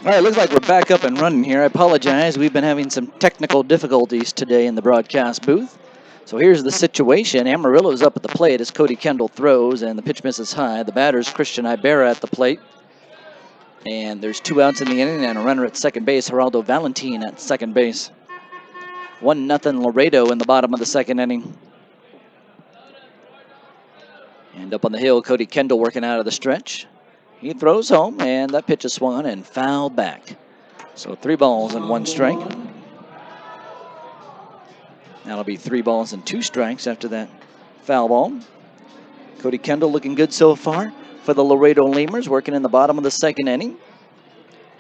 All right, looks like we're back up and running here. I apologize. We've been having some technical difficulties today in the broadcast booth. So here's the situation. Amarillo's up at the plate as Cody Kendall throws, and the pitch misses high. The batter's Christian Ibarra at the plate. And there's 2 outs in the inning and a runner at second base, Geraldo Valentin at second base. 1-0 Laredo in the bottom of the second inning. And up on the hill, Cody Kendall working out of the stretch. He throws home, and that pitch is swung on and fouled back. So 3 balls and 1 strike. That'll be 3 balls and 2 strikes after that foul ball. Cody Kendall looking good so far for the Laredo Lemurs, working in the bottom of the second inning.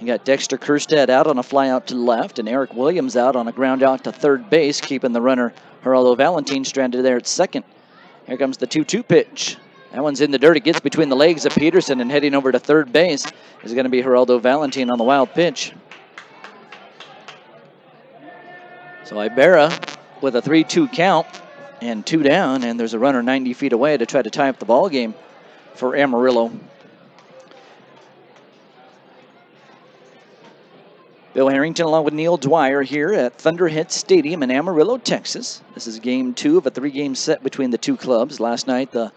You got Dexter Kerstead out on a fly out to the left, and Eric Williams out on a ground out to third base, keeping the runner Geraldo Valentin stranded there at second. Here comes the 2-2 pitch. That one's in the dirt. It gets between the legs of Peterson, and heading over to third base is going to be Geraldo Valentin on the wild pitch. So Ibarra with a 3-2 count and 2 down, and there's a runner 90 feet away to try to tie up the ball game for Amarillo. Bill Harrington along with Neil Dwyer here at ThunderHeads Stadium in Amarillo, Texas. This is game 2 of a 3-game set between the two clubs. Last night, the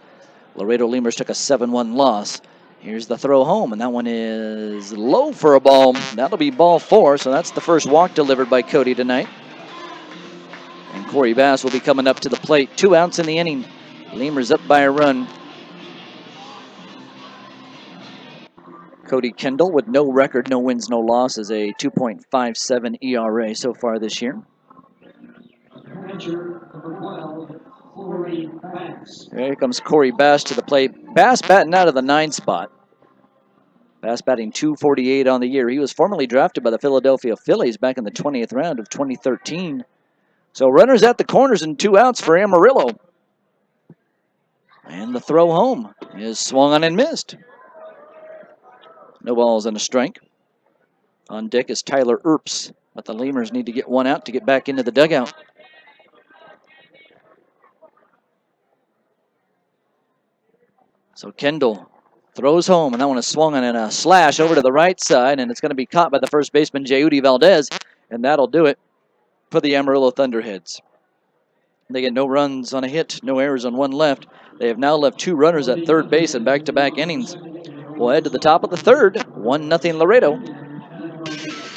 Laredo Lemurs took a 7-1 loss. Here's the throw home, and that one is low for a ball. That'll be ball 4, so that's the first walk delivered by Cody tonight. And Corey Bass will be coming up to the plate. 2 outs in the inning. Lemurs up by a run. Cody Kendall with no record, no wins, no losses, a 2.57 ERA so far this year. Here comes Corey Bass to the plate. Bass batting out of the 9 spot. Bass batting .248 on the year. He was formerly drafted by the Philadelphia Phillies back in the 20th round of 2013. So runners at the corners and 2 outs for Amarillo. And the throw home is swung on and missed. No balls and a strike. On deck is Tyler Earps, but the Lemurs need to get 1 out to get back into the dugout. So Kendall throws home, and that one is swung on in a slash over to the right side, and it's going to be caught by the first baseman, Jeudy Valdez, and that'll do it for the Amarillo Thunderheads. They get no runs on a hit, no errors on 1 left. They have now left 2 runners at third base in back-to-back innings. We'll head to the top of the third, 1-0 Laredo.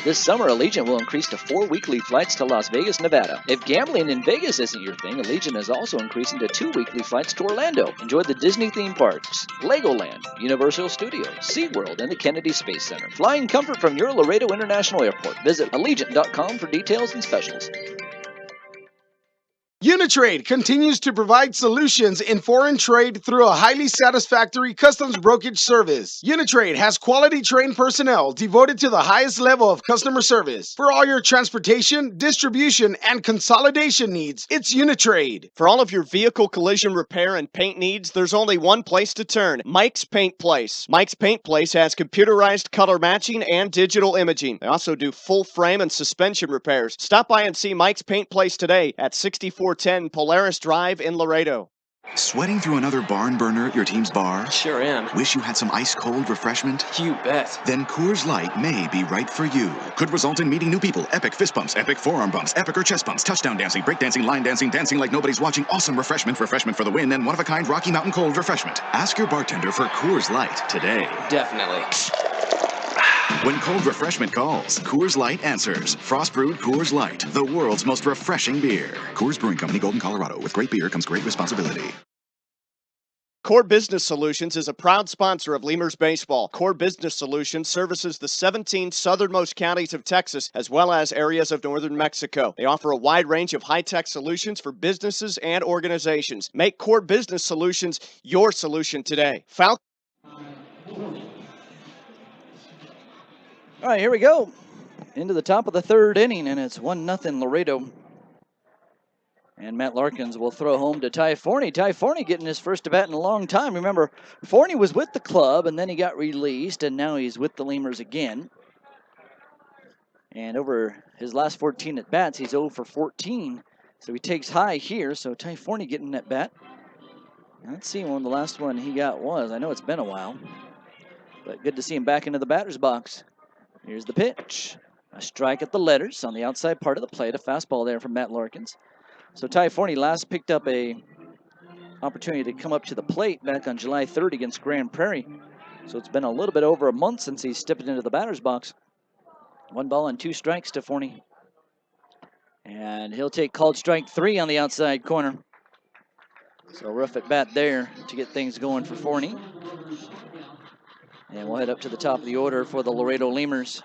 This summer, Allegiant will increase to 4 weekly flights to Las Vegas, Nevada. If gambling in Vegas isn't your thing, Allegiant is also increasing to 2 weekly flights to Orlando. Enjoy the Disney theme parks, Legoland, Universal Studios, SeaWorld, and the Kennedy Space Center. Fly in comfort from your Laredo International Airport. Visit Allegiant.com for details and specials. Uni-Trade continues to provide solutions in foreign trade through a highly satisfactory customs brokerage service. Uni-Trade has quality trained personnel devoted to the highest level of customer service. For all your transportation, distribution, and consolidation needs, it's Uni-Trade. For all of your vehicle collision repair and paint needs, there's only one place to turn, Mike's Paint Place. Mike's Paint Place has computerized color matching and digital imaging. They also do full frame and suspension repairs. Stop by and see Mike's Paint Place today at 6410 Polaris Drive in Laredo. Sweating through another barn burner at your team's bar? Sure am. Wish you had some ice-cold refreshment? You bet. Then Coors Light may be right for you. Could result in meeting new people, epic fist bumps, epic forearm bumps, epic or chest bumps, touchdown dancing, breakdancing, line dancing, dancing like nobody's watching, awesome refreshment for the win, and one-of-a-kind Rocky Mountain Cold refreshment. Ask your bartender for Coors Light today. Definitely. When cold refreshment calls, Coors Light answers. Frost-brewed Coors Light, the world's most refreshing beer. Coors Brewing Company, Golden, Colorado. With great beer comes great responsibility. Core Business Solutions is a proud sponsor of Lemurs Baseball. Core Business Solutions services the 17 southernmost counties of Texas, as well as areas of northern Mexico. They offer a wide range of high-tech solutions for businesses and organizations. Make Core Business Solutions your solution today. All right, here we go. Into the top of the third inning, and it's 1-0 Laredo. And Matt Larkins will throw home to Ty Forney. Ty Forney getting his first at-bat in a long time. Remember, Forney was with the club, and then he got released, and now he's with the Lemurs again. And over his last 14 at-bats, he's 0 for 14. So he takes high here, so Ty Forney getting that bat. Let's see when the last one he got was. I know it's been a while, but good to see him back into the batter's box. Here's the pitch. A strike at the letters on the outside part of the plate. A fastball there from Matt Larkins. So Ty Forney last picked up a opportunity to come up to the plate back on July 3rd against Grand Prairie. So it's been a little bit over a month since he stepped into the batter's box. 1 ball and 2 strikes to Forney. And he'll take called strike 3 on the outside corner. So rough at bat there to get things going for Forney. And we'll head up to the top of the order for the Laredo Lemurs.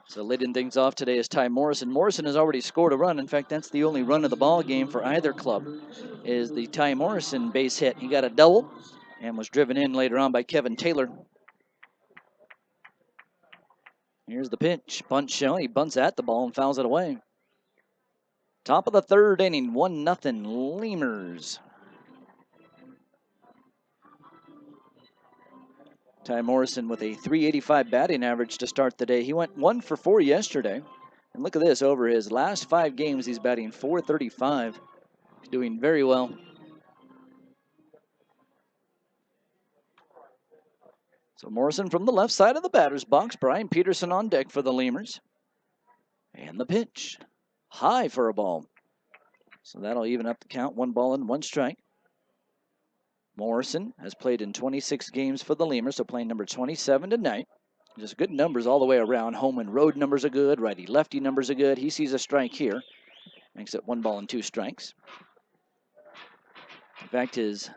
So leading things off today is Ty Morrison. Morrison has already scored a run. In fact, that's the only run of the ball game for either club, is the Ty Morrison base hit. He got a double and was driven in later on by Kevin Taylor. Here's the pitch. Bunt show. He bunts at the ball and fouls it away. Top of the 3rd inning, 1-0 Lemurs. Ty Morrison with a .385 batting average to start the day. He went 1 for 4 yesterday. And look at this, over his last 5 games, he's batting .435. He's doing very well. So Morrison from the left side of the batter's box. Brian Peterson on deck for the Lemurs. And the pitch. High for a ball. So that'll even up the count. 1 ball and 1 strike. Morrison has played in 26 games for the Lemurs, so playing number 27 tonight. Just good numbers all the way around. Home and road numbers are good. Righty-lefty numbers are good. He sees a strike here. Makes it 1 ball and 2 strikes. In fact, his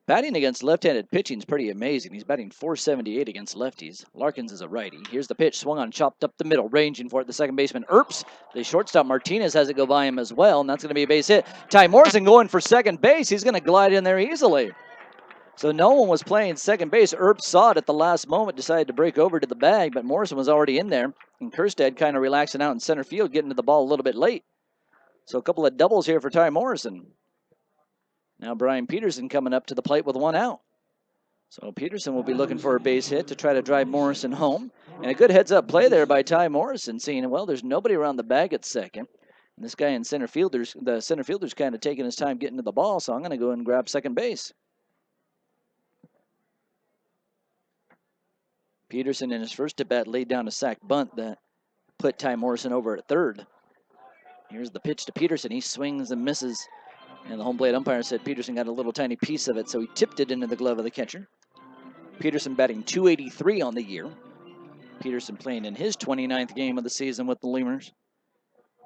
batting against left-handed pitching is pretty amazing. He's batting .478 against lefties. Larkins is a righty. Here's the pitch, swung on, chopped up the middle, ranging for it. The second baseman, Earps. The shortstop, Martinez, has it go by him as well, and that's going to be a base hit. Ty Morrison going for second base. He's going to glide in there easily. So no one was playing second base. Earps saw it at the last moment, decided to break over to the bag, but Morrison was already in there. And Kerstead kind of relaxing out in center field, getting to the ball a little bit late. So a couple of doubles here for Ty Morrison. Now Brian Peterson coming up to the plate with 1 out. So Peterson will be looking for a base hit to try to drive Morrison home. And a good heads-up play there by Ty Morrison, seeing, well, there's nobody around the bag at second. And this guy in the center fielder's kind of taking his time getting to the ball, so I'm going to go and grab second base. Peterson in his first at-bat laid down a sac bunt that put Ty Morrison over at third. Here's the pitch to Peterson. He swings and misses. And the home plate umpire said Peterson got a little tiny piece of it, so he tipped it into the glove of the catcher. Peterson batting .283 on the year. Peterson playing in his 29th game of the season with the Lemurs.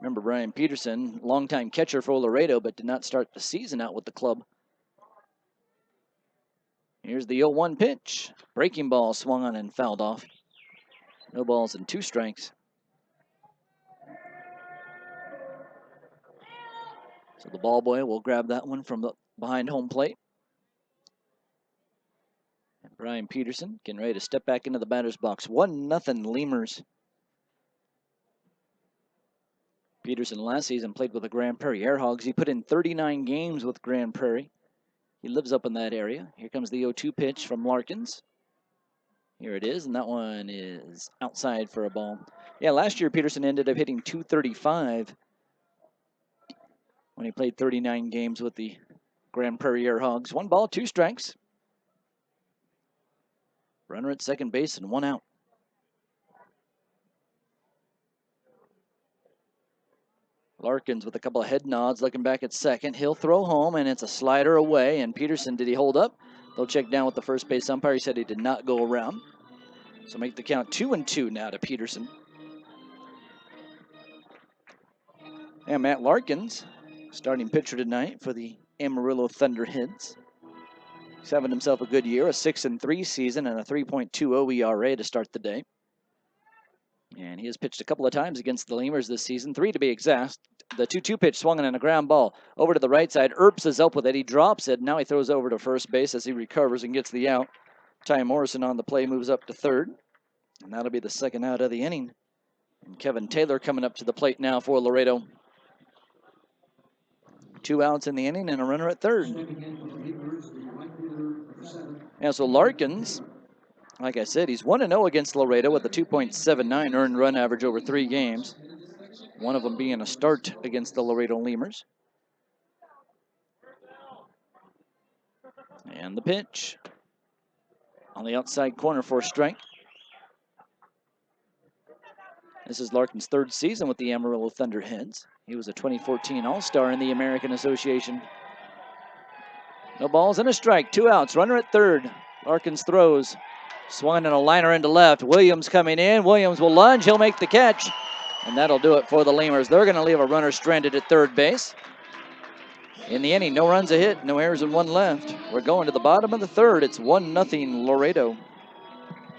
Remember Brian Peterson, longtime catcher for Laredo, but did not start the season out with the club. Here's the 0-1 pitch. Breaking ball swung on and fouled off. No balls and 2 strikes. So the ball boy will grab that one from the behind home plate. And Brian Peterson getting ready to step back into the batter's box. 1-0 Lemurs. Peterson last season played with the Grand Prairie Airhogs. He put in 39 games with Grand Prairie. He lives up in that area. Here comes the 0-2 pitch from Larkins. Here it is, and that one is outside for a ball. Yeah, last year Peterson ended up hitting .235 when he played 39 games with the Grand Prairie Airhogs. 1 ball, 2 strikes. Runner at second base and 1 out. Larkins with a couple of head nods, looking back at second. He'll throw home, and it's a slider away. And Peterson, did he hold up? They'll check down with the first base umpire. He said he did not go around. So make the count 2-2 now to Peterson. And Matt Larkins, starting pitcher tonight for the Amarillo ThunderHeads. He's having himself a good year, a 6-3 season and a 3.20 ERA to start the day. And he has pitched a couple of times against the Lemurs this season, 3 to be exact. The 2-2 pitch swung on a ground ball over to the right side. Earps is up with it. He drops it. Now he throws over to first base as he recovers and gets the out. Ty Morrison on the play moves up to third. And that'll be the second out of the inning. And Kevin Taylor coming up to the plate now for Laredo. 2 outs in the inning and a runner at third. Yeah, so Larkins, like I said, he's 1-0 against Laredo with a 2.79 earned run average over 3 games. One of them being a start against the Laredo Lemurs. And the pitch on the outside corner for a strike. This is Larkin's third season with the Amarillo Thunderheads. He was a 2014 All-Star in the American Association. No balls and a strike, 2 outs, runner at third. Larkins throws, swung in a liner into left. Williams coming in, Williams will lunge, he'll make the catch. And that'll do it for the Lemurs. They're gonna leave a runner stranded at third base. In the inning, no runs a hit, no errors and 1 left. We're going to the bottom of the third. It's 1-0 Laredo.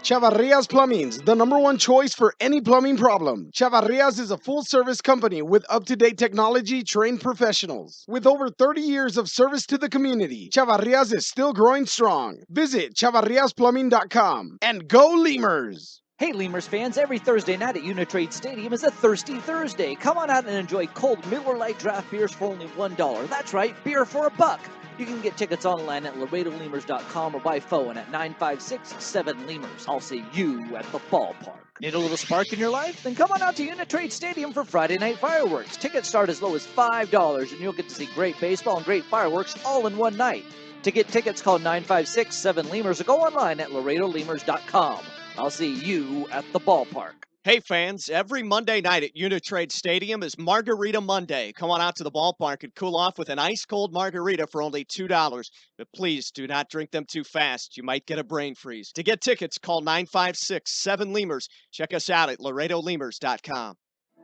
Chavarrias Plumbing's the #1 choice for any plumbing problem. Chavarrias is a full-service company with up-to-date technology, trained professionals. With over 30 years of service to the community, Chavarrias is still growing strong. Visit chavarriasplumbing.com and go Lemurs! Hey Lemurs fans, every Thursday night at Uni-Trade Stadium is a Thirsty Thursday. Come on out and enjoy cold Miller Lite draft beers for only $1. That's right, beer for $1. You can get tickets online at LaredoLemurs.com or by phone at 956-7-LEMURS. I'll see you at the ballpark. Need a little spark in your life? Then come on out to Uni-Trade Stadium for Friday night fireworks. Tickets start as low as $5 and you'll get to see great baseball and great fireworks all in one night. To get tickets, call 956-7-LEMURS or go online at LaredoLemurs.com. I'll see you at the ballpark. Hey fans, every Monday night at Uni-Trade Stadium is Margarita Monday. Come on out to the ballpark and cool off with an ice-cold margarita for only $2. But please do not drink them too fast. You might get a brain freeze. To get tickets, call 956-7-LEMURS. Check us out at LaredoLemurs.com.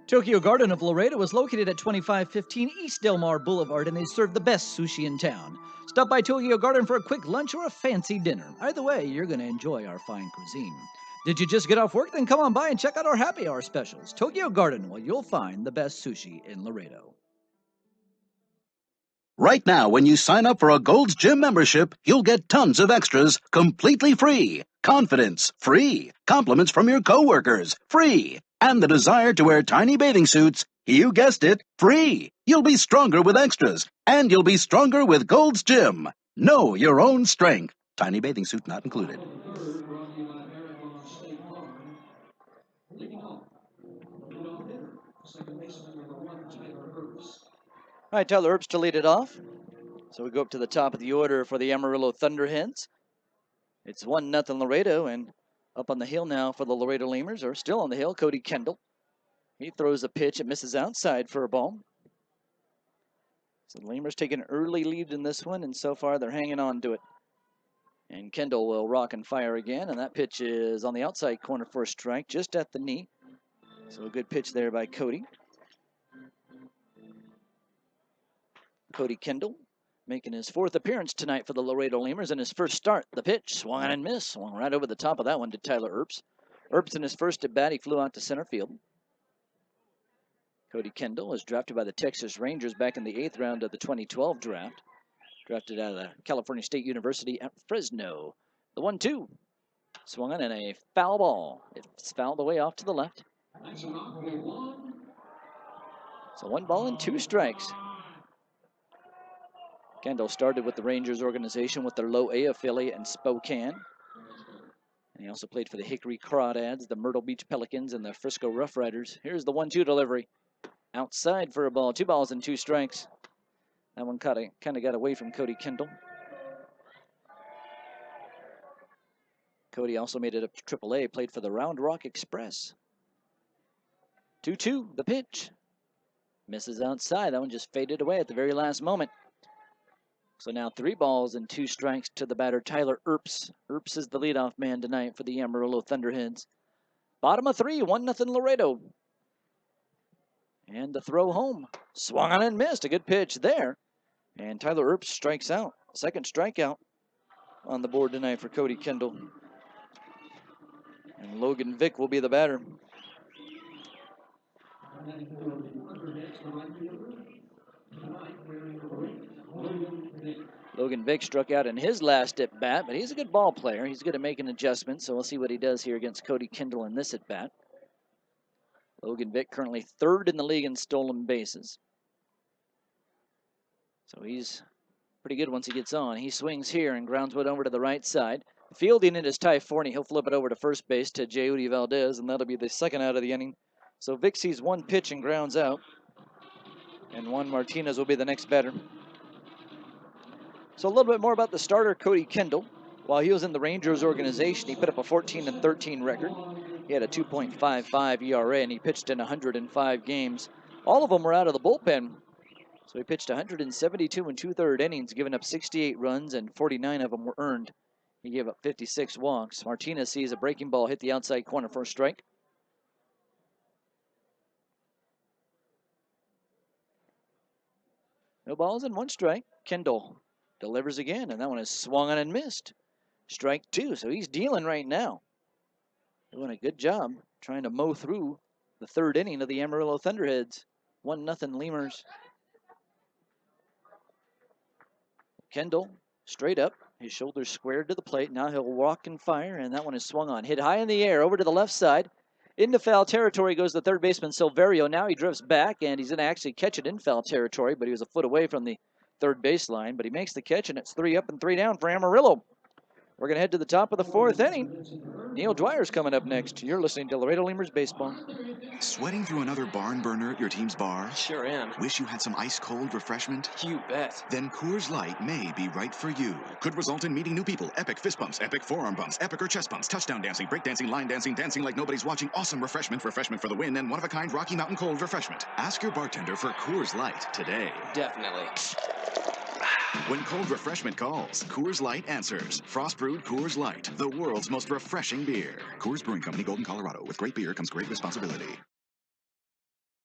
Tokyo Garden of Laredo is located at 2515 East Del Mar Boulevard, and they serve the best sushi in town. Stop by Tokyo Garden for a quick lunch or a fancy dinner. Either way, you're going to enjoy our fine cuisine. Did you just get off work? Then come on by and check out our happy hour specials. Tokyo Garden, where you'll find the best sushi in Laredo. Right now, when you sign up for a Gold's Gym membership, you'll get tons of extras completely free. Confidence, free. Compliments from your coworkers, free. And the desire to wear tiny bathing suits, you guessed it, free. You'll be stronger with extras, and you'll be stronger with Gold's Gym. Know your own strength. Tiny bathing suit not included. All right, Tyler Earps to lead it off. So we go up to the top of the order for the Amarillo Thunderheads. It's 1-0 Laredo, and up on the hill now for the Laredo Lemurs, or still on the hill, Cody Kendall. He throws a pitch. It misses outside for a ball. So the Lemurs take an early lead in this one, and so far they're hanging on to it. And Kendall will rock and fire again, and that pitch is on the outside corner for a strike, just at the knee. So a good pitch there by Cody. Cody Kendall making his 4th appearance tonight for the Laredo Lemurs in his first start. The pitch, swung on and missed. Swung right over the top of that one to Tyler Earps. Earps in his first at bat, he flew out to center field. Cody Kendall was drafted by the Texas Rangers back in the 8th round of the 2012 draft. Drafted out of the California State University at Fresno. The 1-2. Swung on and a foul ball. It's fouled away off to the left. So 1 ball and 2 strikes. Kendall started with the Rangers organization with their low A affiliate in Spokane. And he also played for the Hickory Crawdads, the Myrtle Beach Pelicans, and the Frisco Rough Riders. Here's the 1-2 delivery. Outside for a ball. 2 balls and 2 strikes. That one kind of got away from Cody Kendall. Cody also made it up to AAA, played for the Round Rock Express. 2-2, the pitch. Misses outside. That one just faded away at the very last moment. So now 3 balls and 2 strikes to the batter, Tyler Earps. Earps is the leadoff man tonight for the Amarillo Thunderheads. Bottom of 3, 1-0 Laredo. And the throw home. Swung on and missed. A good pitch there. And Tyler Earps strikes out. 2nd strikeout on the board tonight for Cody Kendall. And Logan Vick will be the batter. Logan Vick struck out in his last at-bat, but he's a good ball player. He's good at making adjustments, so we'll see what he does here against Cody Kendall in this at-bat. Logan Vick currently 3rd in the league in stolen bases. So he's pretty good once he gets on. He swings here and grounds one over to the right side. Fielding it is Ty Forney. He'll flip it over to first base to Jeudy Valdez, and that'll be the 2nd out of the inning. So Vick sees 1 pitch and grounds out. And Juan Martinez will be the next batter. So a little bit more about the starter, Cody Kendall. While he was in the Rangers organization, he put up a 14-13 record. He had a 2.55 ERA, and he pitched in 105 games. All of them were out of the bullpen. So he pitched 172 and 2/3 innings, giving up 68 runs, and 49 of them were earned. He gave up 56 walks. Martinez sees a breaking ball hit the outside corner for a strike. No balls and 1 strike. Kendall delivers again, and that one is swung on and missed. Strike 2, so he's dealing right now. Doing a good job trying to mow through the 3rd inning of the Amarillo Thunderheads. 1-0 Lemurs. Kendall straight up, his shoulders squared to the plate. Now he'll walk and fire, and that one is swung on. Hit high in the air over to the left side. Into foul territory goes the third baseman Silverio. Now he drifts back, and he's going to actually catch it in foul territory, but he was a foot away from the third baseline. But he makes the catch, and it's 3 up and 3 down for Amarillo. We're going to head to the top of the 4th inning. Neil Dwyer's coming up next. You're listening to Laredo Lemurs Baseball. Sweating through another barn burner at your team's bar? Sure am. Wish you had some ice-cold refreshment? You bet. Then Coors Light may be right for you. Could result in meeting new people. Epic fist bumps, epic forearm bumps, epic or chest bumps, touchdown dancing, break dancing, line dancing, dancing like nobody's watching, awesome refreshment for the win, and one-of-a-kind Rocky Mountain cold refreshment. Ask your bartender for Coors Light today. Definitely. When cold refreshment calls, Coors Light answers. Frost brewed Coors Light, the world's most refreshing beer. Coors Brewing Company, Golden, Colorado. With great beer comes great responsibility.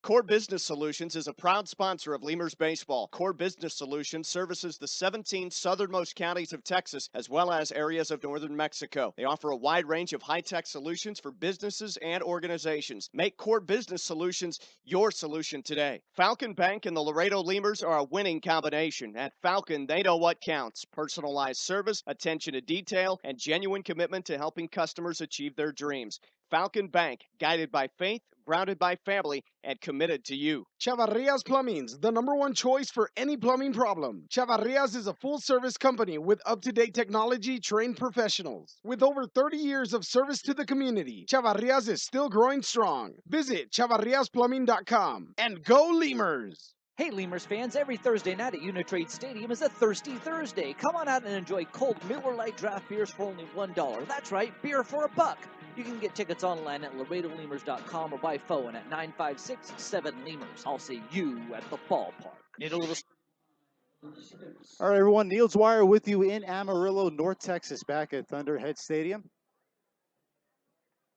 Core Business Solutions is a proud sponsor of Lemurs Baseball. Core Business Solutions services the 17 southernmost counties of Texas, as well as areas of northern Mexico. They offer a wide range of high-tech solutions for businesses and organizations. Make Core Business Solutions your solution today. Falcon Bank and the Laredo Lemurs are a winning combination. At Falcon, they know what counts: personalized service, attention to detail, and genuine commitment to helping customers achieve their dreams. Falcon Bank, guided by faith, grounded by family, and committed to you. Chavarrias Plumbing's the #1 choice for any plumbing problem. Chavarrias is a full-service company with up-to-date technology, trained professionals. With over 30 years of service to the community, Chavarrias is still growing strong. Visit chavarriasplumbing.com and go Lemurs! Hey, Lemurs fans, every Thursday night at Uni-Trade Stadium is a Thirsty Thursday. Come on out and enjoy cold Miller Lite draft beers for only $1. That's right, beer for $1. You can get tickets online at LaredoLemurs.com or by phone at 956-7-Lemurs. I'll see you at the ballpark. Need a little... All right, everyone. Neil Dwyer with you in Amarillo, North Texas, back at ThunderHeads Stadium.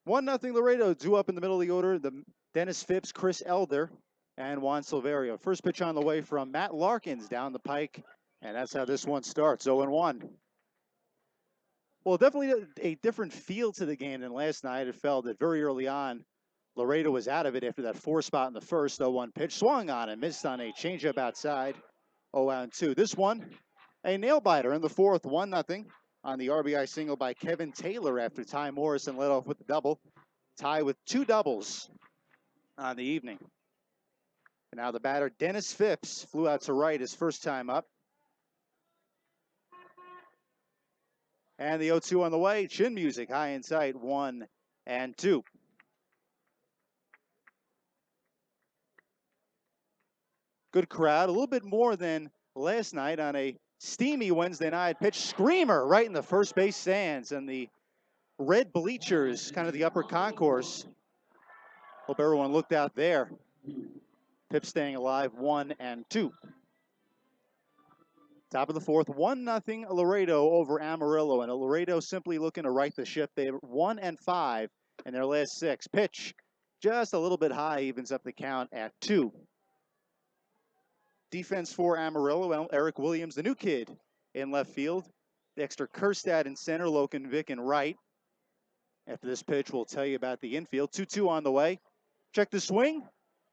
1-0 Laredo, due up in the middle of the order. The Dennis Phipps, Chris Elder, and Juan Silverio. First pitch on the way from Matt Larkins down the pike, and that's how this one starts, 0-1. Well, definitely a different feel to the game than last night. It felt that very early on, Laredo was out of it after that 4 spot in the first. 0-1 pitch, swung on and missed on a changeup outside, 0-2. This one, a nail-biter in the 4th, 1-0 on the RBI single by Kevin Taylor after Ty Morrison led off with the double. Ty with 2 doubles on the evening. And now the batter, Dennis Phipps, flew out to right his first time up. And the 0-2 on the way. Chin music, high in sight, 1-2. Good crowd, a little bit more than last night on a steamy Wednesday night. Pitch screamer right in the first base stands, and the red bleachers, kind of the upper concourse. Hope everyone looked out there. Pip staying alive, 1-2. Top of the 4th, 1-0 Laredo over Amarillo, and Laredo simply looking to right the ship. They're 1-5 in their last 6. Pitch just a little bit high, evens up the count at 2. Defense for Amarillo, Eric Williams, the new kid in left field. Dexter Kerstad in center, Logan Vick in right. After this pitch, we'll tell you about the infield. 2-2 on the way. Check the swing.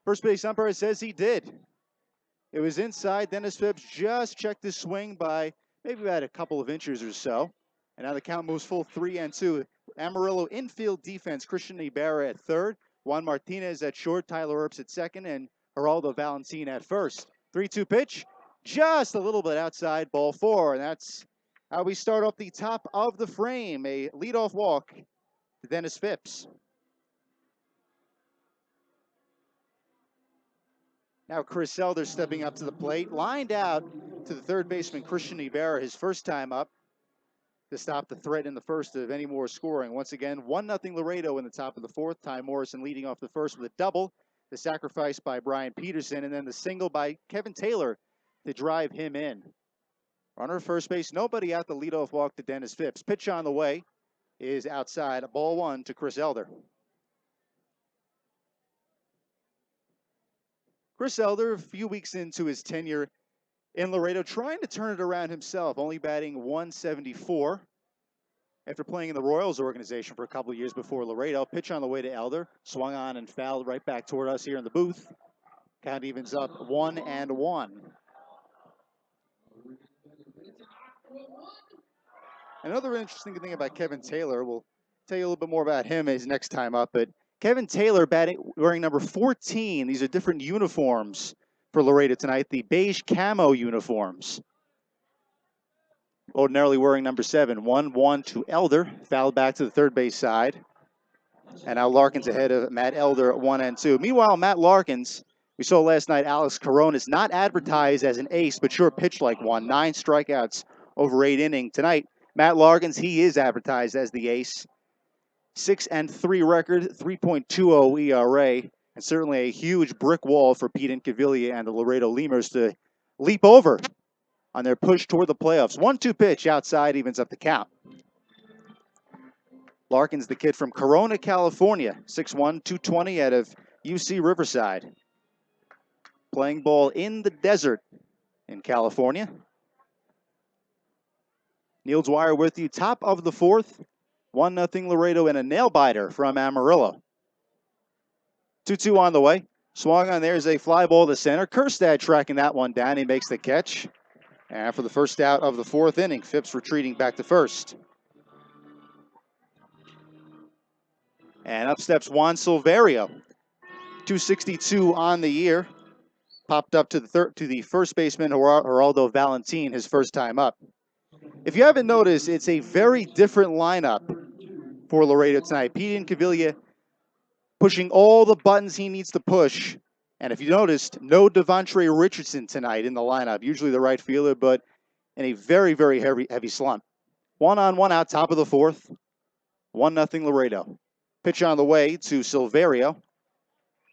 First base umpire says he did. It was inside. Dennis Phipps just checked his swing by maybe about a couple of inches or so. And now the count moves full 3-2. Amarillo infield defense, Christian Ibarra at third, Juan Martinez at short, Tyler Earps at second, and Geraldo Valentin at first. 3-2 pitch, just a little bit outside, ball 4. And that's how we start off the top of the frame. A leadoff walk to Dennis Phipps. Now Chris Elder stepping up to the plate, lined out to the third baseman, Christian Ibarra, his first time up. to stop the threat in the first of any more scoring. Once again, 1-0 Laredo in the top of the fourth. Ty Morrison leading off the first with a double. The sacrifice by Brian Peterson, and then the single by Kevin Taylor to drive him in. Runner first base, nobody out. The leadoff walk to Dennis Phipps. Pitch on the way is outside. Ball one to Chris Elder. Chris Elder, a few weeks into his tenure in Laredo, trying to turn it around himself, only batting 174 after playing in the Royals organization for a couple of years before Laredo. Pitch on the way to Elder, swung on and fouled right back toward us here in the booth. Count evens up 1-1. Another interesting thing about Kevin Taylor, we'll tell you a little bit more about him his next time up, but Kevin Taylor wearing number 14. These are different uniforms for Laredo tonight, the beige camo uniforms. Ordinarily wearing number 7. 1-1 to Elder, fouled back to the third base side. And now Larkins ahead of Matt Elder at 1-2. Meanwhile, Matt Larkins, we saw last night Alex Corona is not advertised as an ace, but sure pitched like one. 9 strikeouts over 8 innings. Tonight, Matt Larkins, he is advertised as the ace. 6-3 record, 3.20 ERA, and certainly a huge brick wall for Pete Incaviglia and the Laredo Lemurs to leap over on their push toward the playoffs. 1-2 pitch outside evens up the count. Larkins, the kid from Corona, California, 6'1", 220 out of UC Riverside. Playing ball in the desert in California. Neil Dwyer with you, top of the fourth. 1-0 Laredo and a nail-biter from Amarillo. 2-2 on the way. Swung on, there's a fly ball to center. Kerstad tracking that one down. He makes the catch. And for the first out of the fourth inning, Phipps retreating back to first. And up steps Juan Silverio. 262 on the year. Popped up to the first baseman, Geraldo Valentin, his first time up. If you haven't noticed, it's a very different lineup for Laredo tonight. Pete Incaviglia pushing all the buttons he needs to push. And if you noticed, no Devontre Richardson tonight in the lineup. Usually the right fielder, but in a very, very heavy slump. 1-on-1 out, top of the fourth. 1-0 Laredo. Pitch on the way to Silverio.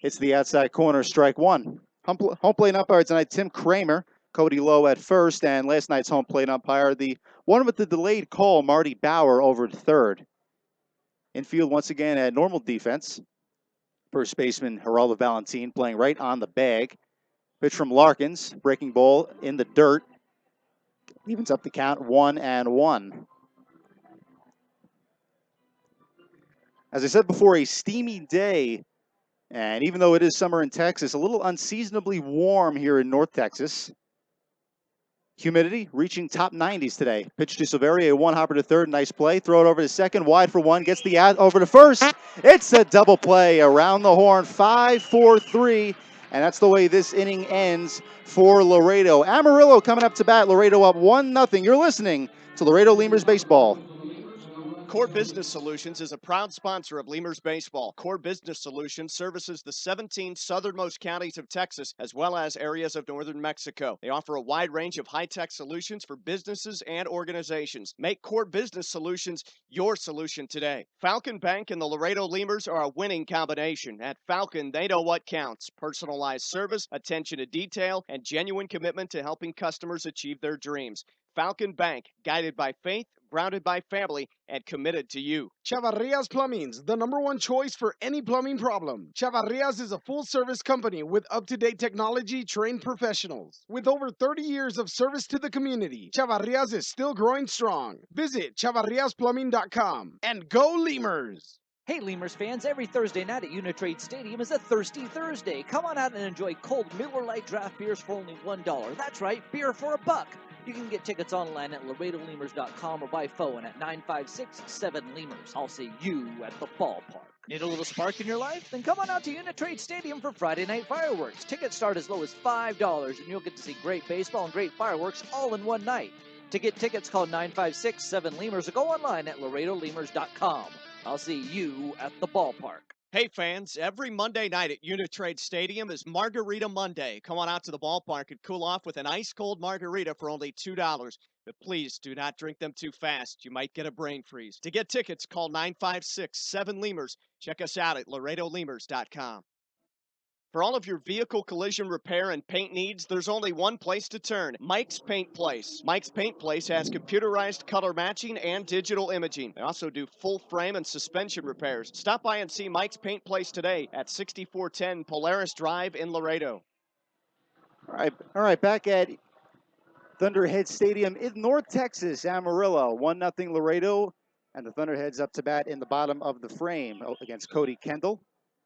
Hits the outside corner, strike one. Home plate umpire tonight, Tim Kramer. Cody Lowe at first, and last night's home plate umpire, the one with the delayed call, Marty Bauer, over at third. Infield once again at normal defense. First baseman Geraldo Valentin playing right on the bag. Pitch from Larkins, breaking ball in the dirt. Evens up the count, 1-1. As I said before, a steamy day. And even though it is summer in Texas, a little unseasonably warm here in North Texas. Humidity reaching top 90s today. Pitch to Silverio, one hopper to third, nice play. Throw it over to second, wide for one, gets the out over to first. It's a double play around the horn, 5-4-3, and that's the way this inning ends for Laredo. Amarillo coming up to bat, Laredo up 1-0. You're listening to Laredo Lemurs Baseball. Core Business Solutions is a proud sponsor of Lemurs Baseball. Core Business Solutions services the 17 southernmost counties of Texas, as well as areas of northern Mexico. They offer a wide range of high-tech solutions for businesses and organizations. Make Core Business Solutions your solution today. Falcon Bank and the Laredo Lemurs are a winning combination. At Falcon, they know what counts: personalized service, attention to detail, and genuine commitment to helping customers achieve their dreams. Falcon Bank, guided by faith, grounded by family, and committed to you. Chavarria's Plumbing's the #1 choice for any plumbing problem. Chavarria's is a full-service company with up-to-date technology, trained professionals. With over 30 years of service to the community, Chavarria's is still growing strong. Visit chavarriasplumbing.com and go Lemurs! Hey, Lemurs fans, every Thursday night at Uni-Trade Stadium is a Thirsty Thursday. Come on out and enjoy cold Miller Lite draft beers for only $1. That's right, beer for $1. You can get tickets online at LaredoLemurs.com or by phone at 956-7-Lemurs. I'll see you at the ballpark. Need a little spark in your life? Then come on out to Uni-Trade Stadium for Friday night fireworks. Tickets start as low as $5, and you'll get to see great baseball and great fireworks all in one night. To get tickets, call 956-7-Lemurs or go online at LaredoLemurs.com. I'll see you at the ballpark. Hey fans, every Monday night at Uni-Trade Stadium is Margarita Monday. Come on out to the ballpark and cool off with an ice-cold margarita for only $2. But please do not drink them too fast. You might get a brain freeze. To get tickets, call 956-7-LEMURS. Check us out at LaredoLemurs.com. For all of your vehicle collision repair and paint needs, there's only one place to turn, Mike's Paint Place. Mike's Paint Place has computerized color matching and digital imaging. They also do full frame and suspension repairs. Stop by and see Mike's Paint Place today at 6410 Polaris Drive in Laredo. All right, back at ThunderHeads Stadium in North Texas, Amarillo, 1-0 Laredo, and the ThunderHeads up to bat in the bottom of the frame against Cody Kendall.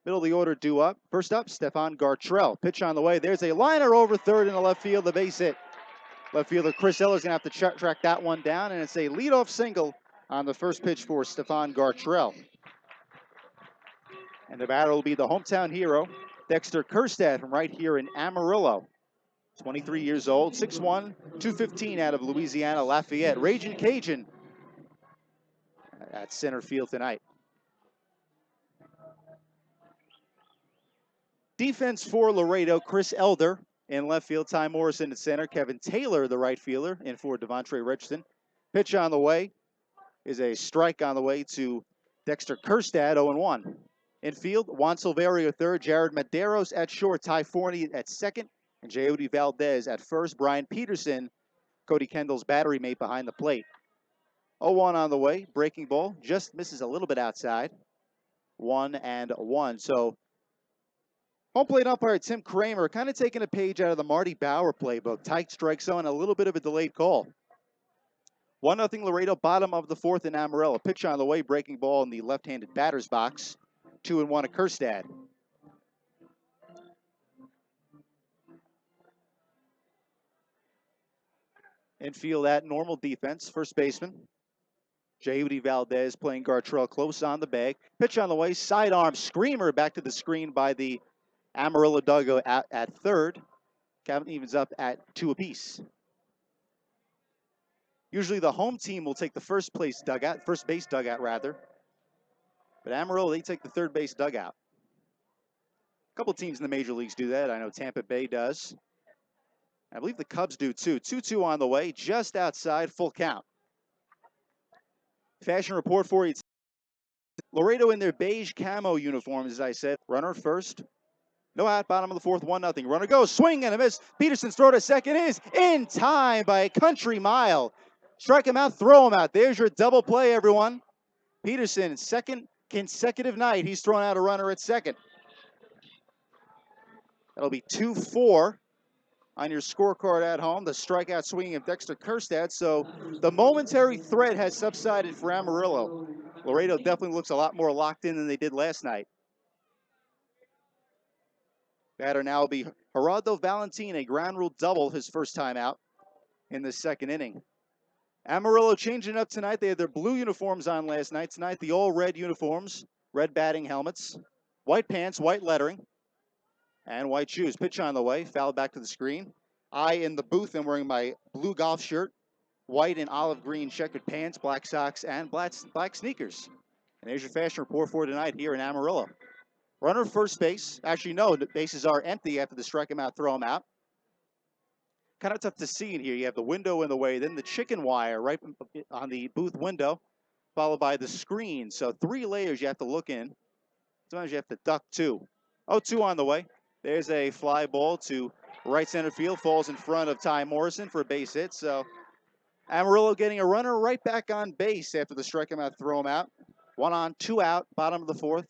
Middle of the order due up. First up, Stefan Gartrell. Pitch on the way. There's a liner over third in the left field, the base hit. Left fielder Chris Eller's going to have to track that one down, and it's a leadoff single on the first pitch for Stefan Gartrell. And the batter will be the hometown hero, Dexter Kerstad, from right here in Amarillo. 23 years old, 6'1", 215 out of Louisiana Lafayette. Raging Cajun at center field tonight. Defense for Laredo, Chris Elder in left field, Ty Morrison at center, Kevin Taylor, the right fielder, in for Devontre Richardson. Pitch on the way is a strike on the way to Dexter Kerstad, 0-1. Infield, Juan Silverio third, Jared Medeiros at short, Ty Forney at second, and Jayody Valdez at first. Brian Peterson, Cody Kendall's battery mate, behind the plate. 0-1 on the way, breaking ball, just misses a little bit outside. 1-1. So home plate umpire Tim Kramer kind of taking a page out of the Marty Bauer playbook. Tight strike zone, a little bit of a delayed call. 1-0 Laredo, bottom of the fourth in Amarillo. Pitch on the way, breaking ball in the left-handed batter's box. 2-1 at Kerstad. Infield at normal defense, first baseman Jayody Valdez playing Gartrell close on the bag. Pitch on the way, sidearm screamer back to the screen by the Amarillo dugout at third. Count evens up at 2 apiece. Usually the home team will take the first base dugout rather. But Amarillo, they take the third base dugout. A couple teams in the major leagues do that. I know Tampa Bay does. I believe the Cubs do too. 2-2 on the way, just outside, full count. Fashion report for you. Laredo in their beige camo uniforms, as I said. Runner first. No out, bottom of the fourth, 1-0. Runner goes, swing and a miss. Peterson's throw to second is in time by a country mile. Strike him out, throw him out. There's your double play, everyone. Peterson, second consecutive night, he's thrown out a runner at second. That'll be 2-4 on your scorecard at home. The strikeout swinging of Dexter Kerstad. So the momentary threat has subsided for Amarillo. Laredo definitely looks a lot more locked in than they did last night. Batter now will be Geraldo Valentin, a ground rule double, his first time out in the second inning. Amarillo changing up tonight. They had their blue uniforms on last night. Tonight, the all-red uniforms, red batting helmets, white pants, white lettering, and white shoes. Pitch on the way, foul back to the screen. I, in the booth, am wearing my blue golf shirt, white and olive green checkered pants, black socks, and black sneakers. And there's your fashion report for tonight here in Amarillo. Runner first base. Actually, no, the bases are empty after the strike him out, throw him out. Kind of tough to see in here. You have the window in the way, then the chicken wire right on the booth window, followed by the screen. So 3 layers you have to look in. Sometimes you have to duck 2. 0-2 on the way. There's a fly ball to right center field, falls in front of Ty Morrison for a base hit. So Amarillo getting a runner right back on base after the strike him out, throw him out. 1 on, 2 out, bottom of the fourth.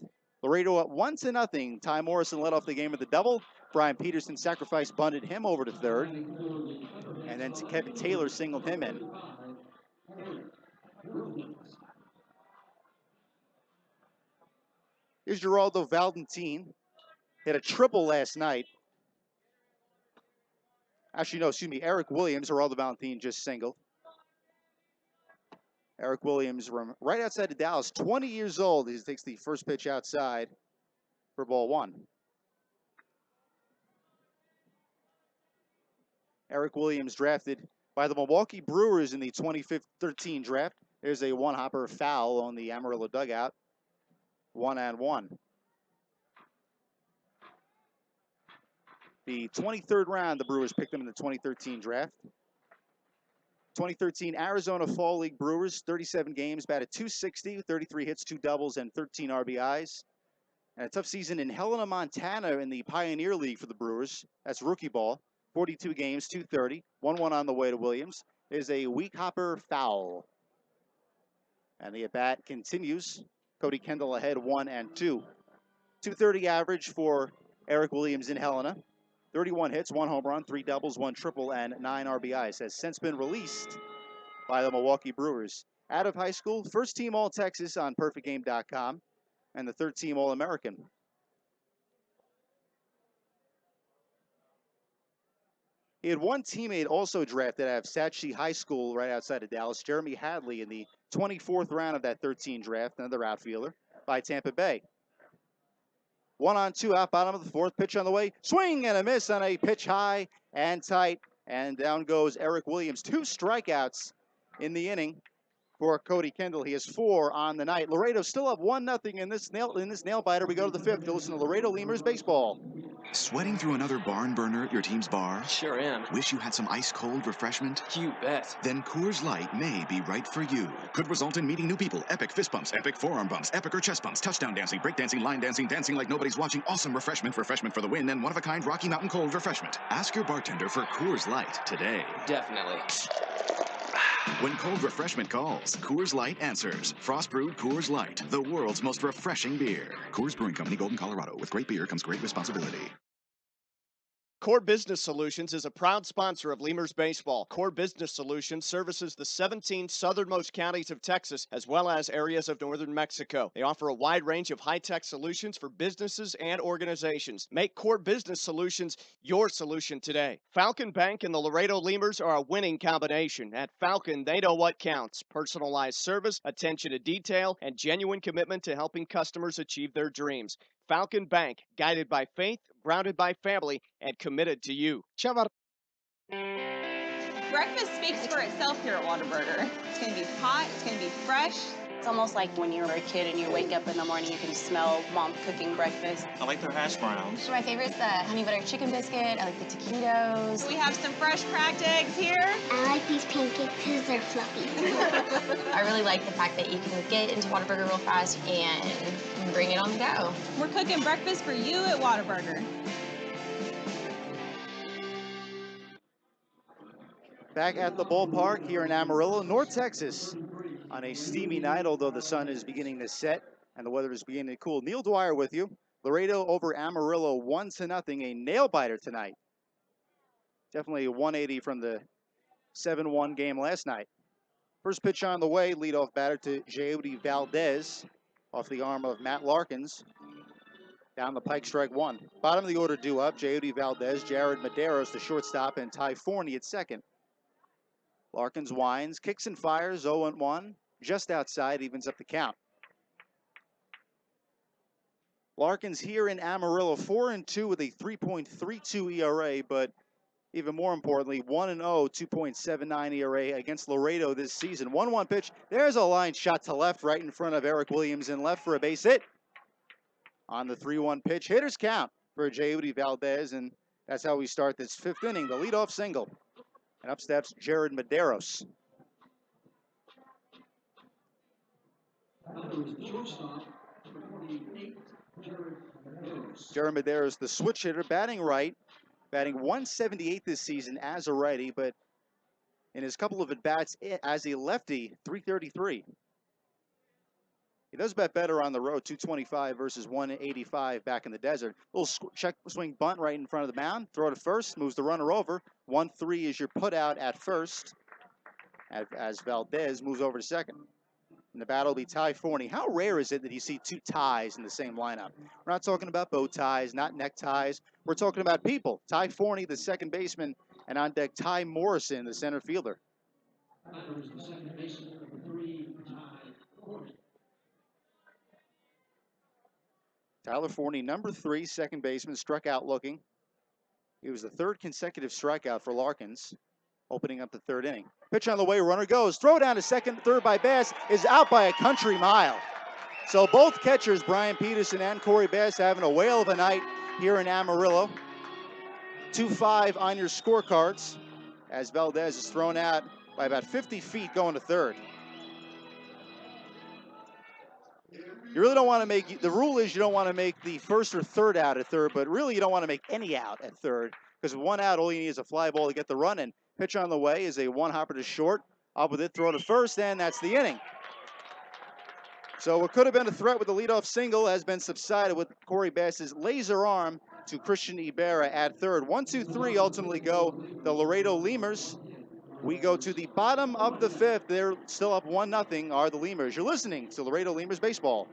Laredo up 1-0. Ty Morrison led off the game with the double. Brian Peterson sacrifice bunted him over to third. And then Kevin Taylor singled him in. Here's Geraldo Valentin. Hit a triple last night. Actually, no, excuse me, Eric Williams. Geraldo Valentin just singled. Eric Williams from right outside of Dallas, 20 years old. He takes the first pitch outside for ball 1. Eric Williams drafted by the Milwaukee Brewers in the 2013 draft. There's a one-hopper foul on the Amarillo dugout. 1-1. The 23rd round, the Brewers picked him in the 2013 draft. 2013 Arizona Fall League Brewers, 37 games, batted .260, 33 hits, 2 doubles, and 13 RBIs. And a tough season in Helena, Montana in the Pioneer League for the Brewers. That's rookie ball. 42 games, .230, 1-1 on the way to Williams. Is a weak hopper foul. And the at-bat continues. Cody Kendall ahead 1-2. .230 average for Eric Williams in Helena. 31 hits, 1 home run, 3 doubles, 1 triple, and 9 RBIs. Has since been released by the Milwaukee Brewers. Out of high school, first team All-Texas on PerfectGame.com, and the third team All-American. He had one teammate also drafted out of Satchi High School right outside of Dallas, Jeremy Hadley, in the 24th round of that 13 draft, another outfielder by Tampa Bay. 1-2 out bottom of the fourth, pitch on the way. Swing and a miss on a pitch high and tight. And down goes Eric Williams. 2 strikeouts in the inning for Cody Kendall. He has 4 on the night. Laredo still up 1-0 in this nail biter. We go to the 5th to listen to Laredo Lemurs baseball. Sweating through another barn burner at your team's bar? Sure am. Wish you had some ice-cold refreshment? You bet. Then Coors Light may be right for you. Could result in meeting new people, epic fist bumps, epic forearm bumps, epic or chest bumps, touchdown dancing, break dancing, line dancing, dancing like nobody's watching, awesome refreshment for the win, and one-of-a-kind Rocky Mountain cold refreshment. Ask your bartender for Coors Light today. Definitely. When cold refreshment calls, Coors Light answers. Frost brewed Coors Light, the world's most refreshing beer. Coors Brewing Company, Golden, Colorado. With great beer comes great responsibility. Core Business Solutions is a proud sponsor of Lemurs Baseball. Core Business Solutions services the 17 southernmost counties of Texas, as well as areas of northern Mexico. They offer a wide range of high-tech solutions for businesses and organizations. Make Core Business Solutions your solution today. Falcon Bank and the Laredo Lemurs are a winning combination. At Falcon, they know what counts: personalized service, attention to detail, and genuine commitment to helping customers achieve their dreams. Falcon Bank, guided by faith, grounded by family, and committed to you. Breakfast speaks for itself here at Whataburger. It's going to be hot, it's going to be fresh. It's almost like when you were a kid and you wake up in the morning, you can smell mom cooking breakfast. I like their hash browns. My favorite's the honey butter chicken biscuit. I like the taquitos. We have some fresh cracked eggs here. I like these pancakes because they're fluffy. I really like the fact that you can get into Whataburger real fast and bring it on the go. We're cooking breakfast for you at Whataburger. Back at the ballpark here in Amarillo, North Texas, on a steamy night, although the sun is beginning to set and the weather is beginning to cool. Neil Dwyer with you. Laredo over Amarillo 1-0, a nail biter tonight. Definitely a 180 from the 7-1 game last night. First pitch on the way, leadoff batter to Jayody Valdez off the arm of Matt Larkins. Down the pike, strike 1. Bottom of the order due up, Jayody Valdez, Jared Medeiros, the shortstop, and Ty Forney at second. Larkins winds, kicks and fires, 0-1, just outside, evens up the count. Larkins here in Amarillo, 4-2 with a 3.32 ERA, but even more importantly, 1-0, 2.79 ERA against Laredo this season. 1-1 pitch. There's a line shot to left, right in front of Eric Williams in left for a base hit. On the 3-1 pitch, hitters count for Jayody Valdez, and that's how we start this 5th inning, the leadoff single. And up steps Jared Medeiros. Jared Medeiros, the switch hitter, batting right, batting 178 this season as a righty, but in his couple of at-bats as a lefty, 333. He does bat better on the road, 225 versus 185 back in the desert. Little check swing bunt right in front of the mound. Throw to first, moves the runner over. 1-3 is your put out at first as Valdez moves over to second. And the battle will be Ty Forney. How rare is it that you see 2 ties in the same lineup? We're not talking about bow ties, not neckties. We're talking about people. Ty Forney, the second baseman, and on deck Ty Morrison, the center fielder. Tyler Forney, number 3, second baseman, struck out looking. He was the 3rd consecutive strikeout for Larkins, opening up the 3rd inning. Pitch on the way, runner goes. Throw down to second, third by Bass, is out by a country mile. So both catchers, Brian Peterson and Corey Bass, having a whale of a night here in Amarillo. 2-5 on your scorecards as Valdez is thrown out by about 50 feet going to third. You really don't want to make, the rule is you don't want to make the first or third out at third, but really you don't want to make any out at third, because with one out, all you need is a fly ball to get the run in. Pitch on the way is a one-hopper to short, up with it, throw to first, and that's the inning. So what could have been a threat with the leadoff single has been subsided with Corey Bass's laser arm to Christian Ibarra at third. 1-2-3 ultimately go the Laredo Lemurs. We go to the bottom of the fifth. They're still up 1-0, are the Lemurs. You're listening to Laredo Lemurs Baseball.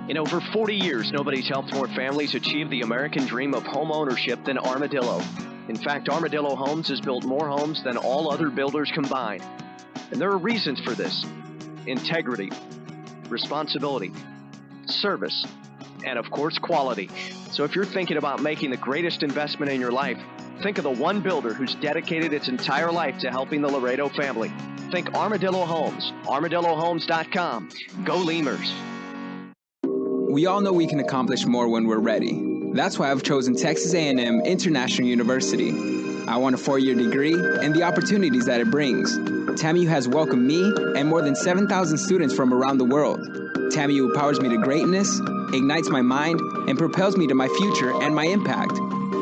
In over 40 years, nobody's helped more families achieve the American dream of home ownership than Armadillo. In fact, Armadillo Homes has built more homes than all other builders combined. And there are reasons for this: integrity, responsibility, service, and of course, quality. So if you're thinking about making the greatest investment in your life, think of the one builder who's dedicated its entire life to helping the Laredo family. Think Armadillo Homes, armadillohomes.com. Go Lemurs. We all know we can accomplish more when we're ready. That's why I've chosen Texas A&M International University. I want a 4-year degree and the opportunities that it brings. TAMU has welcomed me and more than 7,000 students from around the world. TAMU empowers me to greatness, ignites my mind, and propels me to my future and my impact.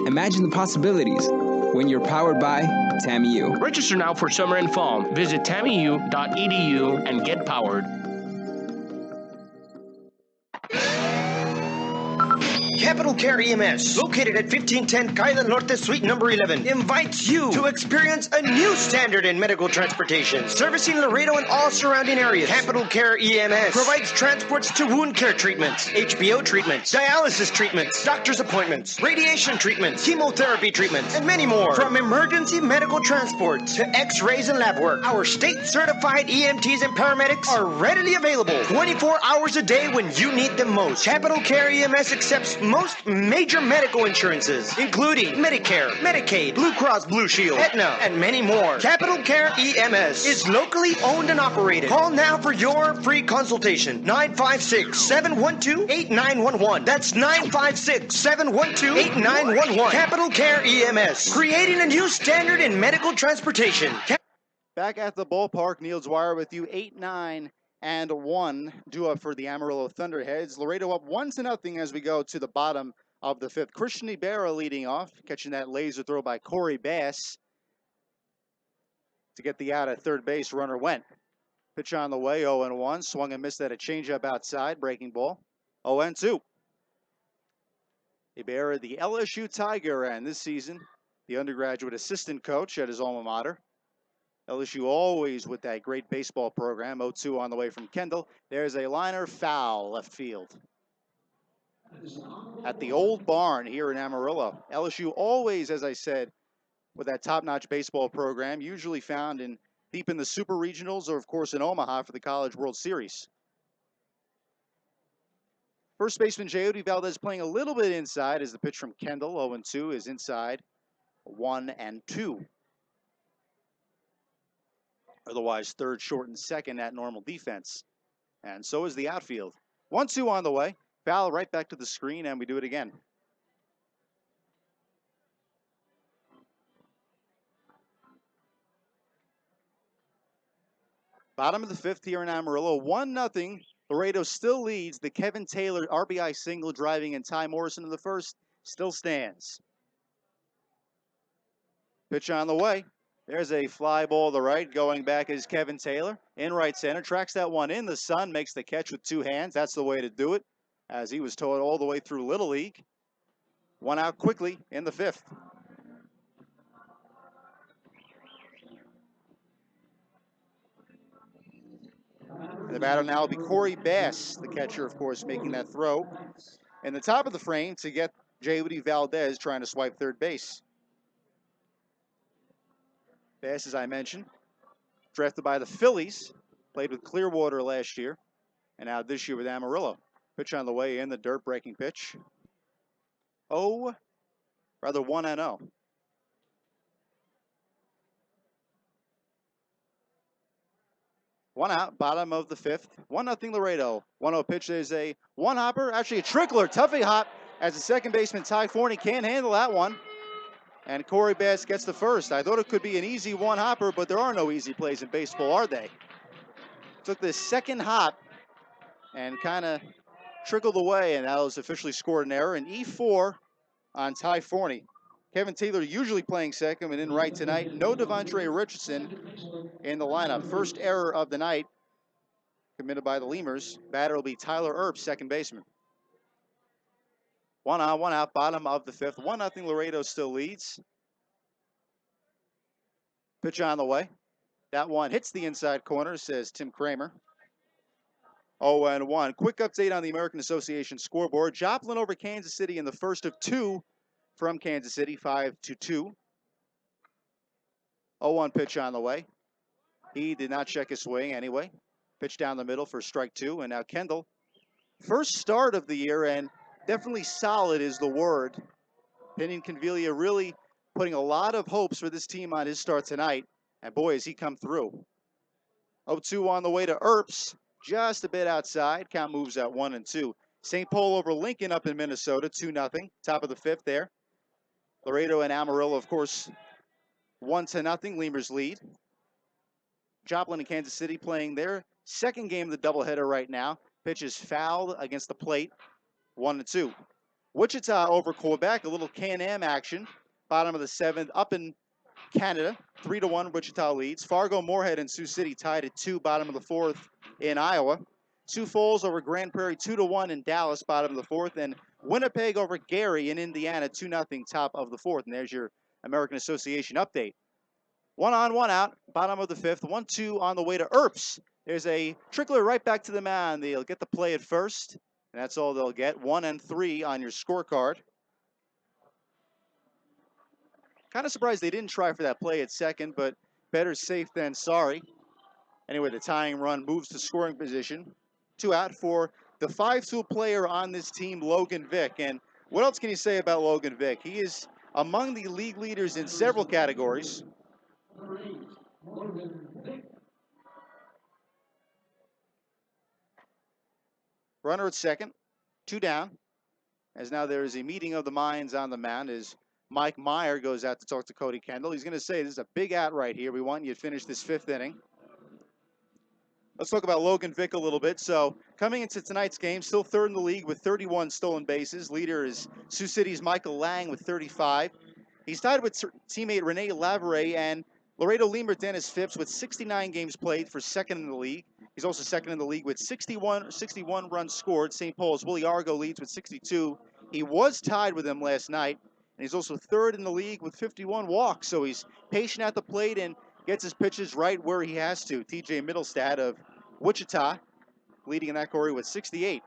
Imagine the possibilities when you're powered by TAMU. Register now for summer and fall. Visit tamu.edu and get powered. Capital Care EMS, located at 1510 Caila Norte Suite number 11, invites you to experience a new standard in medical transportation, servicing Laredo and all surrounding areas. Capital Care EMS provides transports to wound care treatments, HBO treatments, dialysis treatments, doctor's appointments, radiation treatments, chemotherapy treatments, and many more. From emergency medical transport to x-rays and lab work, our state-certified EMTs and paramedics are readily available 24 hours a day when you need them most. Capital Care EMS accepts most major medical insurances, including Medicare, Medicaid, Blue Cross Blue Shield, Aetna, and many more. Capital Care EMS is locally owned and operated. Call now for your free consultation. 956-712-8911. That's 956-712-8911. Capital Care EMS, creating a new standard in medical transportation. Back at the ballpark, Neil Dwyer with you, 8-9. And 1 due up for the Amarillo ThunderHeads. Laredo up 1-0 as we go to the bottom of the fifth. Christian Ibarra leading off, catching that laser throw by Corey Bass to get the out at third base. Runner went. Pitch on the way, 0-1. Swung and missed at a changeup outside, breaking ball. 0-2. Ibarra, the LSU Tiger, and this season, the undergraduate assistant coach at his alma mater. LSU always with that great baseball program. 0-2 on the way from Kendall. There's a liner, foul, left field. At the old barn here in Amarillo. LSU always, as I said, with that top-notch baseball program, usually found deep in the super regionals or, of course, in Omaha for the College World Series. First baseman Jayody Valdez playing a little bit inside as the pitch from Kendall, 0-2, is inside, 1-2. Otherwise, third, short, and second at normal defense. And so is the outfield. 1-2 on the way. Foul right back to the screen, and we do it again. Bottom of the fifth here in Amarillo. 1-0. Laredo still leads. The Kevin Taylor RBI single driving in Ty Morrison in the first still stands. Pitch on the way. There's a fly ball to the right. Going back is Kevin Taylor in right center. Tracks that one in the sun. Makes the catch with two hands. That's the way to do it, as he was taught all the way through Little League. One out quickly in the fifth. The batter now will be Corey Bass, the catcher, of course, making that throw. In the top of the frame to get Jayody Valdez trying to swipe third base. Bass, as I mentioned, drafted by the Phillies, played with Clearwater last year, and now this year with Amarillo. Pitch on the way in, the dirt breaking pitch. 1-0. One out, bottom of the fifth. 1-0 Laredo. 1-0 pitch. There's a one-hopper, actually a trickler, toughie hop, as the second baseman Ty Forney can't handle that one. And Corey Bass gets the first. I thought it could be an easy one-hopper, but there are no easy plays in baseball, are they? Took the second hop and kind of trickled away, and that was officially scored an error. An E4 on Ty Forney. Kevin Taylor usually playing second and in right tonight. No Devontre Richardson in the lineup. First error of the night committed by the Lemurs. Batter will be Tyler Earp, second baseman. 1 on, 1 out, bottom of the fifth. 1-0 Laredo still leads. Pitch on the way. That one hits the inside corner, says Tim Kramer. 0-1. Quick update on the American Association scoreboard. Joplin over Kansas City in the first of two from Kansas City, 5-2. 0-1 pitch on the way. He did not check his swing anyway. Pitch down the middle for strike two. And now Kendall. First start of the year, and definitely solid is the word. Pinion Convilia really putting a lot of hopes for this team on his start tonight. And boy, has he come through. 0-2 on the way to Earps. Just a bit outside. Count moves at 1-2. St. Paul over Lincoln up in Minnesota, 2-0. Top of the fifth there. Laredo and Amarillo, of course, 1-0. Lemurs lead. Joplin and Kansas City playing their second game of the doubleheader right now. Pitch is fouled against the plate, 1-2. Wichita over Quebec, a little Can-Am action. Bottom of the seventh, up in Canada, 3-1 Wichita leads. Fargo, Moorhead, and Sioux City tied at 2, bottom of the fourth in Iowa. Sioux Falls over Grand Prairie, 2-1 in Dallas, bottom of the fourth. And Winnipeg over Gary in Indiana, 2-0, top of the fourth. And there's your American Association update. 1 on, 1 out, bottom of the fifth. 1-2 on the way to Earps. There's a trickler right back to the mound. They'll get the play at first, and that's all they'll get. 1-3 on your scorecard. Kind of surprised they didn't try for that play at second, but better safe than sorry. Anyway, the tying run moves to scoring position. 2 out for the 5-tool player on this team, Logan Vick. And what else can you say about Logan Vick? He is among the league leaders in several categories. Runner at second, 2 down. As now there is a meeting of the minds on the mound as Mike Meyer goes out to talk to Cody Kendall. He's going to say, this is a big at right here. We want you to finish this fifth inning. Let's talk about Logan Vick a little bit. So coming into tonight's game, still third in the league with 31 stolen bases. Leader is Sioux City's Michael Lang with 35. He's tied with teammate Rene Lavere and Laredo Lemur Dennis Phipps with 69 games played for second in the league. He's also second in the league with 61 runs scored. St. Paul's Willie Argo leads with 62. He was tied with him last night. And he's also third in the league with 51 walks. So he's patient at the plate and gets his pitches right where he has to. TJ Middlestad of Wichita leading in that category with 68.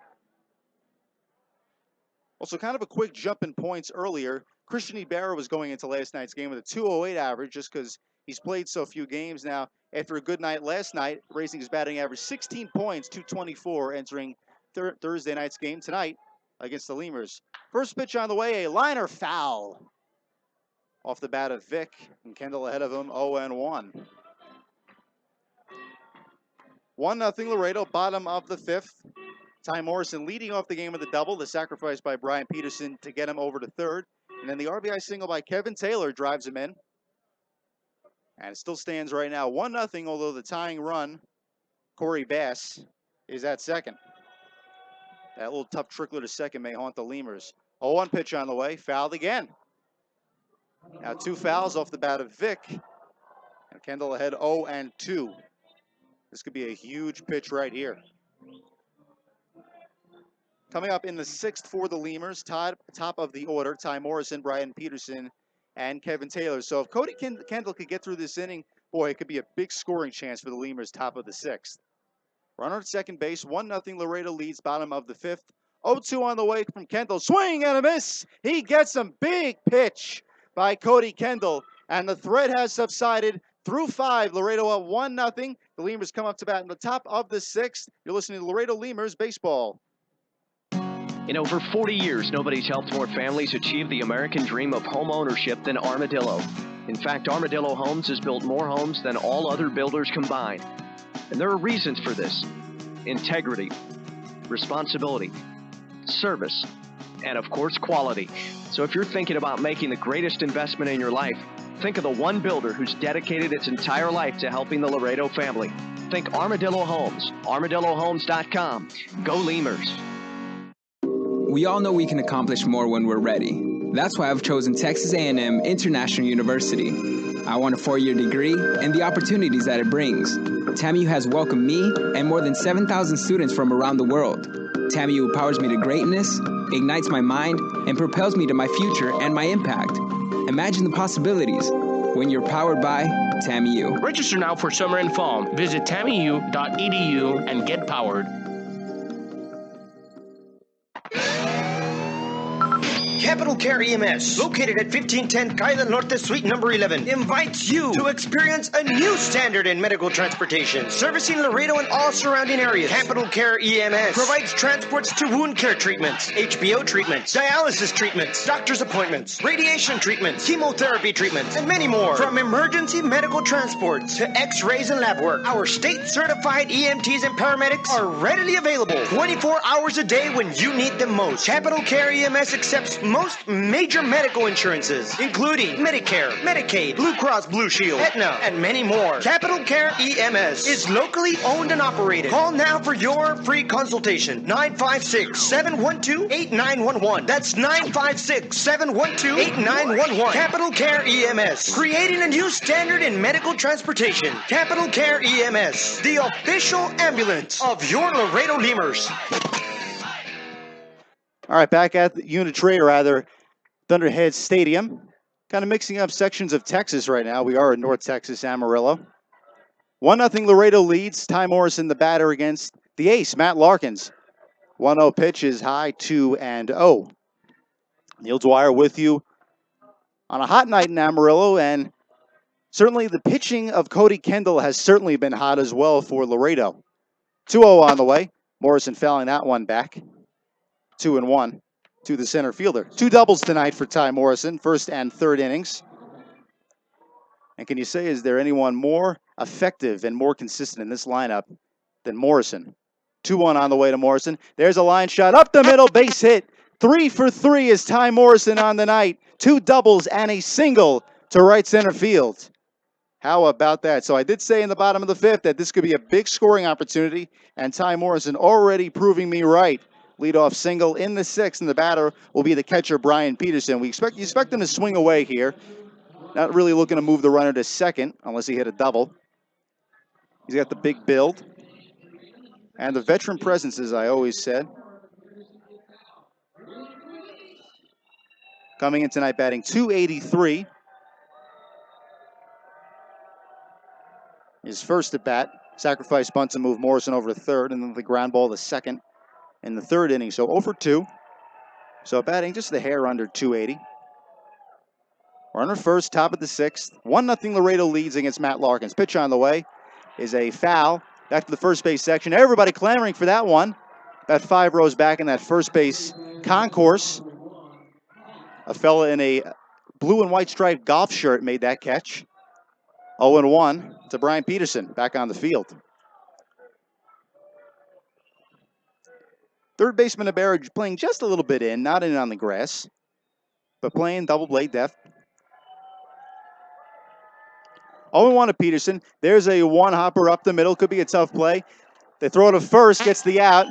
Also, kind of a quick jump in points earlier. Christian Ibarra was going into last night's game with a 208 average just because he's played so few games now. After a good night last night, raising his batting average 16 points, 224, entering Thursday night's game tonight against the Lemurs. First pitch on the way, a liner foul. Off the bat of Vick, and Kendall ahead of him, 0-1. 1-0 Laredo, bottom of the fifth. Ty Morrison leading off the game with a double, the sacrifice by Brian Peterson to get him over to third. And then the RBI single by Kevin Taylor drives him in. And it still stands right now 1-0, although the tying run, Corey Bass, is at second. That little tough trickler to second may haunt the Lemurs. 0-1 pitch on the way, fouled again. Now 2 fouls off the bat of Vick. And Kendall ahead 0-2. This could be a huge pitch right here. Coming up in the sixth for the Lemurs, top of the order, Ty Morrison, Brian Peterson, and Kevin Taylor. So if Cody Kendall could get through this inning, boy, it could be a big scoring chance for the Lemurs, top of the sixth. Runner at second base, 1-0 Laredo leads, bottom of the fifth. 0-2 on the way from Kendall. Swing and a miss. He gets some big pitch by Cody Kendall, and the threat has subsided through 5. Laredo up 1-0. The Lemurs come up to bat in the top of the sixth. You're listening to Laredo Lemurs Baseball. In over 40 years, nobody's helped more families achieve the American dream of home ownership than Armadillo. In fact, Armadillo Homes has built more homes than all other builders combined. And there are reasons for this: integrity, responsibility, service, and of course quality. So if you're thinking about making the greatest investment in your life, think of the one builder who's dedicated its entire life to helping the Laredo family. Think Armadillo Homes, armadillohomes.com. Go Lemurs. We all know we can accomplish more when we're ready. That's why I've chosen Texas A&M International University. I want a 4-year degree and the opportunities that it brings. TAMU has welcomed me and more than 7,000 students from around the world. TAMU empowers me to greatness, ignites my mind, and propels me to my future and my impact. Imagine the possibilities when you're powered by TAMU. Register now for summer and fall. Visit tamu.edu and get powered. Capital Care EMS, located at 1510 Calle Norte Suite number 11, invites you to experience a new standard in medical transportation, servicing Laredo and all surrounding areas. Capital Care EMS provides transports to wound care treatments, HBO treatments, dialysis treatments, doctor's appointments, radiation treatments, chemotherapy treatments, and many more. From emergency medical transports to x-rays and lab work, our state-certified EMTs and paramedics are readily available 24 hours a day when you need them most. Capital Care EMS accepts most major medical insurances, including Medicare, Medicaid, Blue Cross Blue Shield, Aetna, and many more. Capital Care EMS is locally owned and operated. Call now for your free consultation. 956-712-8911. That's 956-712-8911. Capital Care EMS, creating a new standard in medical transportation. Capital Care EMS, the official ambulance of your Laredo Lemurs. All right, back at the Uni-Trade, or rather, ThunderHeads Stadium. Kind of mixing up sections of Texas right now. We are in North Texas, Amarillo. 1-0 Laredo leads. Ty Morrison, the batter, against the ace, Matt Larkins. 1-0 pitch is high, 2-0. Neil Dwyer with you on a hot night in Amarillo, and certainly the pitching of Cody Kendall has certainly been hot as well for Laredo. 2-0 on the way. Morrison fouling that one back. 2-1 to the center fielder. 2 doubles tonight for Ty Morrison, first and third innings. And can you say, is there anyone more effective and more consistent in this lineup than Morrison? 2-1 on the way to Morrison. There's a line shot up the middle, base hit. 3 for 3 is Ty Morrison on the night. 2 doubles and a single to right center field. How about that? So I did say in the bottom of the 5th that this could be a big scoring opportunity, and Ty Morrison already proving me right. Leadoff single in the 6th, and the batter will be the catcher, Brian Peterson. You expect him to swing away here. Not really looking to move the runner to second unless he hit a double. He's got the big build and the veteran presence, as I always said. Coming in tonight batting .283. His first at bat, sacrifice bunt to move Morrison over to third, and then the ground ball to second in the third inning. So 0 for 2. So batting just a hair under .280. Runner first, top of the 6th. 1-0 Laredo leads against Matt Larkins. Pitch on the way is a foul. Back to the first base section. Everybody clamoring for that one. About 5 rows back in that first base concourse. A fella in a blue and white striped golf shirt made that catch. 0-1 to Brian Peterson back on the field. Third baseman Ibarra playing just a little bit in, not in on the grass, but playing double blade depth. 0-1 to Peterson. There's a one-hopper up the middle. Could be a tough play. They throw it to first, gets the out.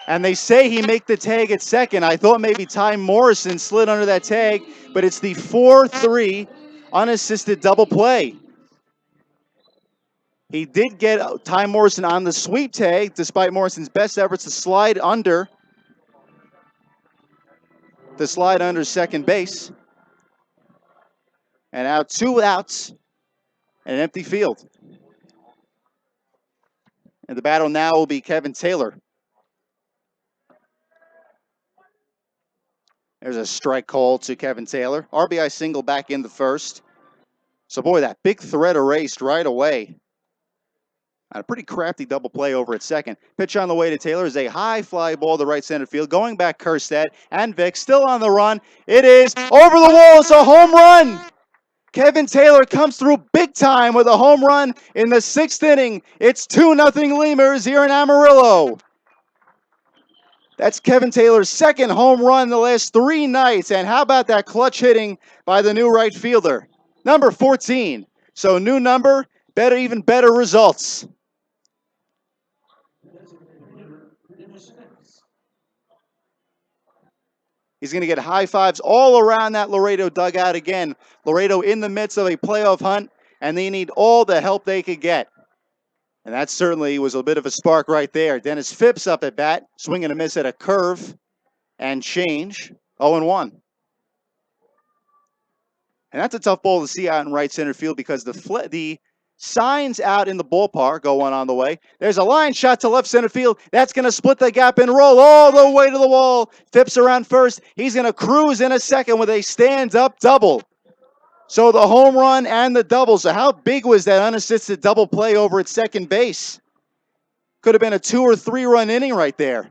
And they say he make the tag at second. I thought maybe Ty Morrison slid under that tag, but it's the 4-3 unassisted double play. He did get Ty Morrison on the sweep tag, despite Morrison's best efforts to slide under second base. And out 2 outs and an empty field. And the battle now will be Kevin Taylor. There's a strike call to Kevin Taylor. RBI single back in the first. So boy, that big threat erased right away. And a pretty crafty double play over at second. Pitch on the way to Taylor is a high fly ball to right center field. Going back Kerstad and Vick still on the run. It is over the wall. It's a home run. Kevin Taylor comes through big time with a home run in the 6th inning. It's 2-0 Lemurs here in Amarillo. That's Kevin Taylor's second home run in the last 3 nights. And how about that clutch hitting by the new right fielder? Number 14. So new number, better, even better results. He's going to get high fives all around that Laredo dugout again. Laredo in the midst of a playoff hunt, and they need all the help they could get. And that certainly was a bit of a spark right there. Dennis Phipps up at bat, swinging a miss at a curve and change, 0-1. And that's a tough ball to see out in right center field because the signs out in the ballpark go on the way. There's a line shot to left center field. That's going to split the gap and roll all the way to the wall. Phipps around first. He's going to cruise in a second with a stand-up double. So the home run and the double. So how big was that unassisted double play over at second base? Could have been a 2 or 3 run inning right there.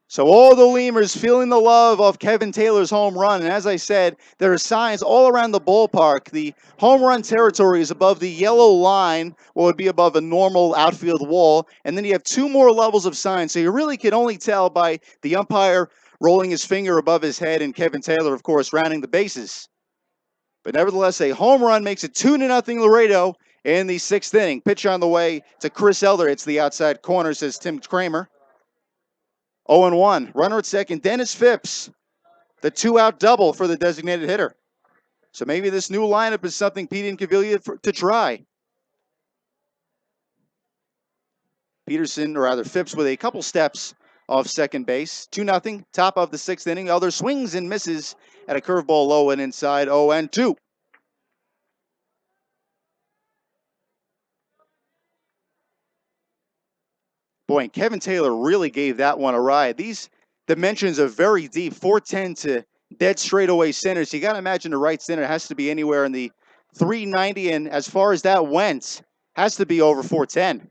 So all the Lemurs feeling the love of Kevin Taylor's home run. And as I said, there are signs all around the ballpark. The home run territory is above the yellow line, what would be above a normal outfield wall. And then you have 2 more levels of signs. So you really can only tell by the umpire rolling his finger above his head and Kevin Taylor, of course, rounding the bases. But nevertheless, a home run makes it 2-0 Laredo in the 6th inning. Pitch on the way to Chris Elder. It's the outside corner, says Tim Kramer. 0-1. Runner at second, Dennis Phipps. The 2-out double for the designated hitter. So maybe this new lineup is something Pete Incaviglia to try. Peterson, or rather Phipps, with a couple steps off second base. 2-0, top of the 6th inning. Elder swings and misses at a curveball low and inside, 0-2. Boy, and Kevin Taylor really gave that one a ride. These dimensions are very deep, 410 to dead straightaway center. So you got to imagine the right center has to be anywhere in the 390, and as far as that went, has to be over 410.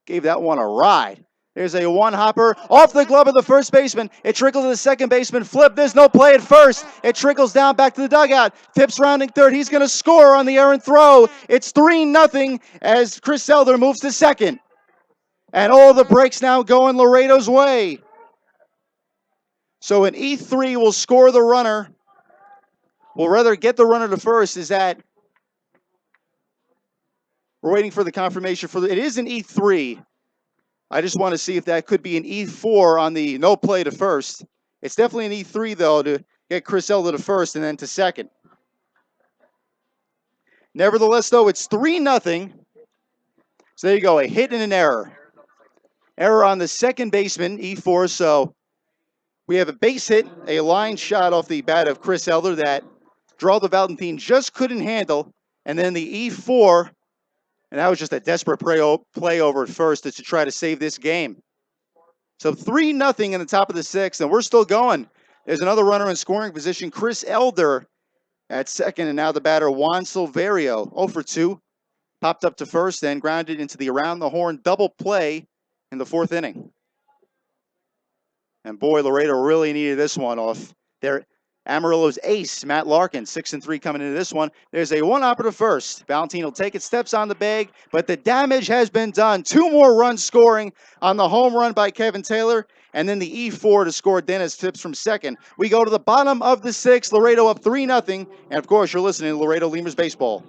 Gave that one a ride. There's a one-hopper off the glove of the first baseman. It trickles to the second baseman. Flip. There's no play at first. It trickles down back to the dugout. Phipps rounding third. He's going to score on the errant throw. It's 3-0 as Chris Elder moves to second. And all the breaks now going Laredo's way. So an E3 will score the runner. Will rather get the runner to first. Is that we're waiting for the confirmation for it is an E3. I just want to see if that could be an E4 on the no play to first. It's definitely an E3 though to get Chris Elder to first and then to second. Nevertheless though, it's 3-0. So there you go, a hit and an error. Error on the second baseman, E4, so we have a base hit, a line shot off the bat of Chris Elder that Draw the Valentine just couldn't handle, and then the E4, and that was just a desperate play over at first to try to save this game. So 3-0 in the top of the 6th, and we're still going. There's another runner in scoring position, Chris Elder at second, and now the batter, Juan Silverio, 0-for-2. Popped up to first, then grounded into the around-the-horn double play in the 4th inning. And boy, Laredo really needed this one off their Amarillo's ace, Matt Larkin, 6-3 coming into this one. There's a one-hopper to first. Valentine will take it, steps on the bag, but the damage has been done. 2 more runs scoring on the home run by Kevin Taylor, and then the E4 to score Dennis Phipps from second. We go to the bottom of the 6th, Laredo up 3-0, and of course, you're listening to Laredo Lemurs Baseball.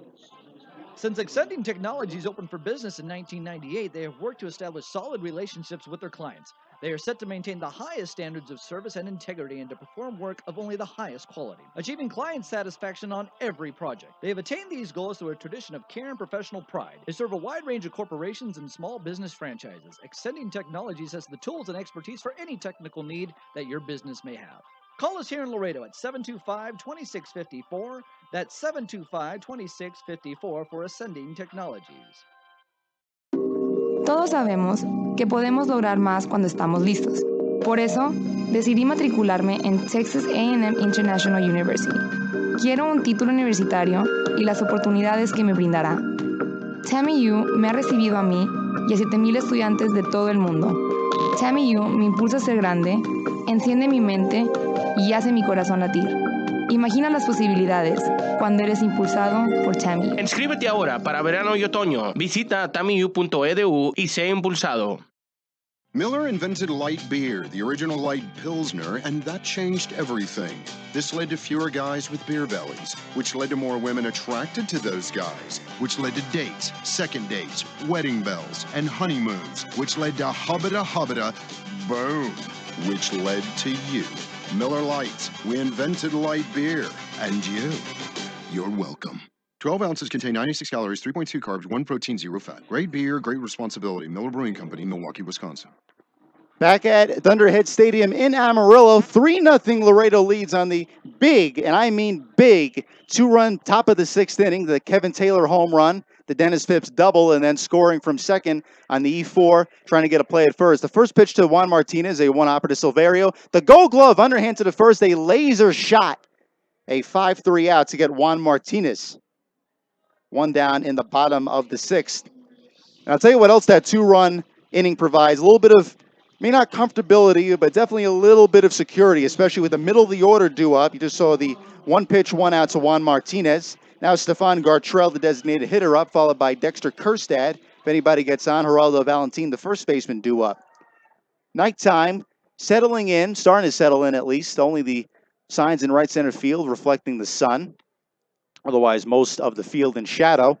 Since Extending Technologies opened for business in 1998, they have worked to establish solid relationships with their clients. They are set to maintain the highest standards of service and integrity and to perform work of only the highest quality, achieving client satisfaction on every project. They have attained these goals through a tradition of care and professional pride. They serve a wide range of corporations and small business franchises. Extending Technologies has the tools and expertise for any technical need that your business may have. Call us here in Laredo at 725-2654. That's 725-2654 for Ascending Technologies. Todos sabemos que podemos lograr más cuando estamos listos. Por eso, decidí matricularme en Texas A&M International University. Quiero un título universitario y las oportunidades que me brindará. TAMIU me ha recibido a mí y a 7,000 estudiantes de todo el mundo. TAMIU me impulsa a ser grande, enciende mi mente y hace mi corazón latir. Imagina las posibilidades cuando eres impulsado por TAMIU. Inscríbete ahora para verano y otoño. Visita tamiu.edu y sé impulsado. Miller invented light beer, the original light Pilsner, and that changed everything. This led to fewer guys with beer bellies, which led to more women attracted to those guys, which led to dates, second dates, wedding bells, and honeymoons, which led to hubbada, boom, which led to you. Miller Lights, we invented light beer, and you're welcome. 12 ounces contain 96 calories, 3.2 carbs, 1 protein, 0 fat. Great beer, great responsibility. Miller Brewing Company, Milwaukee, Wisconsin. Back at ThunderHeads Stadium in Amarillo, 3-0 Laredo leads on the big, and I mean big, 2-run top of the 6th inning, the Kevin Taylor home run, the Dennis Phipps double, and then scoring from second on the E4, trying to get a play at first. The first pitch to Juan Martinez, a one-hopper to Silverio. The Gold Glove underhand to the first, a laser shot, a 5-3 out to get Juan Martinez. One down in the bottom of the 6th. And I'll tell you what else that 2-run inning provides. A little bit of, maybe not comfortability, but definitely a little bit of security, especially with the middle of the order due up. You just saw the 1 pitch, 1 out to Juan Martinez. Now Stefan Gartrell, the designated hitter, up, followed by Dexter Kerstad. If anybody gets on, Geraldo Valentin, the first baseman, due up. Nighttime, settling in, starting to settle in at least. Only the signs in right center field reflecting the sun. Otherwise, most of the field in shadow.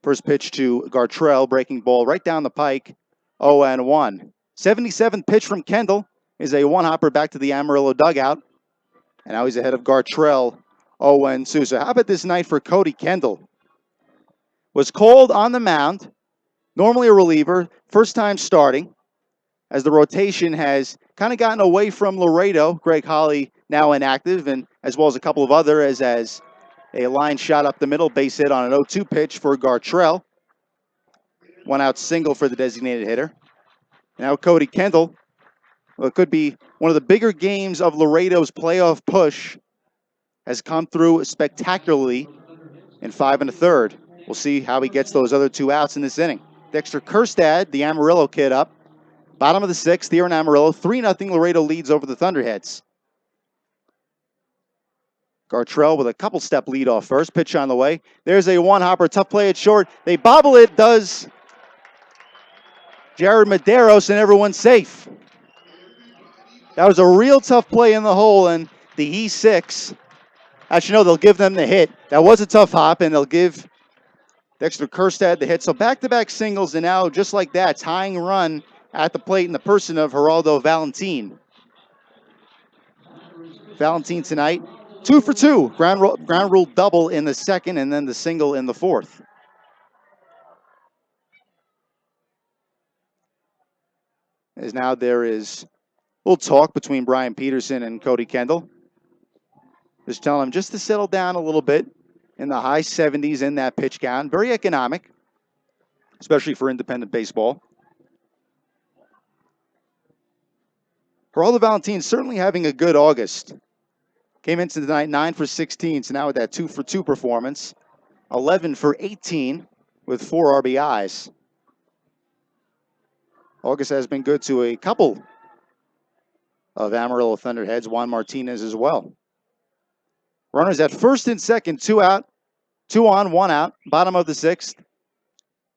First pitch to Gartrell, breaking ball right down the pike, 0-1. 77th pitch from Kendall is a one-hopper back to the Amarillo dugout. And now he's ahead of Gartrell, 0-2. So how about this night for Cody Kendall? Was called on the mound, normally a reliever, first time starting, as the rotation has kind of gotten away from Laredo. Greg Holly now inactive, and as well as a couple of others as a line shot up the middle, base hit on an 0-2 pitch for Gartrell. 1 out single for the designated hitter. Now Cody Kendall. Well, it could be one of the bigger games of Laredo's playoff push. Has come through spectacularly in 5 1/3. We'll see how he gets those other 2 outs in this inning. Dexter Kerstad, the Amarillo kid, up. Bottom of the 6th here in Amarillo. 3-0 Laredo leads over the Thunderheads. Gartrell with a couple step lead off first. Pitch on the way. There's a one-hopper. Tough play at short. They bobble it. Does Jared Medeiros, and everyone's safe. That was a real tough play in the hole, and the E6. Actually, no, they'll give them the hit. That was a tough hop, and they'll give Dexter Kerstad the hit. So back-to-back singles, and now just like that, tying run at the plate in the person of Geraldo Valentin. Valentin tonight, 2 for 2. Ground rule double in the second, and then the single in the fourth. As now there is a little talk between Brian Peterson and Cody Kendall. Just telling him just to settle down a little bit in the high 70s in that pitch count. Very economic, especially for independent baseball. Geraldo Valentin certainly having a good August. Came into the night 9 for 16, so now with that 2 for 2 performance. 11 for 18 with 4 RBIs. August has been good to a couple of Amarillo Thunderheads, Juan Martinez as well. Runners at first and second, 2 out, 2 on, 1 out, bottom of the 6th.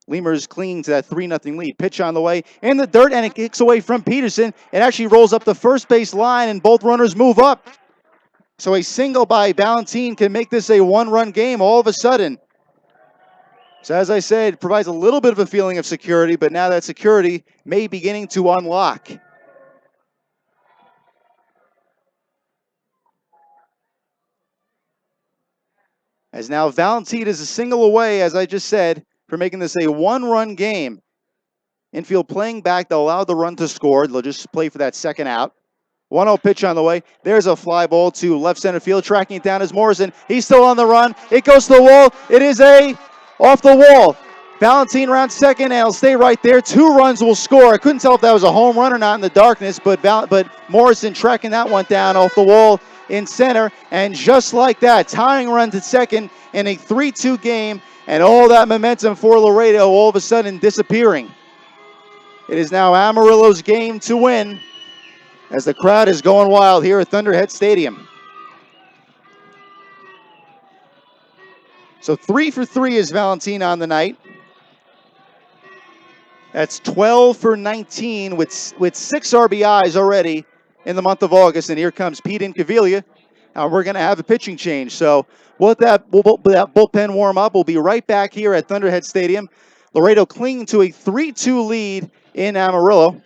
Lemurs clinging to that 3-0 lead. Pitch on the way in the dirt, and it kicks away from Peterson. It actually rolls up the first base line, and both runners move up. So a single by Valentin can make this a 1-run game all of a sudden. So as I said, it provides a little bit of a feeling of security, but now that security may be beginning to unlock. As now Valentin is a single away, as I just said, for making this a 1-run game. Infield playing back, they'll allow the run to score. They'll just play for that second out. 1-0 pitch on the way. There's a fly ball to left center field. Tracking it down is Morrison. He's still on the run. It goes to the wall. It is off the wall. Valentin round second, and he'll stay right there. 2 runs will score. I couldn't tell if that was a home run or not in the darkness, but Morrison tracking that one down off the wall in center. And just like that, tying run to second in a 3-2 game, and all that momentum for Laredo all of a sudden disappearing. It is now Amarillo's game to win, as the crowd is going wild here at ThunderHeads Stadium. So 3 for 3 is Valentin on the night. That's 12 for 19 with 6 RBIs already in the month of August. And here comes Pete Incaviglia. We're going to have a pitching change. So we'll let that bullpen warm up. We'll be right back here at Thunderhead Stadium. Laredo clinging to a 3-2 lead in Amarillo.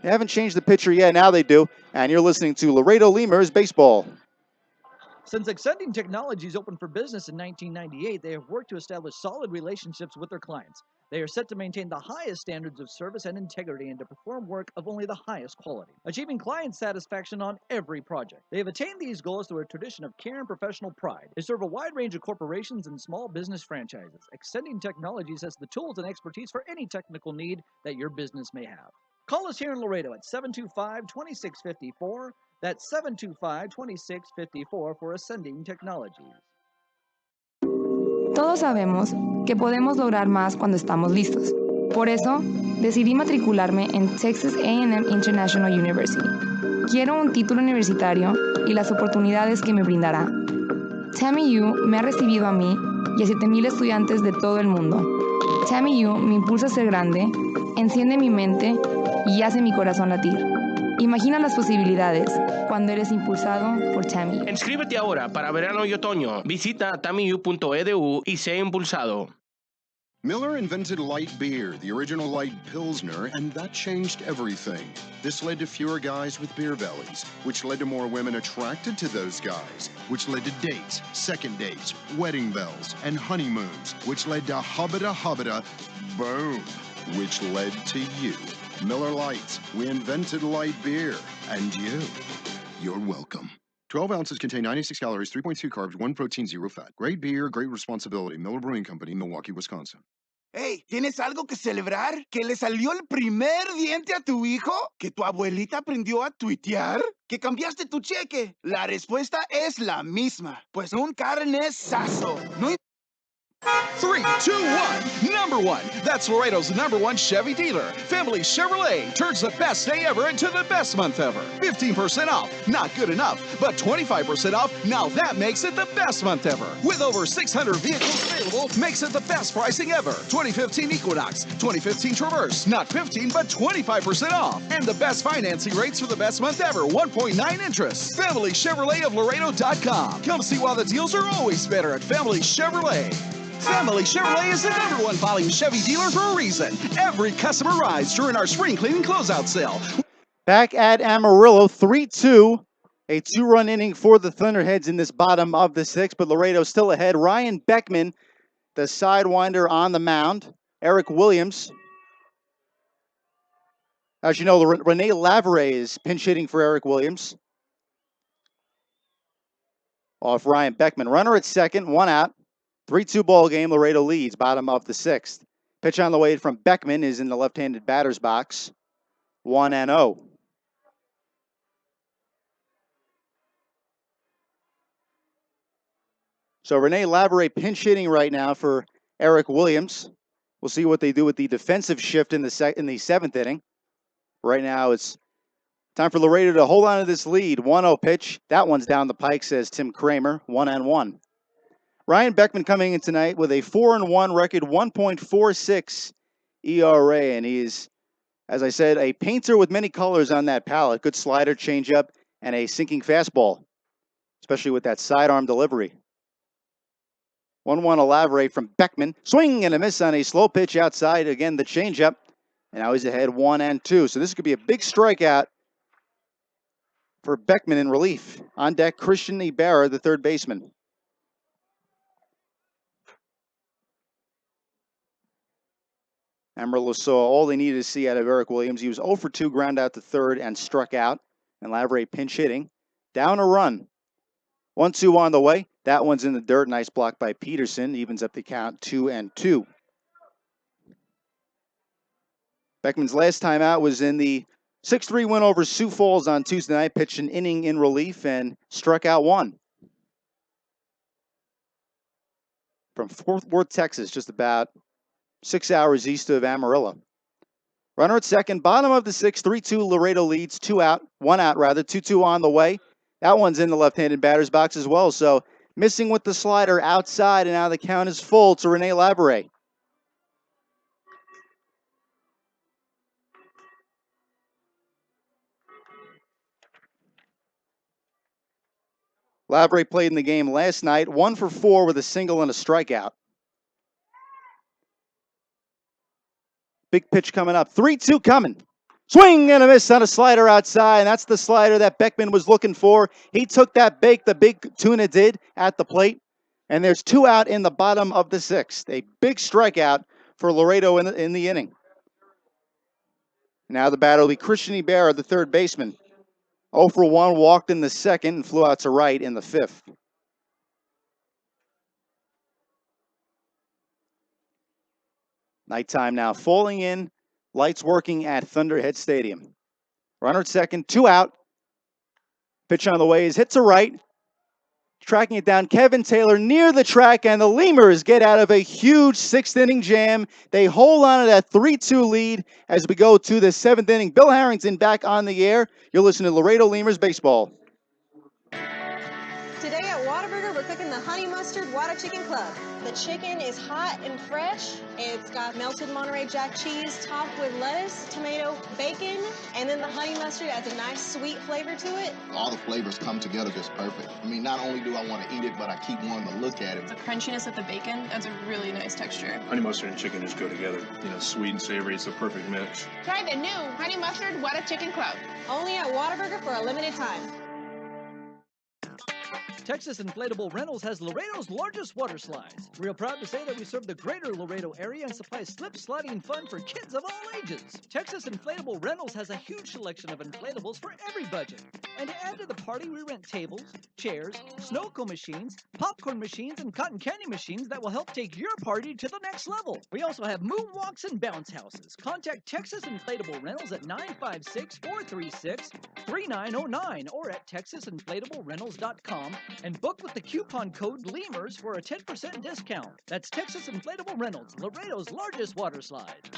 They haven't changed the pitcher yet. Now they do. And you're listening to Laredo Lemurs Baseball. Since Extending Technologies opened for business in 1998, they have worked to establish solid relationships with their clients. They are set to maintain the highest standards of service and integrity and to perform work of only the highest quality, achieving client satisfaction on every project. They have attained these goals through a tradition of care and professional pride. They serve a wide range of corporations and small business franchises. Extending Technologies has the tools and expertise for any technical need that your business may have. Call us here in Laredo at 725-2654. That's 725-2654 for Ascending Technologies. Todos sabemos que podemos lograr más cuando estamos listos. Por eso, decidí matricularme en Texas A&M International University. Quiero un título universitario y las oportunidades que me brindará. TAMIU me ha recibido a mí y a 7,000 estudiantes de todo el mundo. TAMIU me impulsa a ser grande, enciende mi mente y hace mi corazón latir. Imagina las posibilidades cuando eres impulsado por TAMIU. Inscríbete ahora para verano y otoño. Visita tamiu.edu y sé impulsado. Miller invented light beer, the original light Pilsner, and that changed everything. This led to fewer guys with beer bellies, which led to more women attracted to those guys, which led to dates, second dates, wedding bells, and honeymoons, which led to hubbada, boom, which led to you. Miller Lite, we invented light beer, and you're welcome. 12 ounces contain 96 calories, 3.2 carbs, 1 protein, 0 fat. Great beer, great responsibility. Miller Brewing Company, Milwaukee, Wisconsin. Hey, ¿tienes algo que celebrar? ¿Que le salió el primer diente a tu hijo? ¿Que tu abuelita aprendió a tuitear? ¿Que cambiaste tu cheque? La respuesta es la misma. Pues un carnesazo. No 3, 2, 1. Number 1. That's Laredo's #1 Chevy dealer. Family Chevrolet turns the best day ever into the best month ever. 15% off. Not good enough, but 25% off. Now that makes it the best month ever. With over 600 vehicles available, makes it the best pricing ever. 2015 Equinox, 2015 Traverse. Not 15, but 25% off. And the best financing rates for the best month ever. 1.9 interest. Family Chevrolet of Laredo.com. Come see why the deals are always better at Family Chevrolet. Family Chevrolet is the #1 volume Chevy dealer for a reason. Every customer rides during our spring cleaning closeout sale. Back at Amarillo, 3-2. A 2-run inning for the Thunderheads in this bottom of the 6th, but Laredo still ahead. Ryan Beckman, the sidewinder on the mound. Eric Williams. As you know, Rene Lavere is pinch hitting for Eric Williams. Off Ryan Beckman. Runner at second, 1 out. 3-2 ball game. Laredo leads, bottom of the 6th. Pitch on the way from Beckman is in the left-handed batter's box. 1-0. So Rene Lavere pinch hitting right now for Eric Williams. We'll see what they do with the defensive shift in the 7th inning. Right now it's time for Laredo to hold on to this lead. 1-0 pitch. That one's down the pike, says Tim Kramer. 1-1. Ryan Beckman coming in tonight with a 4-1 record, 1.46 ERA, and he is, as I said, a painter with many colors on that palette. Good slider, changeup, and a sinking fastball, especially with that sidearm delivery. 1-1 Lavere from Beckman. Swing and a miss on a slow pitch outside. Again, the changeup, and now he's ahead 1-2. So this could be a big strikeout for Beckman in relief. On deck, Christian Ibarra, the third baseman. Amarillo saw all they needed to see out of Eric Williams. He was 0 for 2, ground out to third, and struck out. And Lavere pinch hitting. Down a run. 1-2 on the way. That one's in the dirt. Nice block by Peterson. Evens up the count 2-2. Beckman's last time out was in the 6-3 win over Sioux Falls on Tuesday night. Pitched an inning in relief and struck out 1. From Fort Worth, Texas, just about 6 hours east of Amarillo. Runner at second, bottom of the 6th, 3-2 Laredo leads, 1 out, 2-2 on the way. That one's in the left-handed batter's box as well, so Missing with the slider outside, and now the count is full to Rene Labouré. Labouré played in the game last night, 1 for 4 with a single and a strikeout. Big pitch coming up. 3-2 coming. Swing and a miss on a slider outside, and that's the slider that Beckman was looking for. He took that bake, the big tuna did, at the plate. And there's 2 out in the bottom of the 6th. A big strikeout for Laredo in the inning. Now the batter will be Christian Ibarra, the third baseman. 0 for 1, walked in the 2nd and flew out to right in the 5th. Nighttime now falling in. Lights working at ThunderHeads Stadium. Runner at second, 2 out. Pitch on the way is hit to right. Tracking it down, Kevin Taylor near the track, and the Lemurs get out of a huge 6th inning jam. They hold on to that 3-2 lead as we go to the 7th inning. Bill Harrington back on the air. You're listening to Laredo Lemurs Baseball. Today at Whataburger, we're cooking the Honey Mustard Whata Chicken Club. The chicken is hot and fresh. It's got melted Monterey Jack cheese topped with lettuce, tomato, bacon, and then the honey mustard adds a nice sweet flavor to it. All the flavors come together just perfect. I mean, not only do I want to eat it, but I keep wanting to look at it. The crunchiness of the bacon adds a really nice texture. Honey mustard and chicken just go together. You know, sweet and savory, it's a perfect mix. Try the new Honey Mustard Whata Chicken Club. Only at Whataburger for a limited time. Texas Inflatable Rentals has Laredo's largest water slides. We're proud to say that we serve the greater Laredo area and supply slip, sliding fun for kids of all ages. Texas Inflatable Rentals has a huge selection of inflatables for every budget. And to add to the party, we rent tables, chairs, snow cone machines, popcorn machines, and cotton candy machines that will help take your party to the next level. We also have moonwalks and bounce houses. Contact Texas Inflatable Rentals at 956-436-3909 or at texasinflatablerentals.com. and book with the coupon code LEMURS for a 10% discount. That's Texas Inflatable Rentals, Laredo's largest water slide.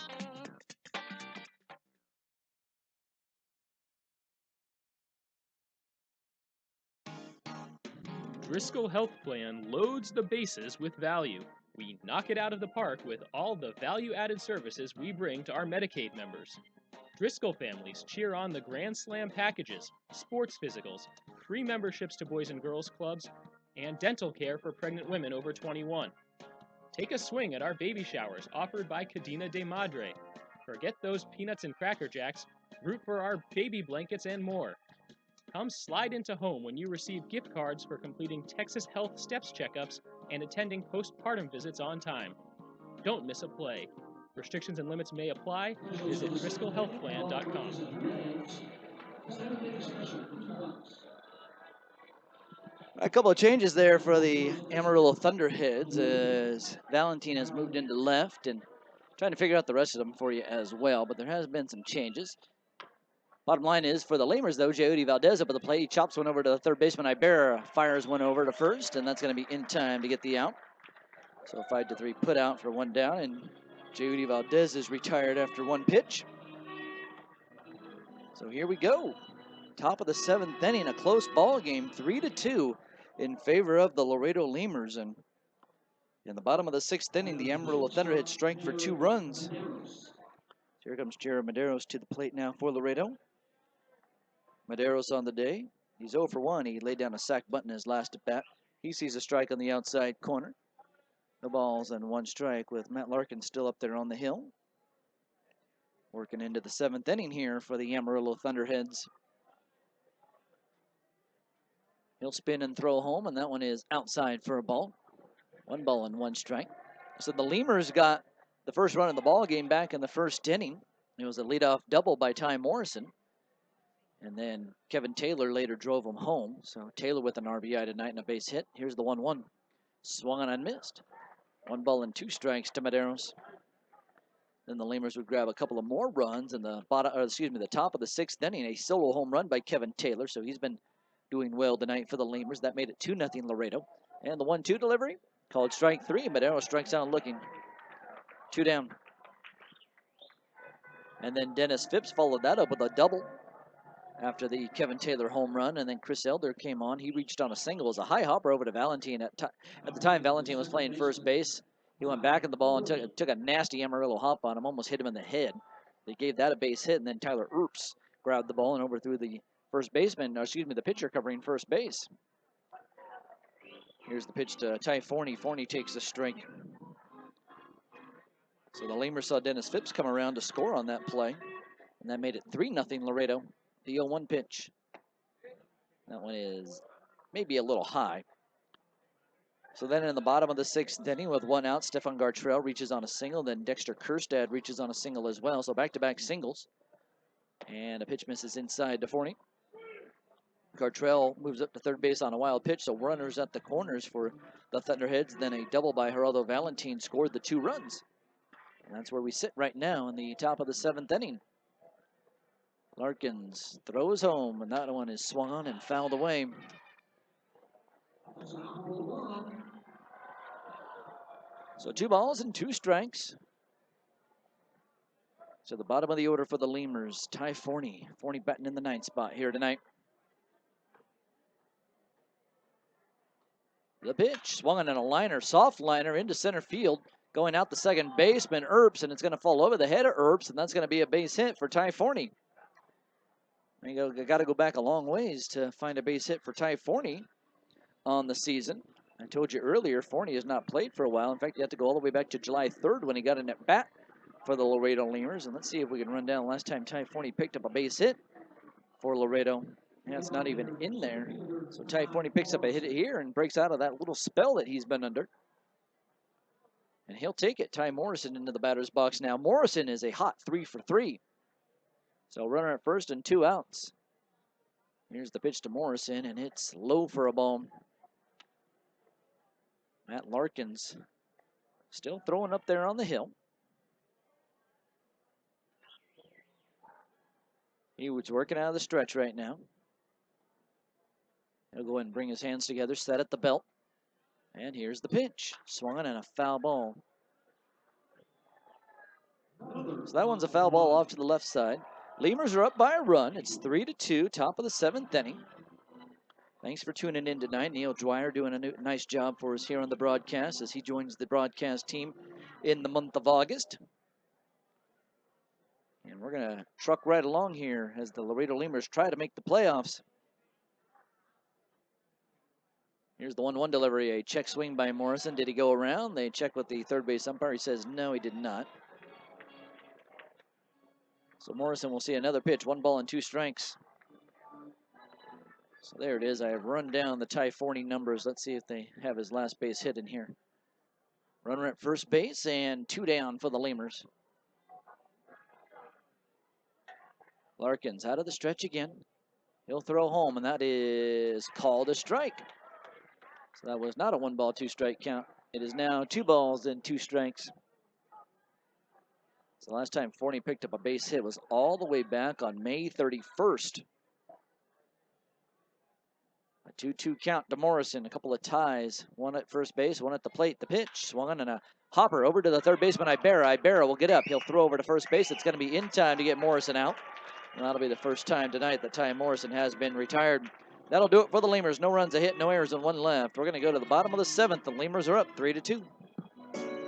Driscoll Health Plan loads the bases with value. We knock it out of the park with all the value-added services we bring to our Medicaid members. Driscoll families cheer on the Grand Slam packages, sports physicals, free memberships to Boys and Girls Clubs, and dental care for pregnant women over 21. Take a swing at our baby showers offered by Cadena de Madre. Forget those peanuts and Cracker Jacks, root for our baby blankets and more. Come slide into home when you receive gift cards for completing Texas Health Steps checkups and attending postpartum visits on time. Don't miss a play. Restrictions and limits may apply. Visit DriscollHealthPlan.com. A couple of changes there for the Amarillo Thunderheads as Valentin has moved into left, and trying to figure out the rest of them for you as well, but there has been some changes. Bottom line is, for the Lemurs, though, Jeudy Valdez up at the plate. He chops one over to the third baseman. Ibarra fires one over to first, and that's going to be in time to get the out. So 5-3 put out for one down, and Jeudy Valdez is retired after one pitch. So here we go. Top of the 7th inning, a close ball game, 3-2 in favor of the Laredo Lemurs. And in the bottom of the 6th inning, the Amarillo Thunderheads strike for 2 runs. Here comes Jared Medeiros to the plate now for Laredo. Medeiros on the day. He's 0 for 1. He laid down a sac bunt in his last at bat. He sees a strike on the outside corner. No balls and 1 strike with Matt Larkin still up there on the hill. Working into the 7th inning here for the Amarillo Thunderheads. He'll spin and throw home, and that one is outside for a ball. 1 ball and 1 strike. So the Lemurs got the first run of the ball game back in the 1st inning. It was a leadoff double by Ty Morrison. And then Kevin Taylor later drove him home. So Taylor with an RBI tonight and a base hit. Here's the 1-1. Swung on and missed. 1 ball and 2 strikes to Medeiros. Then the Lemurs would grab a couple of more runs in the top of the 6th inning. A solo home run by Kevin Taylor. So he's been doing well tonight for the Lemurs. That made it 2-0 Laredo. And the 1-2 delivery, called strike 3. Medeiros strikes out looking. 2 down. And then Dennis Phipps followed that up with a double. after the Kevin Taylor home run, and then Chris Elder came on. He reached on a single as a high hopper over to Valentine. At the time, Valentine was playing first base. He went back at the ball and took a nasty Amarillo hop on him, almost hit him in the head. They gave that a base hit, and then Tyler Earps grabbed the ball and overthrew the first baseman, the pitcher covering first base. Here's the pitch to Ty Forney. Forney takes a strike. So the Lemurs saw Dennis Phipps come around to score on that play, and that made it 3-0 Laredo. The 0-1 pitch. That one is maybe a little high. So then in the bottom of the sixth inning with one out, Stefan Gartrell reaches on a single. Then Dexter Kerstad reaches on a single as well. So back-to-back singles. And a pitch misses inside to Forney. Gartrell moves up to third base on a wild pitch. So runners at the corners for the Thunderheads. Then a double by Geraldo Valentin scored the 2 runs. And that's where we sit right now in the top of the 7th inning. Larkins throws home, and that one is swung on and fouled away. So 2 balls and 2 strikes. So the bottom of the order for the Lemurs, Ty Forney. Forney batting in the 9th spot here tonight. The pitch, swung on a liner, soft liner into center field. Going out the second baseman, Earps, and it's going to fall over the head of Earps, and that's going to be a base hit for Ty Forney. You got to go back a long ways to find a base hit for Ty Forney on the season. I told you earlier, Forney has not played for a while. In fact, you have to go all the way back to July 3rd when he got an at-bat for the Laredo Lemurs. And let's see if we can run down the last time Ty Forney picked up a base hit for Laredo. Yeah, it's not even in there. So Ty Forney picks up a hit here and breaks out of that little spell that he's been under. And he'll take it. Ty Morrison into the batter's box now. Morrison is a hot 3 for 3. So runner at first and 2 outs. Here's the pitch to Morrison, and it's low for a ball. Matt Larkins still throwing up there on the hill. He was working out of the stretch right now. He'll go ahead and bring his hands together, set at the belt. And here's the pitch. Swung on and a foul ball. So that one's a foul ball off to the left side. Lemurs are up by a run. It's 3-2, top of the 7th inning. Thanks for tuning in tonight. Neil Dwyer doing a nice job for us here on the broadcast as he joins the broadcast team in the month of August. And we're going to truck right along here as the Laredo Lemurs try to make the playoffs. Here's the 1-1 delivery, a check swing by Morrison. Did he go around? They check with the third base umpire. He says no, he did not. So Morrison will see another pitch, 1 ball and 2 strikes. So there it is. I have run down the Ty Forney numbers. Let's see if they have his last base hit in here. Runner at first base and 2 down for the Lemurs. Larkins out of the stretch again. He'll throw home, and that is called a strike. So that was not a 1 ball, 2 strike count. It is now 2 balls and 2 strikes. So last time Forney picked up a base hit was all the way back on May 31st. A 2-2 count to Morrison. A couple of ties. 1 at first base, 1 at the plate. The pitch swung on and a hopper over to the third baseman, Ibarra. Ibarra will get up. He'll throw over to first base. It's going to be in time to get Morrison out. And that'll be the first time tonight that Ty Morrison has been retired. That'll do it for the Lemurs. No runs, a hit, no errors, and 1 left. We're going to go to the bottom of the 7th. The Lemurs are up 3-2.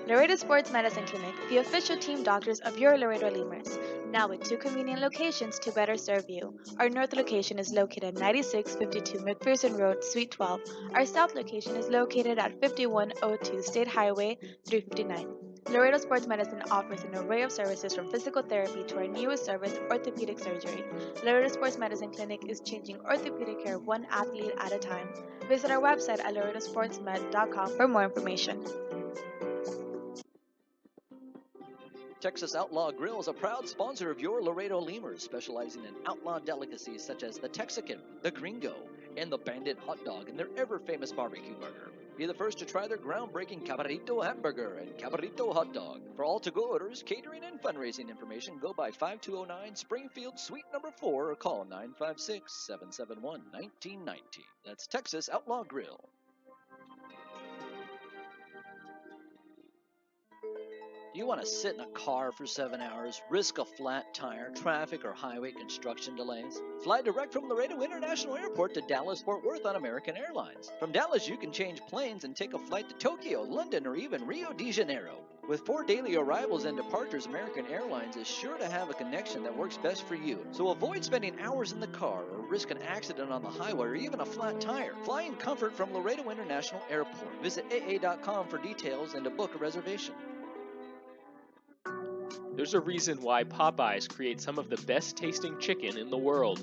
Laredo Sports Medicine Clinic, the official team doctors of your Laredo Lemurs. Now with 2 convenient locations to better serve you. Our north location is located at 9652 McPherson Road, Suite 12. Our south location is located at 5102 State Highway 359. Laredo Sports Medicine offers an array of services from physical therapy to our newest service, orthopedic surgery. Laredo Sports Medicine Clinic is changing orthopedic care 1 athlete at a time. Visit our website at laredosportsmed.com for more information. Texas Outlaw Grill is a proud sponsor of your Laredo Lemurs, specializing in outlaw delicacies such as the Texican, the Gringo, and the Bandit hot dog and their ever-famous barbecue burger. Be the first to try their groundbreaking Cabrito hamburger and Cabrito hot dog. For all to-go orders, catering, and fundraising information, go by 5209 Springfield Suite number 4 or call 956-771-1919. That's Texas Outlaw Grill. Do Do you want to sit in a car for 7 hours, risk a flat tire, traffic, or highway construction delays? Fly direct from Laredo International Airport to Dallas-Fort Worth on American Airlines. From Dallas, you can change planes and take a flight to Tokyo, London, or even Rio de Janeiro. With 4 daily arrivals and departures, American Airlines is sure to have a connection that works best for you. So avoid spending hours in the car or risk an accident on the highway or even a flat tire. Fly in comfort from Laredo International Airport. Visit AA.com for details and to book a reservation. There's a reason why Popeyes creates some of the best tasting chicken in the world.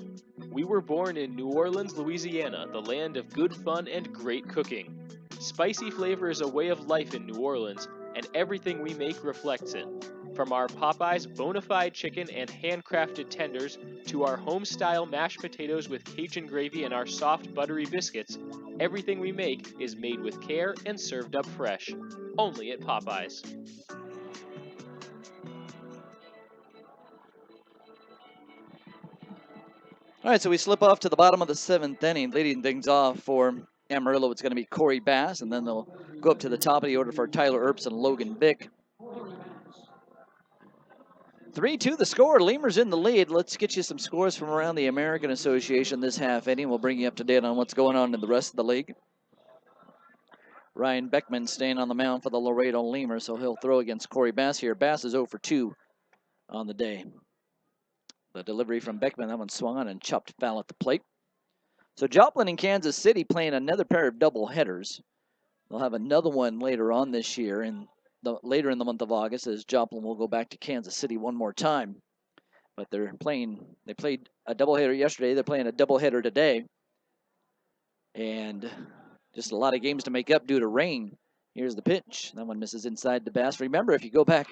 We were born in New Orleans, Louisiana, the land of good fun and great cooking. Spicy flavor is a way of life in New Orleans, and everything we make reflects it. From our Popeyes bona fide chicken and handcrafted tenders to our home-style mashed potatoes with Cajun gravy and our soft buttery biscuits, everything we make is made with care and served up fresh. Only at Popeyes. All right, so we slip off to the bottom of the 7th inning, leading things off for Amarillo. It's going to be Corey Bass, and then they'll go up to the top of the order for Tyler Earps and Logan Vick. 3-2 the score. Lemurs in the lead. Let's get you some scores from around the American Association this half inning. We'll bring you up to date on what's going on in the rest of the league. Ryan Beckman staying on the mound for the Laredo Lemurs, so he'll throw against Corey Bass here. Bass is 0 for 2 on the day. The delivery from Beckman, that one swung on and chopped foul at the plate. So Joplin and Kansas City playing another pair of double headers. They'll have another one later on this year, and later in the month of August, as Joplin will go back to Kansas City one more time. But they played a doubleheader yesterday. They're playing a doubleheader today. And just a lot of games to make up due to rain. Here's the pitch. That one misses inside the Bass. Remember, if you go back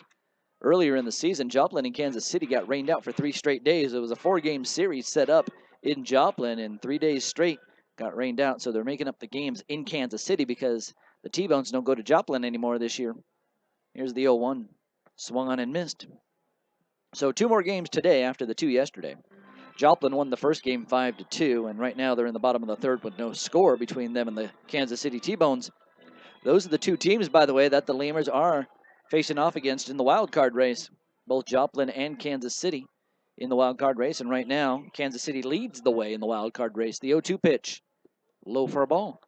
earlier in the season, Joplin and Kansas City got rained out for 3 straight days. It was a 4-game series set up in Joplin, and 3 days straight got rained out. So they're making up the games in Kansas City because the T-Bones don't go to Joplin anymore this year. Here's the 0-1. Swung on and missed. So 2 more games today after the 2 yesterday. Joplin won the first game 5-2, and right now they're in the bottom of the 3rd with no score between them and the Kansas City T-Bones. Those are the 2 teams, by the way, that the Lemurs are facing off against in the wild card race. Both Joplin and Kansas City in the wild card race, and right now Kansas City leads the way in the wild card race. The 0-2 pitch, low for a ball.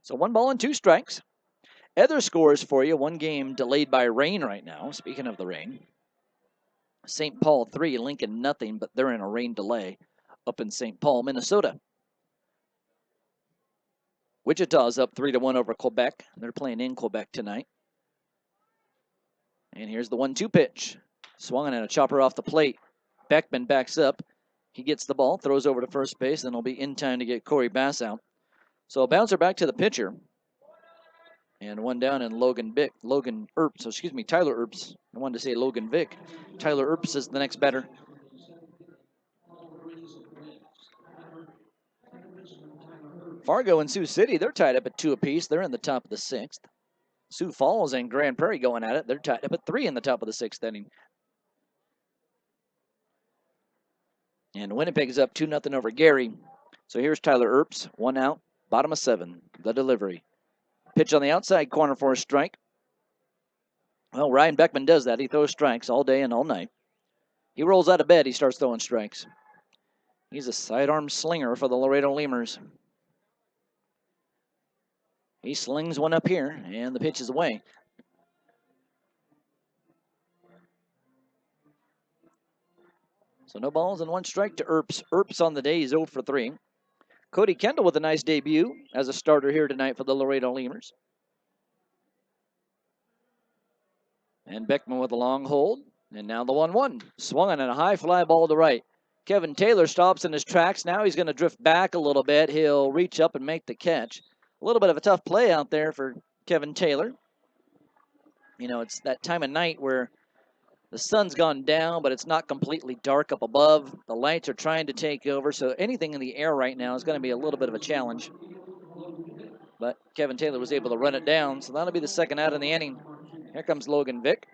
So 1 ball and 2 strikes. Other scores for you. 1 game delayed by rain right now. Speaking of the rain, St. Paul 3, Lincoln nothing, but they're in a rain delay up in St. Paul, Minnesota. Wichita's up 3-1 over Quebec. They're playing in Quebec tonight. And here's the 1-2 pitch. Swung and a chopper off the plate. Beckman backs up. He gets the ball, throws over to first base, and he'll be in time to get Corey Bass out. So a bouncer back to the pitcher. And 1 down, and Tyler Earps. I wanted to say Logan Vick. Tyler Earps is the next batter. Fargo and Sioux City, they're tied up at 2 apiece. They're in the top of the 6th. Sioux Falls and Grand Prairie going at it. They're tied up at 3 in the top of the 6th inning. And Winnipeg is up 2-0 over Gary. So here's Tyler Earps, 1 out, bottom of 7. The delivery. Pitch on the outside corner for a strike. Well, Ryan Beckman does that. He throws strikes all day and all night. He rolls out of bed. He starts throwing strikes. He's a sidearm slinger for the Laredo Lemurs. He slings one up here, and the pitch is away. So no balls and 1 strike to Earps. Earps on the day is 0 for 3. Cody Kendall with a nice debut as a starter here tonight for the Laredo Lemurs. And Beckman with a long hold. And now the 1-1. Swung on a high fly ball to right. Kevin Taylor stops in his tracks. Now he's going to drift back a little bit. He'll reach up and make the catch. A little bit of a tough play out there for Kevin Taylor. You know, it's that time of night where the sun's gone down, but it's not completely dark up above. The lights are trying to take over, so anything in the air right now is going to be a little bit of a challenge. But Kevin Taylor was able to run it down, so that'll be the 2nd out in the inning. Here comes Logan Vick.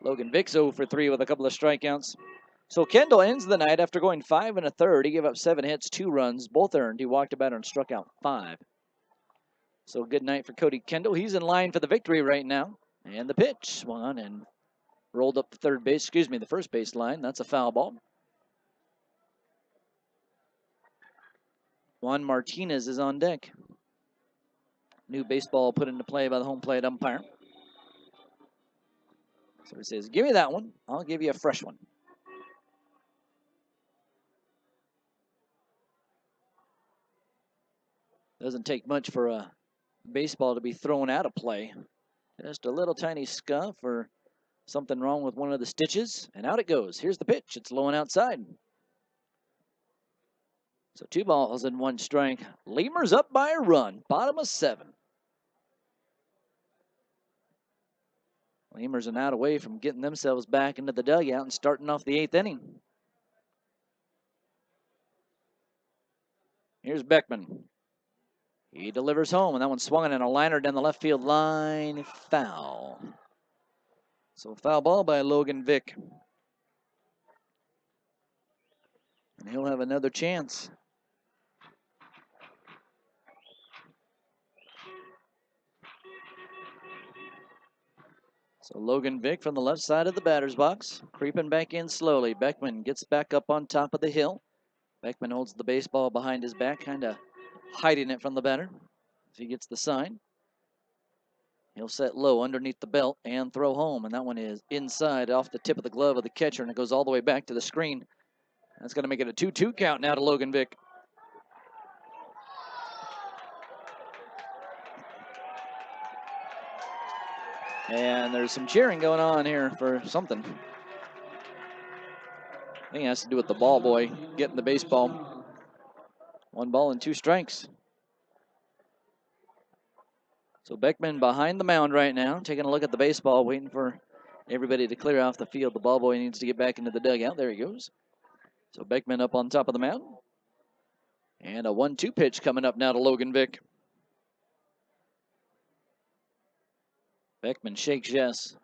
Logan Vick's 0 for 3 with a couple of strikeouts. So Kendall ends the night after going 5 1/3. He gave up 7 hits, 2 runs, both earned. He walked a batter and struck out 5. So good night for Cody Kendall. He's in line for the victory right now. And the pitch swung and rolled up the first base line. That's a foul ball. Juan Martinez is on deck. New baseball put into play by the home plate umpire. So he says, give me that one. I'll give you a fresh one. Doesn't take much for a baseball to be thrown out of play. Just a little tiny scuff or something wrong with one of the stitches, and out it goes. Here's the pitch. It's low and outside. So 2 balls and 1 strike. Lemurs up by a run. Bottom of 7. Lemurs are not away from getting themselves back into the dugout and starting off the 8th inning. Here's Beckman. He delivers home, and that one swung in a liner down the left field line. Foul. So foul ball by Logan Vick. And he'll have another chance. So Logan Vick from the left side of the batter's box, creeping back in slowly. Beckman gets back up on top of the hill. Beckman holds the baseball behind his back, kind of hiding it from the batter. If he gets the sign, he'll set low underneath the belt and throw home. And that one is inside off the tip of the glove of the catcher, and it goes all the way back to the screen. That's going to make it a 2-2 count now to Logan Vick. And there's some cheering going on here for something. I think it has to do with the ball boy getting the baseball. 1 ball and 2 strikes. So Beckman behind the mound right now, taking a look at the baseball, waiting for everybody to clear off the field. The ball boy needs to get back into the dugout. There he goes. So Beckman up on top of the mound. And a 1-2 pitch coming up now to Logan Vick. Beckman shakes yes.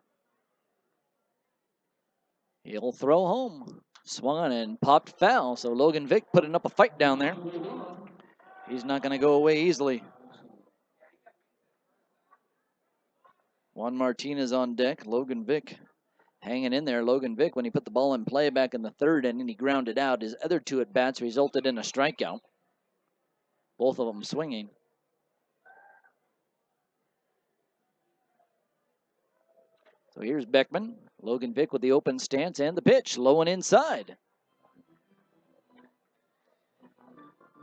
He'll throw home. Swung and popped foul. So Logan Vick putting up a fight down there. He's not going to go away easily. Juan Martinez on deck. Logan Vick hanging in there. Logan Vick, when he put the ball in play back in the 3rd inning, he grounded out. His other 2 at-bats resulted in a strikeout. Both of them swinging. So here's Beckman. Logan Vick with the open stance and the pitch. Low and inside.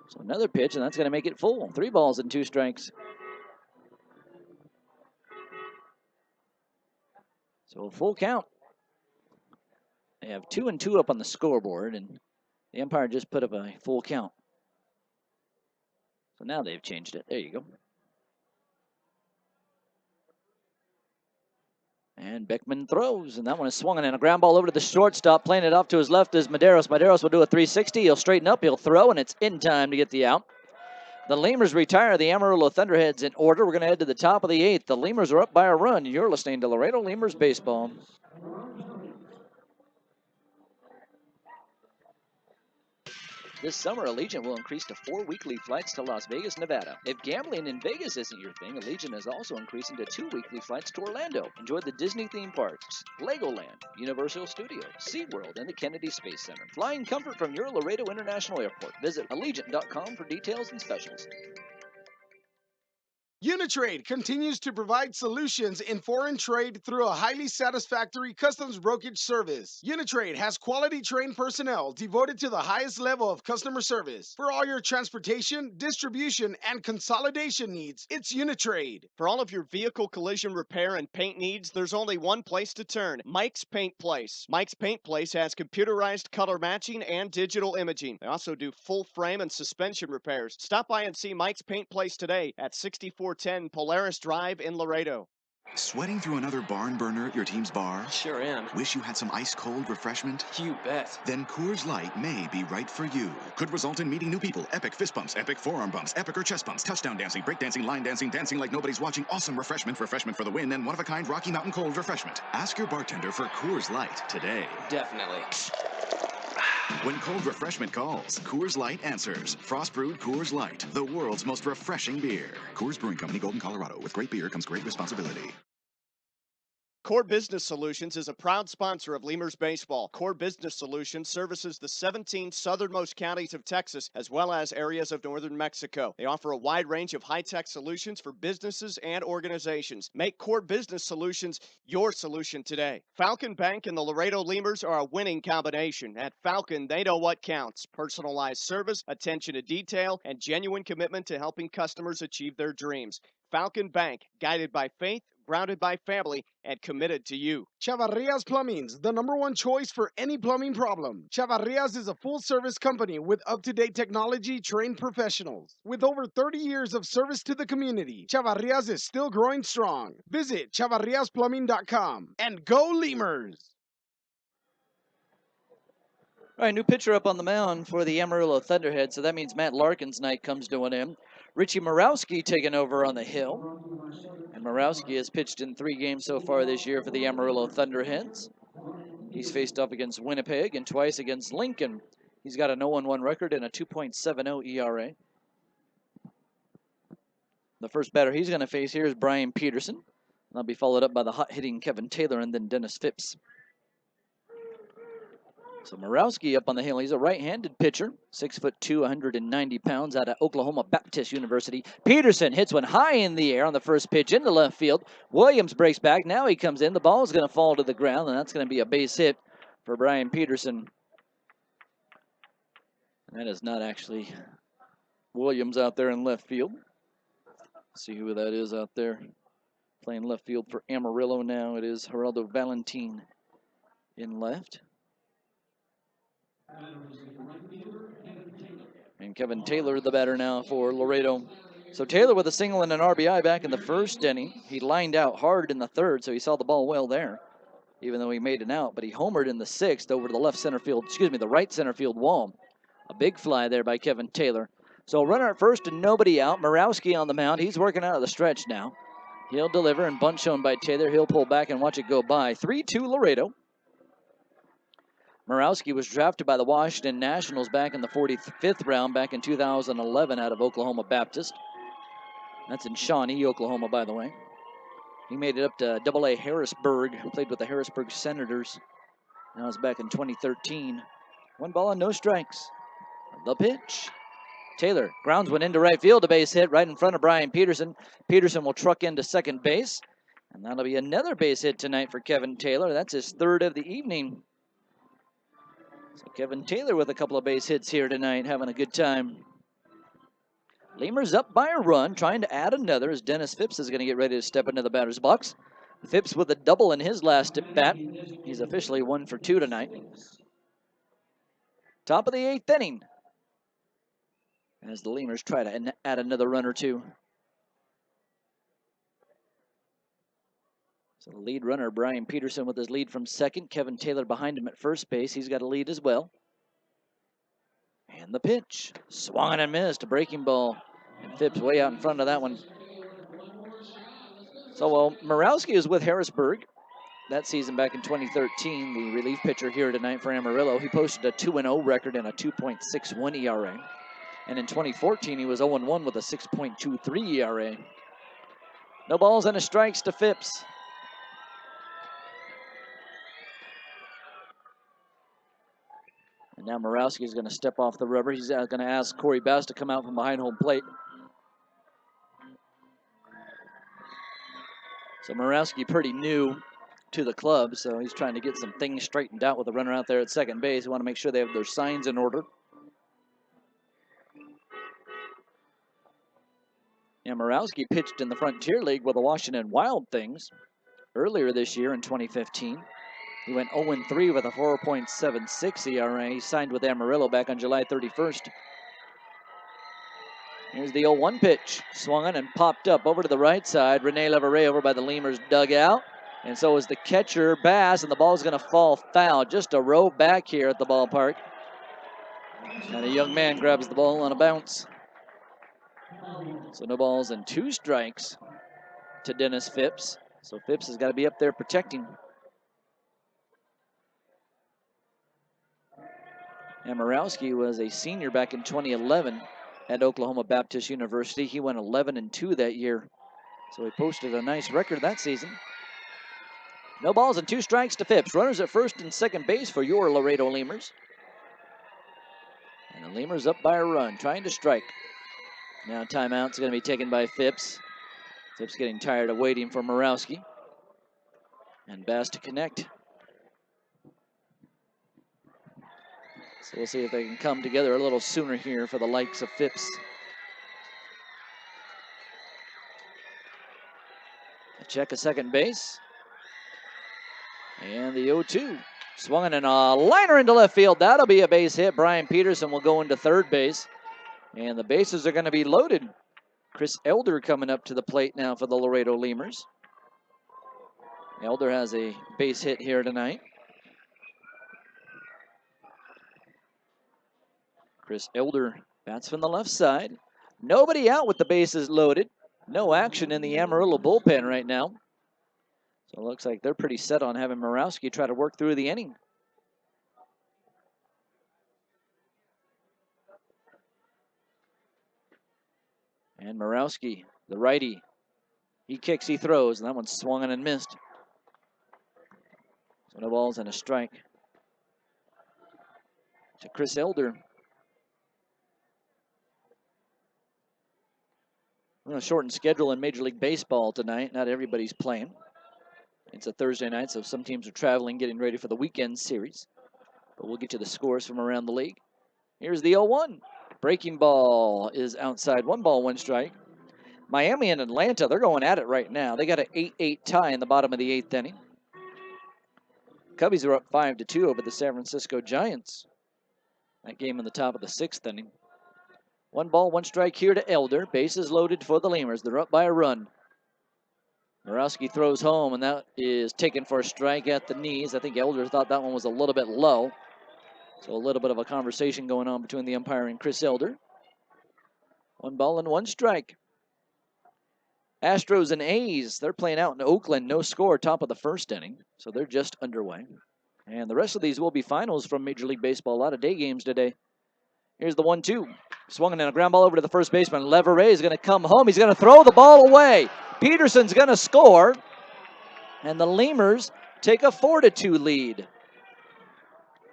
So another pitch, and that's going to make it full. 3 balls and 2 strikes. So a full count. They have 2 and 2 up on the scoreboard, and the umpire just put up a full count. So now they've changed it. There you go. And Beckman throws, and that one is swung and a ground ball over to the shortstop. Playing it off to his left is Medeiros. Medeiros will do a 360. He'll straighten up. He'll throw, and it's in time to get the out. The Lemurs retire the Amarillo ThunderHeads in order. We're going to head to the top of the 8th. The Lemurs are up by a run. You're listening to Laredo Lemurs Baseball. This summer, Allegiant will increase to 4 weekly flights to Las Vegas, Nevada. If gambling in Vegas isn't your thing, Allegiant is also increasing to 2 weekly flights to Orlando. Enjoy the Disney theme parks, Legoland, Universal Studios, SeaWorld, and the Kennedy Space Center. Flying comfort from your Laredo International Airport. Visit Allegiant.com for details and specials. Uni-Trade continues to provide solutions in foreign trade through a highly satisfactory customs brokerage service. Uni-Trade has quality trained personnel devoted to the highest level of customer service. For all your transportation, distribution, and consolidation needs, it's Uni-Trade. For all of your vehicle collision repair and paint needs, there's only one place to turn: Mike's Paint Place. Mike's Paint Place has computerized color matching and digital imaging. They also do full frame and suspension repairs. Stop by and see Mike's Paint Place today at 6410 Polaris Drive in Laredo. Sweating through another barn burner at your team's bar? Sure am. Wish you had some ice-cold refreshment? You bet. Then Coors Light may be right for you. Could result in meeting new people, epic fist bumps, epic forearm bumps, epic or chest bumps, touchdown dancing, break dancing, line dancing, dancing like nobody's watching, awesome refreshment for the win, and one-of-a-kind Rocky Mountain Cold refreshment. Ask your bartender for Coors Light today. Definitely. When cold refreshment calls, Coors Light answers. Frost brewed Coors Light, the world's most refreshing beer. Coors Brewing Company, Golden, Colorado. With great beer comes great responsibility. Core Business Solutions is a proud sponsor of Lemurs Baseball. Core Business Solutions services the 17 southernmost counties of Texas, as well as areas of northern Mexico. They offer a wide range of high-tech solutions for businesses and organizations. Make Core Business Solutions your solution today. Falcon Bank and the Laredo Lemurs are a winning combination. At Falcon, they know what counts: personalized service, attention to detail, and genuine commitment to helping customers achieve their dreams. Falcon Bank, guided by faith, grounded by family, and committed to you. Chavarrias Plumbing's the #1 choice for any plumbing problem. Chavarrias is a full-service company with up-to-date technology, trained professionals. With over 30 years of service to the community, Chavarrias is still growing strong. Visit chavarriasplumbing.com and go Lemurs! All right, new pitcher up on the mound for the Amarillo Thunderheads, so that means Matt Larkin's night comes to an end. Richie Morawski taking over on the hill. And Morawski has pitched in 3 games so far this year for the Amarillo Thunderheads. He's faced off against Winnipeg and twice against Lincoln. He's got a 0-1 record and a 2.70 ERA. The first batter he's going to face here is Brian Peterson. That'll be followed up by the hot-hitting Kevin Taylor and then Dennis Phipps. So Morawski up on the hill. He's a right-handed pitcher, 6'2", 190 pounds, out of Oklahoma Baptist University. Peterson hits one high in the air on the first pitch into left field. Williams breaks back. Now he comes in. The ball is going to fall to the ground, and that's going to be a base hit for Brian Peterson. That is not actually Williams out there in left field. See who that is out there playing left field for Amarillo now. It is Geraldo Valentin in left. And Kevin Taylor, the batter now for Laredo. So Taylor with a single and an RBI back in the first inning. He lined out hard in the third, so he saw the ball well there, even though he made an out. But he homered in the sixth over to the right center field wall. A big fly there by Kevin Taylor. So runner at first and nobody out. Morawski on the mound. He's working out of the stretch now. He'll deliver, and bunt shown by Taylor. He'll pull back and watch it go by. 3-2 Laredo. Morawski was drafted by the Washington Nationals back in the 45th round back in 2011 out of Oklahoma Baptist. That's in Shawnee, Oklahoma, by the way. He made it up to AA Harrisburg, played with the Harrisburg Senators. That was back in 2013. 1 ball and no strikes. The pitch. Taylor grounds one into right field, a base hit right in front of Brian Peterson. Peterson will truck into second base, and that'll be another base hit tonight for Kevin Taylor. That's his 3rd of the evening. So Kevin Taylor with a couple of base hits here tonight, having a good time. Lemurs up by a run, trying to add another as Dennis Phipps is going to get ready to step into the batter's box. Phipps with a double in his last at bat. He's officially 1 for 2 tonight. Top of the 8th inning, as the Lemurs try to add another run or two. So the lead runner, Brian Peterson, with his lead from second. Kevin Taylor behind him at first base. He's got a lead as well. And the pitch. Swung and missed. A breaking ball. And Phipps way out in front of that one. So, Morawski is with Harrisburg that season back in 2013. The relief pitcher here tonight for Amarillo. He posted a 2-0 record and a 2.61 ERA. And in 2014, he was 0-1 with a 6.23 ERA. No balls and a strikes to Phipps. And now Morawski is going to step off the rubber. He's going to ask Corey Bass to come out from behind home plate. So Morawski pretty new to the club, so he's trying to get some things straightened out with the runner out there at second base. We want to make sure they have their signs in order. And Morawski pitched in the Frontier League with the Washington Wild Things earlier this year in 2015. He went 0-3 with a 4.76 ERA. He signed with Amarillo back on July 31st. Here's the 0-1 pitch. Swung on and popped up over to the right side. Rene Leverett over by the Lemurs dugout. And so is the catcher, Bass, and the ball is going to fall foul. Just a row back here at the ballpark. And a young man grabs the ball on a bounce. So no balls and 2 strikes to Dennis Phipps. So Phipps has got to be up there protecting. And Morawski was a senior back in 2011 at Oklahoma Baptist University. He went 11-2 that year. So he posted a nice record that season. No balls and 2 strikes to Phipps. Runners at first and second base for your Laredo Lemurs. And the Lemurs up by a run, trying to strike. Now timeout's going to be taken by Phipps. Phipps getting tired of waiting for Morawski. And Bass to connect. So we'll see if they can come together a little sooner here for the likes of Phipps. A check at second base. And the 0-2. Swung in a liner into left field. That'll be a base hit. Brian Peterson will go into third base. And the bases are going to be loaded. Chris Elder coming up to the plate now for the Laredo Lemurs. Elder has a base hit here tonight. Chris Elder bats from the left side. Nobody out with the bases loaded. No action in the Amarillo bullpen right now. So it looks like they're pretty set on having Morawski try to work through the inning. And Morawski, the righty, he kicks, he throws, and that one's swung on and missed. So no balls and a strike to Chris Elder. A shortened schedule in Major League Baseball tonight. Not everybody's playing. It's a Thursday night, so some teams are traveling, getting ready for the weekend series. But we'll get you the scores from around the league. Here's the 0-1. Breaking ball is outside. 1 ball, 1 strike. Miami and Atlanta, they're going at it right now. They got an 8-8 tie in the bottom of the 8th inning. Cubbies are up 5-2 over the San Francisco Giants. That game in the top of the 6th inning. 1 ball, 1 strike here to Elder. Bases loaded for the Lemurs. They're up by a run. Morawski throws home, and that is taken for a strike at the knees. I think Elder thought that one was a little bit low. So a little bit of a conversation going on between the umpire and Chris Elder. 1 ball and 1 strike. Astros and A's, they're playing out in Oakland. No score, top of the 1st inning. So they're just underway. And the rest of these will be finals from Major League Baseball. A lot of day games today. Here's the 1-2. Swung in a ground ball over to the first baseman. Leverett is going to come home. He's going to throw the ball away. Peterson's going to score. And the Lemurs take a 4-2 lead.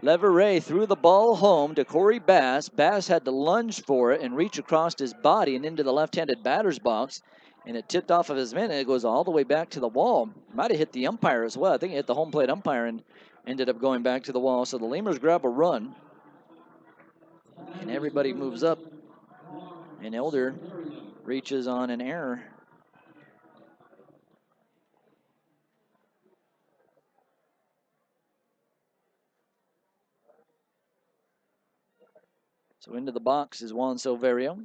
Leverett threw the ball home to Corey Bass. Bass had to lunge for it and reach across his body and into the left-handed batter's box. And it tipped off of his mitt, and it goes all the way back to the wall. Might have hit the umpire as well. I think it hit the home plate umpire and ended up going back to the wall. So the Lemurs grab a run. And everybody moves up. And Elder reaches on an error. So into the box is Juan Silverio.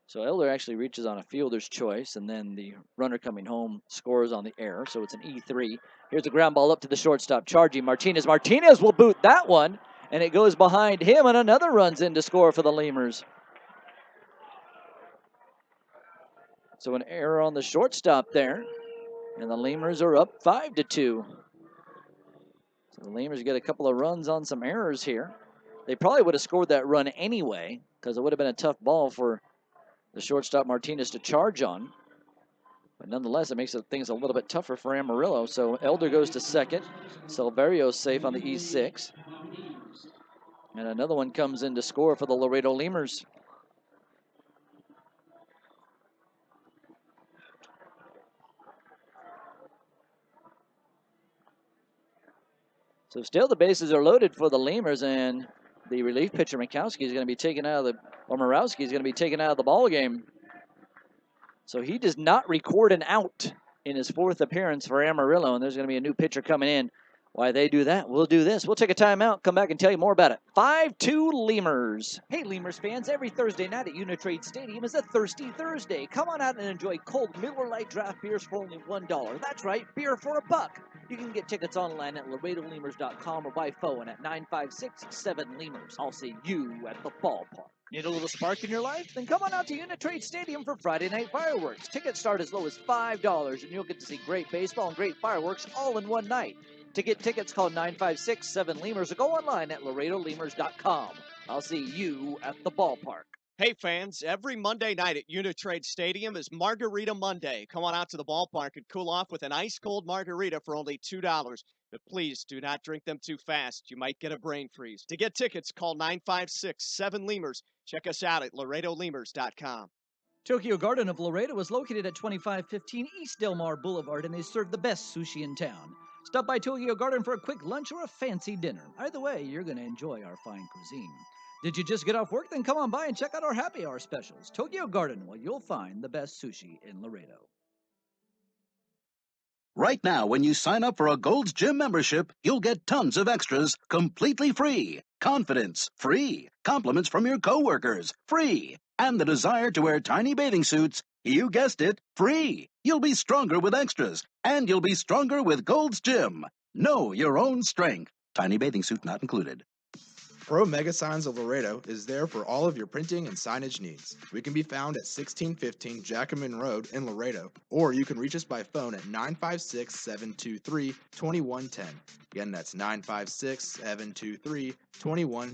So Elder actually reaches on a fielder's choice, and then the runner coming home scores on the error. So it's an E3. Here's a ground ball up to the shortstop, charging Martinez. Martinez will boot that one, and it goes behind him, and another runs in to score for the Lemurs. So an error on the shortstop there, and the Lemurs are up 5-2. So the Lemurs get a couple of runs on some errors here. They probably would have scored that run anyway, because it would have been a tough ball for the shortstop Martinez to charge on. But nonetheless, it makes things a little bit tougher for Amarillo. So Elder goes to second. Silverio's safe on the E6. And another one comes in to score for the Laredo Lemurs. So still the bases are loaded for the Lemurs, and the relief pitcher Mikowski is going to be taken out of the, or Morawski is going to be taken out of the ball game. So he does not record an out in his 4th appearance for Amarillo, and there's going to be a new pitcher coming in. Why they do that, we'll do this. We'll take a timeout, come back and tell you more about it. 5-2 Lemurs. Hey, Lemurs fans, every Thursday night at Uni-Trade Stadium is a Thirsty Thursday. Come on out and enjoy cold Miller Lite draft beers for only $1. That's right, beer for $1. You can get tickets online at LaredoLemurs.com or by phone at 956-7-LEMURS. I'll see you at the ballpark. Need a little spark in your life? Then come on out to Uni-Trade Stadium for Friday night fireworks. Tickets start as low as $5, and you'll get to see great baseball and great fireworks all in one night. To get tickets, call 956-7-LEMURS or go online at LaredoLemurs.com. I'll see you at the ballpark. Hey fans, every Monday night at Uni-Trade Stadium is Margarita Monday. Come on out to the ballpark and cool off with an ice-cold margarita for only $2. But please do not drink them too fast. You might get a brain freeze. To get tickets, call 956-7-LEMURS. Check us out at LaredoLemurs.com. Tokyo Garden of Laredo is located at 2515 East Del Mar Boulevard, and they serve the best sushi in town. Stop by Tokyo Garden for a quick lunch or a fancy dinner. Either way, you're going to enjoy our fine cuisine. Did you just get off work? Then come on by and check out our happy hour specials. Tokyo Garden, where you'll find the best sushi in Laredo. Right now, when you sign up for a Gold's Gym membership, you'll get tons of extras completely free. Confidence, free. Compliments from your coworkers, free. And the desire to wear tiny bathing suits, you guessed it, free. You'll be stronger with extras, and you'll be stronger with Gold's Gym. Know your own strength. Tiny bathing suit not included. Pro Mega Signs of Laredo is there for all of your printing and signage needs. We can be found at 1615 Jackman Road in Laredo, or you can reach us by phone at 956-723-2110. Again, that's 956-723-2110.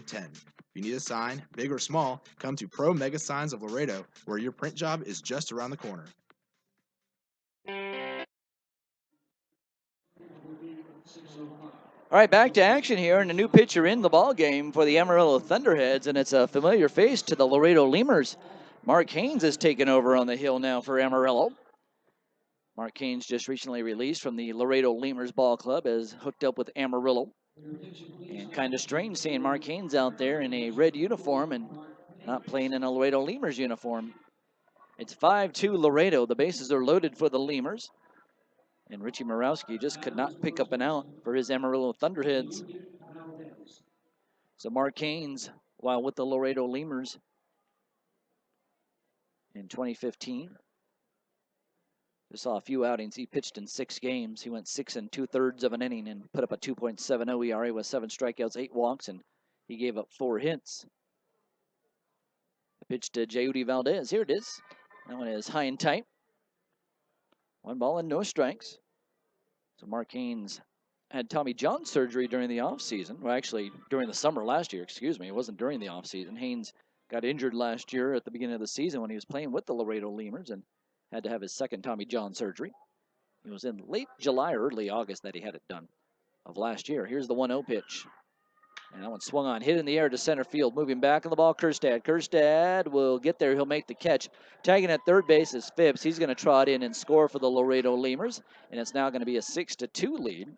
If you need a sign, big or small, come to Pro Mega Signs of Laredo, where your print job is just around the corner. All right, back to action here, and a new pitcher in the ball game for the Amarillo ThunderHeads, and it's a familiar face to the Laredo Lemurs. Mark Haynes is taking over on the hill now for Amarillo. Mark Haynes just recently released from the Laredo Lemurs Ball Club, as hooked up with Amarillo. And kind of strange seeing Mark Haynes out there in a red uniform and not playing in a Laredo Lemurs uniform. It's 5-2 Laredo. The bases are loaded for the Lemurs. And Richie Morawski just could not pick up an out for his Amarillo Thunderheads. So Mark Haynes, while with the Laredo Lemurs in 2015, just saw a few outings. He pitched in 6 games. He went 6 2/3 of an inning and put up a 2.70 ERA with 7 strikeouts, 8 walks, and he gave up 4 hits. The pitch to Jeudy Valdez. Here it is. That one is high and tight. 1 ball and no strikes. So Mark Haynes had Tommy John surgery during the offseason. Well, actually, during the summer last year, excuse me. It wasn't during the offseason. Haynes got injured last year at the beginning of the season when he was playing with the Laredo Lemurs and had to have his second Tommy John surgery. It was in late July or early August that he had it done of last year. Here's the 1-0 pitch. And that one swung on, hit in the air to center field. Moving back on the ball, Kerstad. Kerstad will get there. He'll make the catch. Tagging at third base is Phipps. He's going to trot in and score for the Laredo Lemurs. And it's now going to be a 6-2 lead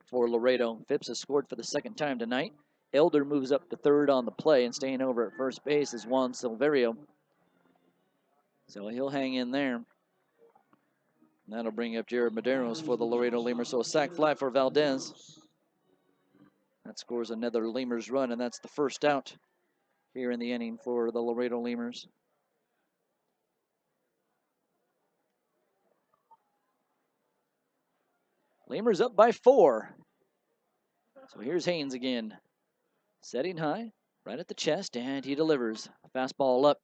for Laredo. Phipps has scored for the second time tonight. Elder moves up to third on the play, and staying over at first base is Juan Silverio. So he'll hang in there. And that'll bring up Jared Medeiros for the Laredo Lemurs. So a sac fly for Valdez. That scores another Lemurs run, and that's the first out here in the inning for the Laredo Lemurs. Lemurs up by 4. So here's Haynes again. Setting high, right at the chest, and he delivers. A fastball up.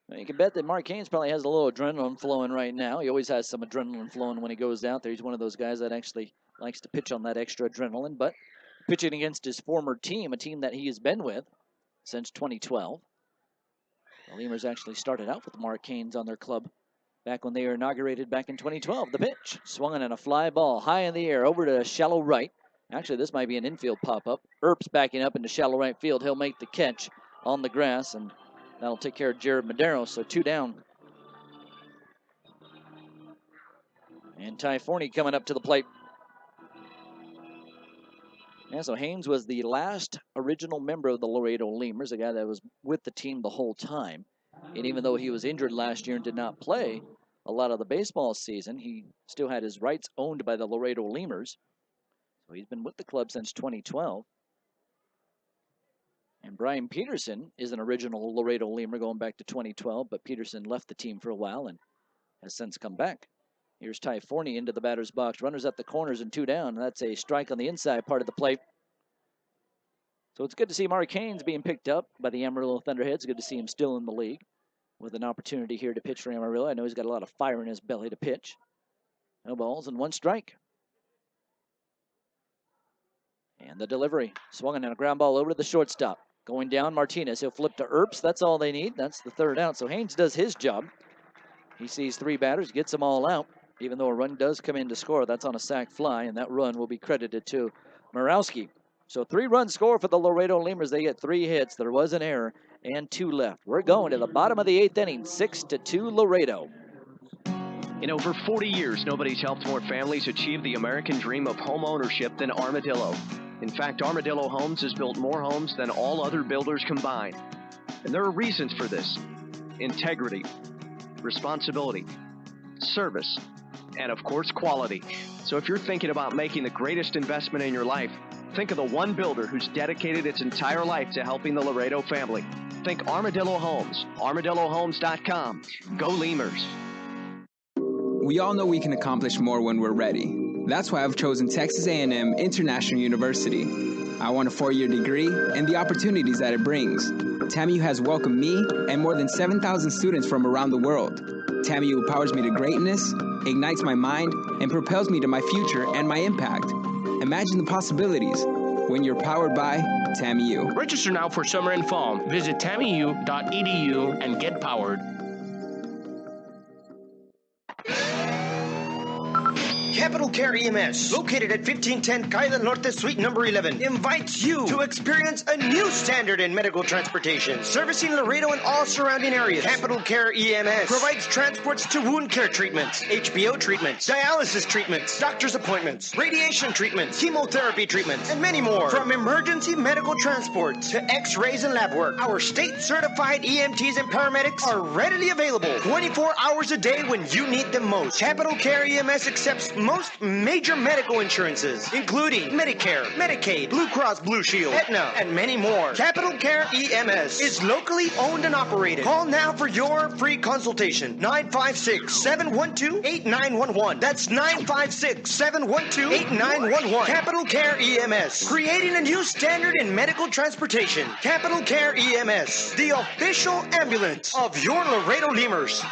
Now you can bet that Mark Haynes probably has a little adrenaline flowing right now. He always has some adrenaline flowing when he goes out there. He's one of those guys that actually likes to pitch on that extra adrenaline, but pitching against his former team, a team that he has been with since 2012. The Lemurs actually started out with Mark Haynes on their club back when they were inaugurated back in 2012. The pitch, swung on a fly ball high in the air over to shallow right. Actually, this might be an infield pop-up. Earp's backing up into shallow right field. He'll make the catch on the grass, and that'll take care of Jared Medeiros, so 2 down. And Ty Forney coming up to the plate. Yeah, so Haynes was the last original member of the Laredo Lemurs, a guy that was with the team the whole time. And even though he was injured last year and did not play a lot of the baseball season, he still had his rights owned by the Laredo Lemurs. So he's been with the club since 2012. And Brian Peterson is an original Laredo Lemur going back to 2012, but Peterson left the team for a while and has since come back. Here's Ty Forney into the batter's box. Runners at the corners and 2 down. That's a strike on the inside part of the plate. So it's good to see Mark Haynes being picked up by the Amarillo Thunderheads. Good to see him still in the league with an opportunity here to pitch for Amarillo. I know he's got a lot of fire in his belly to pitch. No balls and 1 strike. And the delivery. Swung on a ground ball over to the shortstop. Going down, Martinez. He'll flip to Earps. That's all they need. That's the third out. So Haynes does his job. He sees 3 batters, gets them all out. Even though a run does come in to score, that's on a sac fly, and that run will be credited to Morawski. So 3-run score for the Laredo Lemurs. They get 3 hits. There was an error and 2 left. We're going to the bottom of the 8th inning, 6-2 Laredo. In over 40 years, nobody's helped more families achieve the American dream of home ownership than Armadillo. In fact, Armadillo Homes has built more homes than all other builders combined. And there are reasons for this: integrity, responsibility, service, and of course, quality. So if you're thinking about making the greatest investment in your life, think of the one builder who's dedicated its entire life to helping the Laredo family. Think Armadillo Homes, armadillohomes.com. Go Lemurs. We all know we can accomplish more when we're ready. That's why I've chosen Texas A&M International University. I want a 4-year degree and the opportunities that it brings. TAMU has welcomed me and more than 7,000 students from around the world. TAMU empowers me to greatness, ignites my mind, and propels me to my future and my impact. Imagine the possibilities when you're powered by TAMU. Register now for summer and fall. Visit tamu.edu and get powered. Capital Care EMS, located at 1510 Calle del Norte, Suite number 11, invites you to experience a new standard in medical transportation, servicing Laredo and all surrounding areas. Capital Care EMS provides transports to wound care treatments, HBO treatments, dialysis treatments, doctor's appointments, radiation treatments, chemotherapy treatments, and many more. From emergency medical transport to x-rays and lab work, our state-certified EMTs and paramedics are readily available 24 hours a day when you need them most. Capital Care EMS accepts most major medical insurances, including Medicare, Medicaid, Blue Cross Blue Shield, Aetna, and many more. Capital Care EMS is locally owned and operated. Call now for your free consultation. 956-712-8911. That's 956-712-8911. Capital Care EMS, creating a new standard in medical transportation. Capital Care EMS, the official ambulance of your Laredo Lemurs.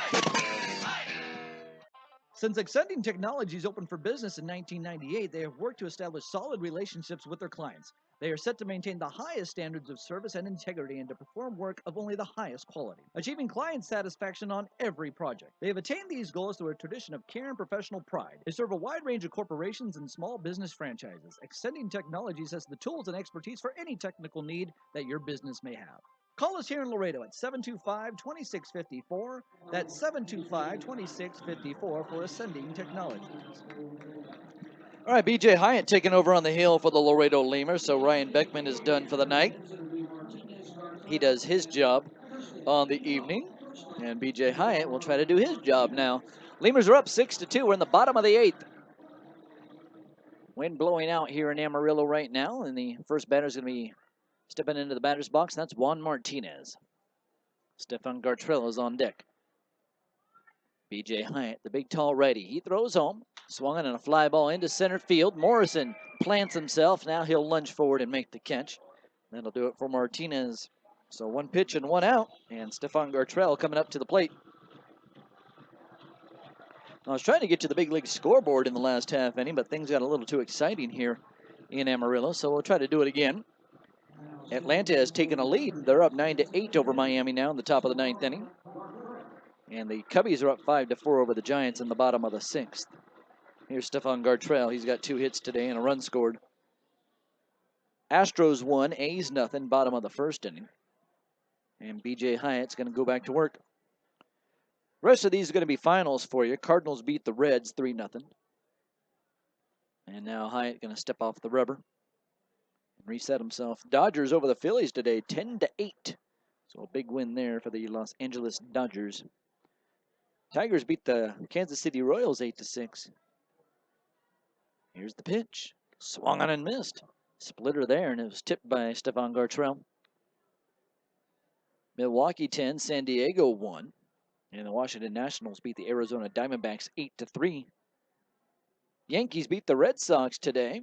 Since Extending Technologies opened for business in 1998, they have worked to establish solid relationships with their clients. They are set to maintain the highest standards of service and integrity and to perform work of only the highest quality, achieving client satisfaction on every project. They have attained these goals through a tradition of care and professional pride. They serve a wide range of corporations and small business franchises. Extending Technologies has the tools and expertise for any technical need that your business may have. Call us here in Laredo at 725-2654. That's 725-2654 for Ascending Technologies. All right, B.J. Hyatt taking over on the hill for the Laredo Lemurs, so Ryan Beckman is done for the night. He does his job on the evening, and B.J. Hyatt will try to do his job now. Lemurs are up 6-2. We're in the bottom of the 8th. Wind blowing out here in Amarillo right now, and the first batter is going to be stepping into the batter's box. That's Juan Martinez. Stefan Gartrell is on deck. B.J. Hyatt, the big tall righty. He throws home. Swung on a fly ball into center field. Morrison plants himself. Now he'll lunge forward and make the catch. That'll do it for Martinez. So 1 pitch and 1 out. And Stefan Gartrell coming up to the plate. I was trying to get to the big league scoreboard in the last half inning, but things got a little too exciting here in Amarillo, so we'll try to do it again. Atlanta has taken a lead. They're up 9-8 over Miami now in the top of the 9th inning. And the Cubbies are up 5-4 over the Giants in the bottom of the 6th. Here's Stefan Gartrell. He's got 2 hits today and a run scored. Astros 1, A's nothing, bottom of the 1st inning. And B.J. Hyatt's going to go back to work. The rest of these are going to be finals for you. Cardinals beat the Reds 3-0. And now Hyatt going to step off the rubber and reset himself. Dodgers over the Phillies today, 10-8. So a big win there for the Los Angeles Dodgers. Tigers beat the Kansas City Royals 8-6. Here's the pitch. Swung on and missed. Splitter there, and it was tipped by Stefan Gartrell. Milwaukee 10, San Diego 1. And the Washington Nationals beat the Arizona Diamondbacks 8-3. Yankees beat the Red Sox today.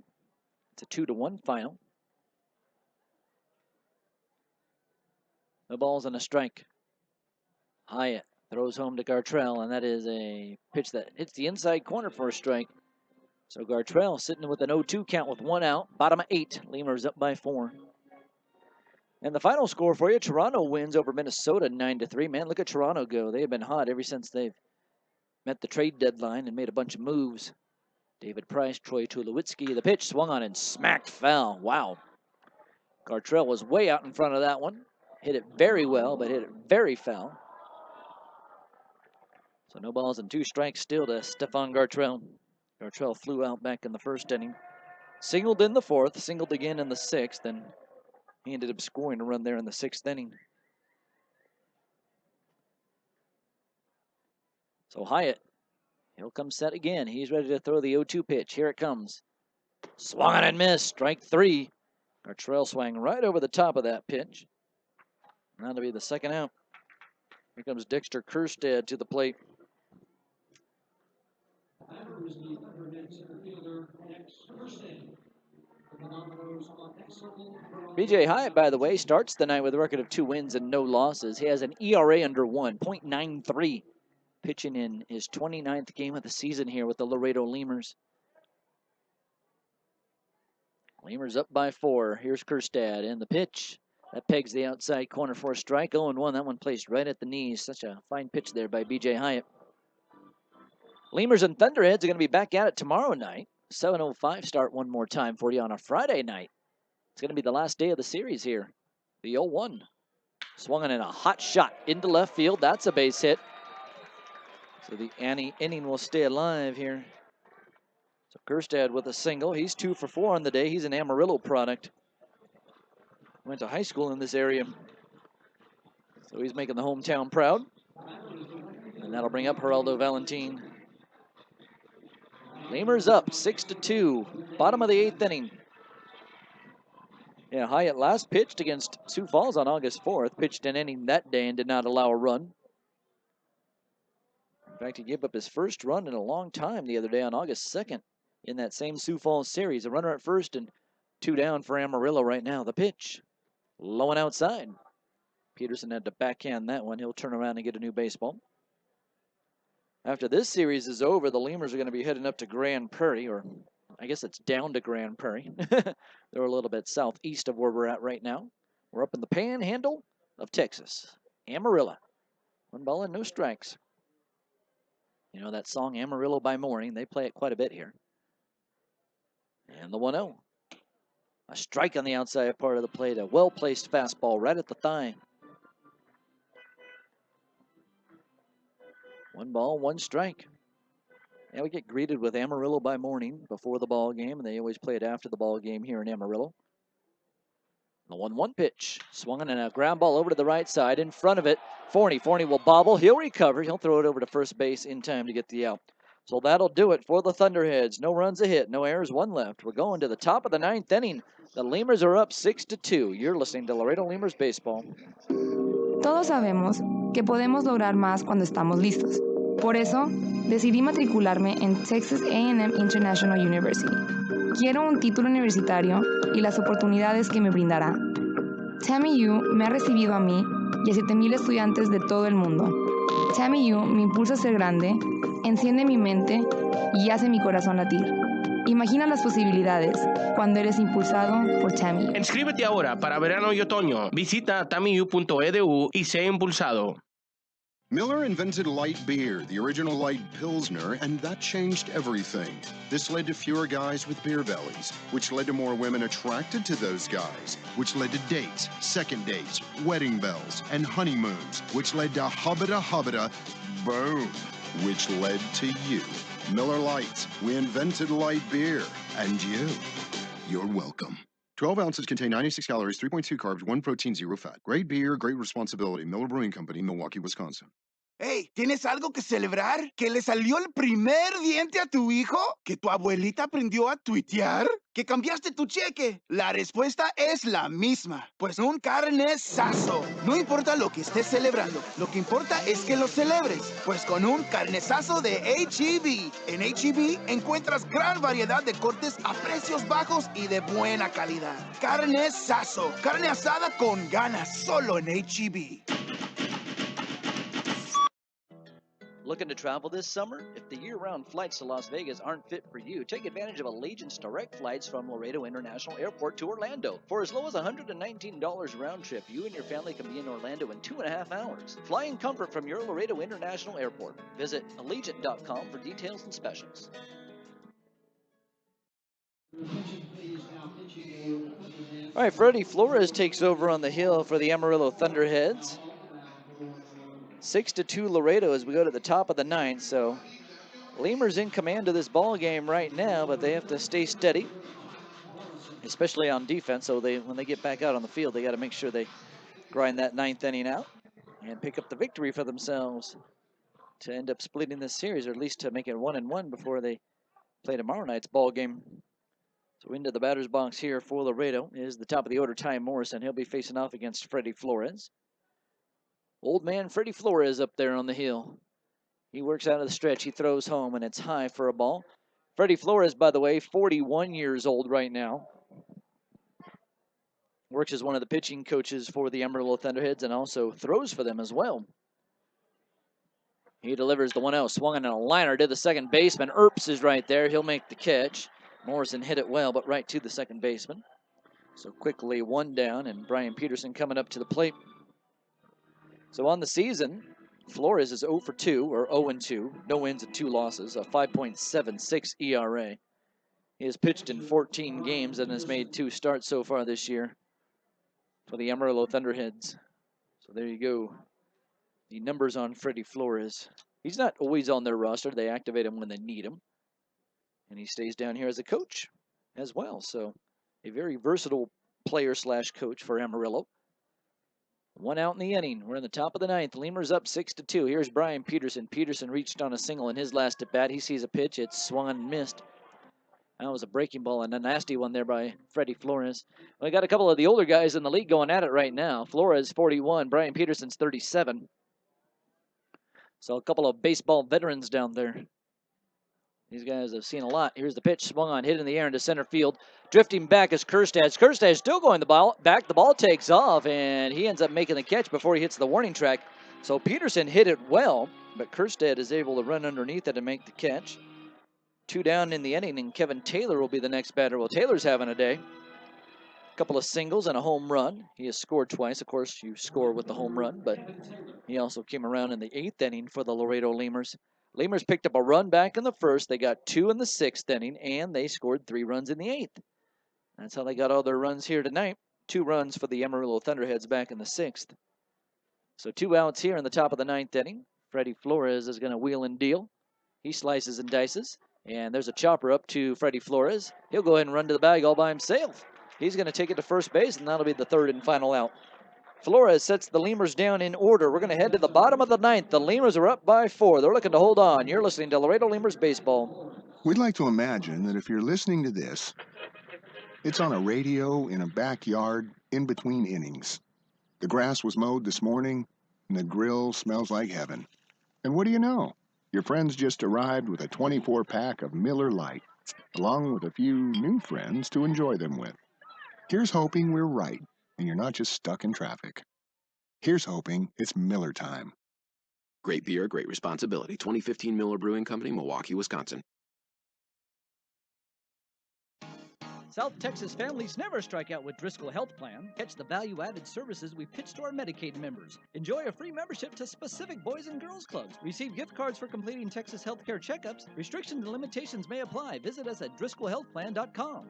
It's a 2-1 final. No balls and a strike. Hyatt throws home to Gartrell, and that is a pitch that hits the inside corner for a strike. So Gartrell sitting with an 0-2 count with 1 out. Bottom of 8. Lemurs up by 4. And the final score for you, Toronto wins over Minnesota 9-3. Man, look at Toronto go. They have been hot ever since they've met the trade deadline and made a bunch of moves. David Price, Troy Tulowitzki. The pitch swung on and smacked foul. Wow. Gartrell was way out in front of that one. Hit it very well, but hit it very foul. So no balls and 2 strikes still to Stefan Gartrell. Gartrell flew out back in the first inning. Singled in the 4th, singled again in the 6th, and he ended up scoring a run there in the 6th inning. So Hyatt, he'll come set again. He's ready to throw the 0-2 pitch. Here it comes. Swung on and missed. Strike 3. Gartrell swung right over the top of that pitch. That'll be the 2nd out. Here comes Dexter Kerstead to the plate. BJ Hyatt, by the way, starts the night with a record of 2 wins and no losses. He has an ERA under 1, .93, pitching in his 29th game of the season here with the Laredo Lemurs. Lemurs up by 4. Here's Kerstad, and the pitch. That pegs the outside corner for a strike. 0-1. That one placed right at the knees. Such a fine pitch there by BJ Hyatt. Lemurs and Thunderheads are going to be back at it tomorrow night. 7:05 start one more time for you on a Friday night. It's going to be the last day of the series here. The 0-1. Swung in a hot shot into left field. That's a base hit. So the inning will stay alive here. So Kerstad with a single. He's 2 for 4 on the day. He's an Amarillo product. Went to high school in this area. So he's making the hometown proud. And that'll bring up Geraldo Valentin. Lemurs up 6-2. Bottom of the 8th inning. Yeah, Hyatt last pitched against Sioux Falls on August 4th. Pitched an inning that day and did not allow a run. In fact, he gave up his first run in a long time the other day on August 2nd in that same Sioux Falls series. A runner at first and 2 down for Amarillo right now. The pitch, low and outside. Peterson had to backhand that one. He'll turn around and get a new baseball. After this series is over, the Lemurs are going to be heading up to Grand Prairie, or I guess it's down to Grand Prairie. They're a little bit southeast of where we're at right now. We're up in the panhandle of Texas. Amarillo. 1 ball and no strikes. You know that song Amarillo by Morning? They play it quite a bit here. And the 1-0. A strike on the outside part of the plate. A well-placed fastball right at the thigh. 1 ball, 1 strike. And we get greeted with Amarillo by Morning before the ball game, and they always play it after the ball game here in Amarillo. The 1-1 pitch. Swung in a ground ball over to the right side. In front of it, Forney. Forney will bobble. He'll recover. He'll throw it over to first base in time to get the out. So that'll do it for the Thunderheads. No runs a hit, no errors, 1 left. We're going to the top of the 9th inning. The Lemurs are up 6-2. You're listening to Laredo Lemurs Baseball. Todos sabemos que podemos lograr más cuando estamos listos. Por eso, decidí matricularme en Texas A&M International University. Quiero un título universitario y las oportunidades que me brindará. TAMU me ha recibido a mí y a 7,000 estudiantes de todo el mundo. TAMU me impulsa a ser grande, enciende mi mente y hace mi corazón latir. Imagina las posibilidades cuando eres impulsado por TAMU. Inscríbete ahora para verano y otoño. Visita tamu.edu y sé impulsado. Miller invented light beer, the original light Pilsner, and that changed everything. This led to fewer guys with beer bellies, which led to more women attracted to those guys, which led to dates, second dates, wedding bells, and honeymoons, which led to hubbada, boom, which led to you. Miller Lights, we invented light beer, and you're welcome. 12 ounces contain 96 calories, 3.2 carbs, 1 protein, 0 fat. Great beer, great responsibility. Miller Brewing Company, Milwaukee, Wisconsin. Hey, ¿tienes algo que celebrar? ¿Que le salió el primer diente a tu hijo? ¿Que tu abuelita aprendió a tuitear? ¿Que cambiaste tu cheque? La respuesta es la misma. Pues un carnesazo. No importa lo que estés celebrando, lo que importa es que lo celebres. Pues con un carnesazo de H-E-B. En H-E-B encuentras gran variedad de cortes a precios bajos y de buena calidad. Carnesazo. Carne asada con ganas solo en H-E-B. Looking to travel this summer? If the year-round flights to Las Vegas aren't fit for you, take advantage of Allegiant's direct flights from Laredo International Airport to Orlando. For as low as $119 round trip, you and your family can be in Orlando in 2.5 hours. Fly in comfort from your Laredo International Airport. Visit Allegiant.com for details and specials. All right, Freddie Flores takes over on the hill for the Amarillo Thunderheads. 6-2 Laredo as we go to the top of the ninth. So Lemurs in command of this ball game right now, but they have to stay steady, especially on defense. So when they get back out on the field, they got to make sure they grind that ninth inning out and pick up the victory for themselves to end up splitting this series, or at least to make it 1-1 before they play tomorrow night's ball game. So into the batter's box here for Laredo is the top of the order, Ty Morrison. He'll be facing off against Freddie Flores. Old man Freddie Flores up there on the hill. He works out of the stretch. He throws home, and it's high for a ball. Freddie Flores, by the way, 41 years old right now. Works as one of the pitching coaches for the Amarillo Thunderheads and also throws for them as well. He delivers the 1-0, swung on a liner to the second baseman. Earps is right there. He'll make the catch. Morrison hit it well, but right to the second baseman. So quickly one down, and Brian Peterson coming up to the plate. So on the season, Flores is 0 for 2, or 0-2. No wins and 2 losses, a 5.76 ERA. He has pitched in 14 games and has made 2 starts so far this year for the Amarillo Thunderheads. So there you go. The numbers on Freddie Flores. He's not always on their roster. They activate him when they need him. And he stays down here as a coach as well. So a very versatile player/coach for Amarillo. 1 out in the inning. We're in the top of the ninth. Lemurs up 6-2. Here's Brian Peterson. Peterson reached on a single in his last at bat. He sees a pitch. It's swung and missed. That was a breaking ball and a nasty one there by Freddie Flores. We got a couple of the older guys in the league going at it right now. Flores 41. Brian Peterson's 37. So a couple of baseball veterans down there. These guys have seen a lot. Here's the pitch, swung on, hit in the air into center field. Drifting back is Kerstad. Kerstad still going the ball back. The ball takes off, and he ends up making the catch before he hits the warning track. So Peterson hit it well, but Kerstad is able to run underneath it and make the catch. 2 down in the inning, and Kevin Taylor will be the next batter. Well, Taylor's having a day. A couple of singles and a home run. He has scored twice. Of course, you score with the home run, but he also came around in the 8th inning for the Laredo Lemurs. Lemurs picked up a run back in the 1st. They got 2 in the 6th inning, and they scored 3 runs in the 8th. That's how they got all their runs here tonight. 2 runs for the Amarillo Thunderheads back in the 6th. So 2 outs here in the top of the 9th inning. Freddie Flores is going to wheel and deal. He slices and dices, and there's a chopper up to Freddie Flores. He'll go ahead and run to the bag all by himself. He's going to take it to first base, and that'll be the 3rd and final out. Flores sets the Lemurs down in order. We're going to head to the bottom of the 9th. The Lemurs are up by 4. They're looking to hold on. You're listening to Laredo Lemurs Baseball. We'd like to imagine that if you're listening to this, it's on a radio in a backyard in between innings. The grass was mowed this morning, and the grill smells like heaven. And what do you know? Your friends just arrived with a 24-pack of Miller Lite, along with a few new friends to enjoy them with. Here's hoping we're right, and you're not just stuck in traffic. Here's hoping it's Miller time. Great beer, great responsibility. 2015 Miller Brewing Company, Milwaukee, Wisconsin. South Texas families never strike out with Driscoll Health Plan. Catch the value-added services we pitch to our Medicaid members. Enjoy a free membership to specific boys and girls clubs. Receive gift cards for completing Texas healthcare checkups. Restrictions and limitations may apply. Visit us at DriscollHealthPlan.com.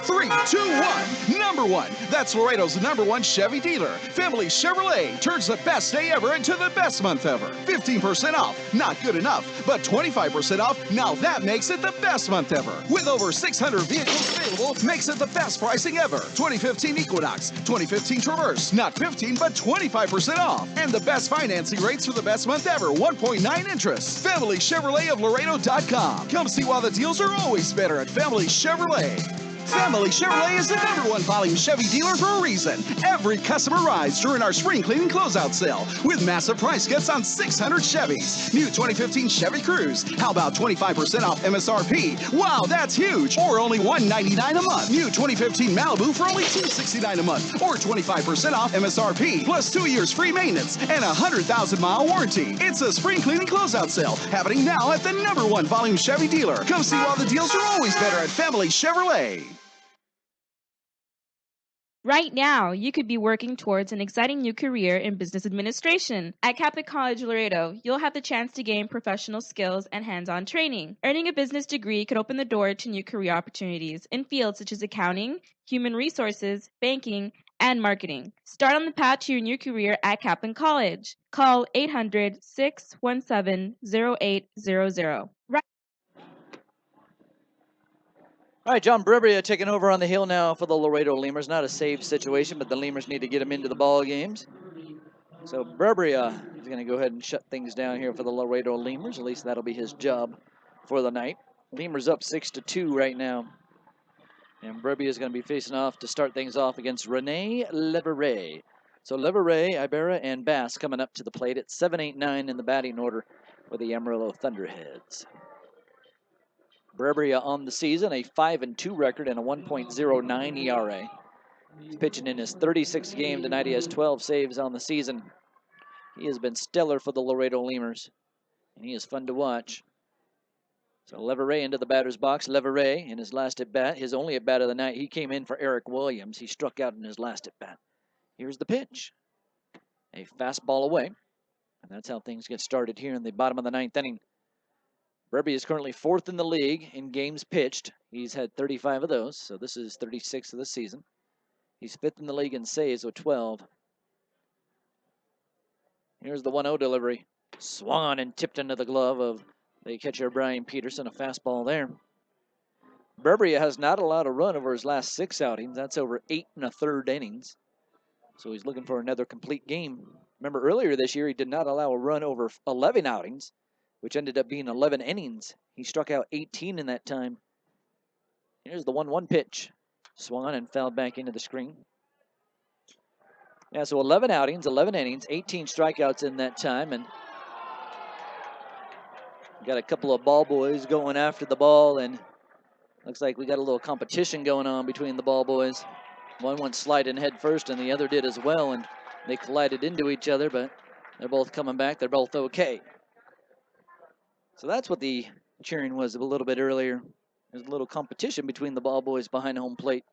3, 2, 1, number 1. That's Laredo's #1 Chevy dealer. Family Chevrolet turns the best day ever into the best month ever. 15% off, not good enough, but 25% off, now that makes it the best month ever. With over 600 vehicles available, makes it the best pricing ever. 2015 Equinox, 2015 Traverse, not 15, but 25% off. And the best financing rates for the best month ever, 1.9 interest. Family Chevrolet of Laredo.com. Come see why the deals are always better at Family Chevrolet. Family Chevrolet is the #1 volume Chevy dealer for a reason. Every customer rides during our spring cleaning closeout sale with massive price cuts on 600 Chevys. New 2015 Chevy Cruze. How about 25% off MSRP? Wow, that's huge. Or only $199 a month. New 2015 Malibu for only $269 a month. Or 25% off MSRP. Plus 2 years free maintenance and a 100,000-mile warranty. It's a spring cleaning closeout sale happening now at the #1 volume Chevy dealer. Come see why the deals are always better at Family Chevrolet. Right now, you could be working towards an exciting new career in business administration. At Catholic College Laredo, you'll have the chance to gain professional skills and hands-on training. Earning a business degree could open the door to new career opportunities in fields such as accounting, human resources, banking, and marketing. Start on the path to your new career at Kaplan College. Call 800-617-0800. All right, John Bribria taking over on the hill now for the Laredo Lemurs. Not a save situation, but the Lemurs need to get him into the ball games. So Bribria is going to go ahead and shut things down here for the Laredo Lemurs. At least that'll be his job for the night. Lemurs up 6-2 right now. And Bribria is going to be facing off to start things off against Rene Leverret. So Leverret, Ibarra, and Bass coming up to the plate at 7, 8, 9 in the batting order for the Amarillo ThunderHeads. Bribria on the season, a 5-2 record and a 1.09 ERA. He's pitching in his 36th game tonight. He has 12 saves on the season. He has been stellar for the Laredo Lemurs, and he is fun to watch. So Leverret into the batter's box. Leverret in his last at-bat, his only at-bat of the night. He came in for Eric Williams. He struck out in his last at-bat. Here's the pitch. A fastball away, and that's how things get started here in the bottom of the 9th inning. Bribria is currently 4th in the league in games pitched. He's had 35 of those, so this is 36 of the season. He's 5th in the league in saves with 12. Here's the 1-0 delivery. Swung on and tipped into the glove of the catcher Brian Peterson. A fastball there. Bribria has not allowed a run over his last 6 outings. That's over 8 1/3 innings. So he's looking for another complete game. Remember earlier this year, he did not allow a run over 11 outings, which ended up being 11 innings. He struck out 18 in that time. Here's the 1-1 pitch. Swung on and fouled back into the screen. Yeah, so 11 outings, 11 innings, 18 strikeouts in that time, and got a couple of ball boys going after the ball, and looks like we got a little competition going on between the ball boys. One went sliding head first, and the other did as well, and they collided into each other, but they're both coming back. They're both okay. So that's what the cheering was a little bit earlier. There's a little competition between the ball boys behind home plate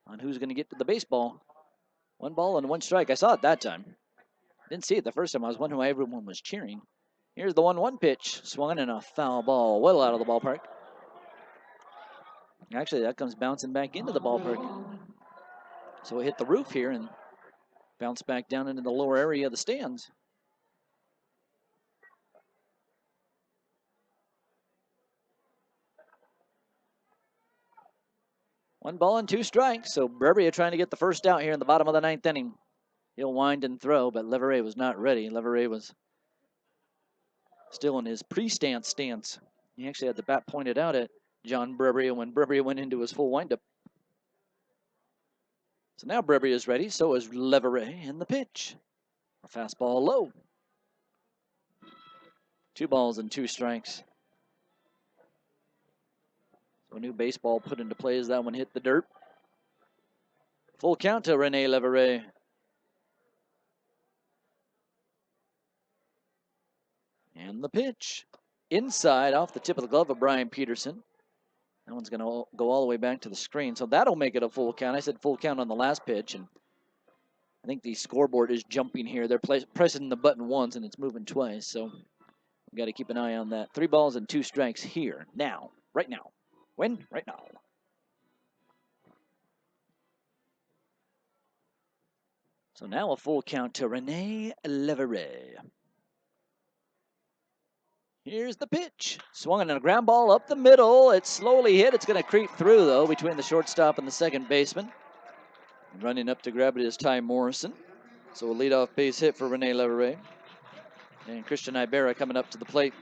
on who's going to get to the baseball. 1 ball and 1 strike. I saw it that time. Didn't see it the first time. I was wondering why everyone was cheering. Here's the 1-1 pitch. Swung in a foul ball well out of the ballpark. Actually, that comes bouncing back into the ballpark. So it hit the roof here and bounced back down into the lower area of the stands. One ball and 2 strikes. So Bribria trying to get the first out here in the bottom of the 9th inning. He'll wind and throw, but Leverret was not ready. Leverret was still in his pre-stance stance. He actually had the bat pointed out at John Bribria when Bribria went into his full windup. So now Bribria is ready. So is Leverret in the pitch. A fastball low. 2 balls and 2 strikes. So a new baseball put into play as that one hit the dirt. Full count to Rene Leverret. And the pitch. Inside off the tip of the glove of Brian Peterson. That one's going to go all the way back to the screen. So that'll make it a full count. I said full count on the last pitch. And I think the scoreboard is jumping here. They're pressing the button once and it's moving twice. So we've got to keep an eye on that. 3 balls and 2 strikes here. Now. Right now. When? Right now. So now a full count to Rene Leverret. Here's the pitch. Swung on a ground ball up the middle. It's slowly hit. It's going to creep through, though, between the shortstop and the second baseman. Running up to grab it is Ty Morrison. So a leadoff base hit for Rene Leverret. And Christian Ibarra coming up to the plate.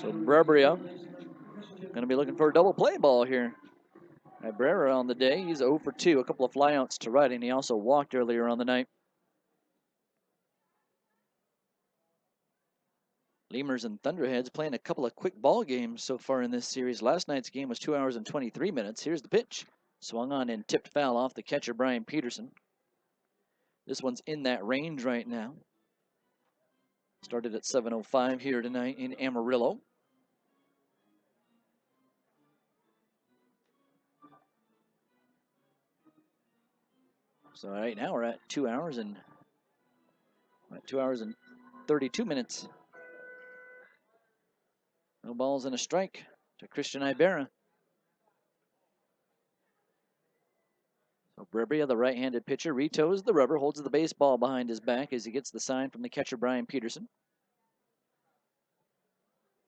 So Brebria going to be looking for a double play ball here. Ibrera on the day, he's 0 for 2, a couple of flyouts to right, and he also walked earlier on the night. Lemurs and Thunderheads playing a couple of quick ball games so far in this series. Last night's game was 2 hours and 23 minutes. Here's the pitch. Swung on and tipped foul off the catcher, Brian Peterson. This one's in that range right now. Started at 7:05 here tonight in Amarillo. So right now we're at 2 hours and 32 minutes. No balls and a strike to Christian Ibarra. So Brebria, the right-handed pitcher, retoes the rubber, holds the baseball behind his back as he gets the sign from the catcher, Brian Peterson.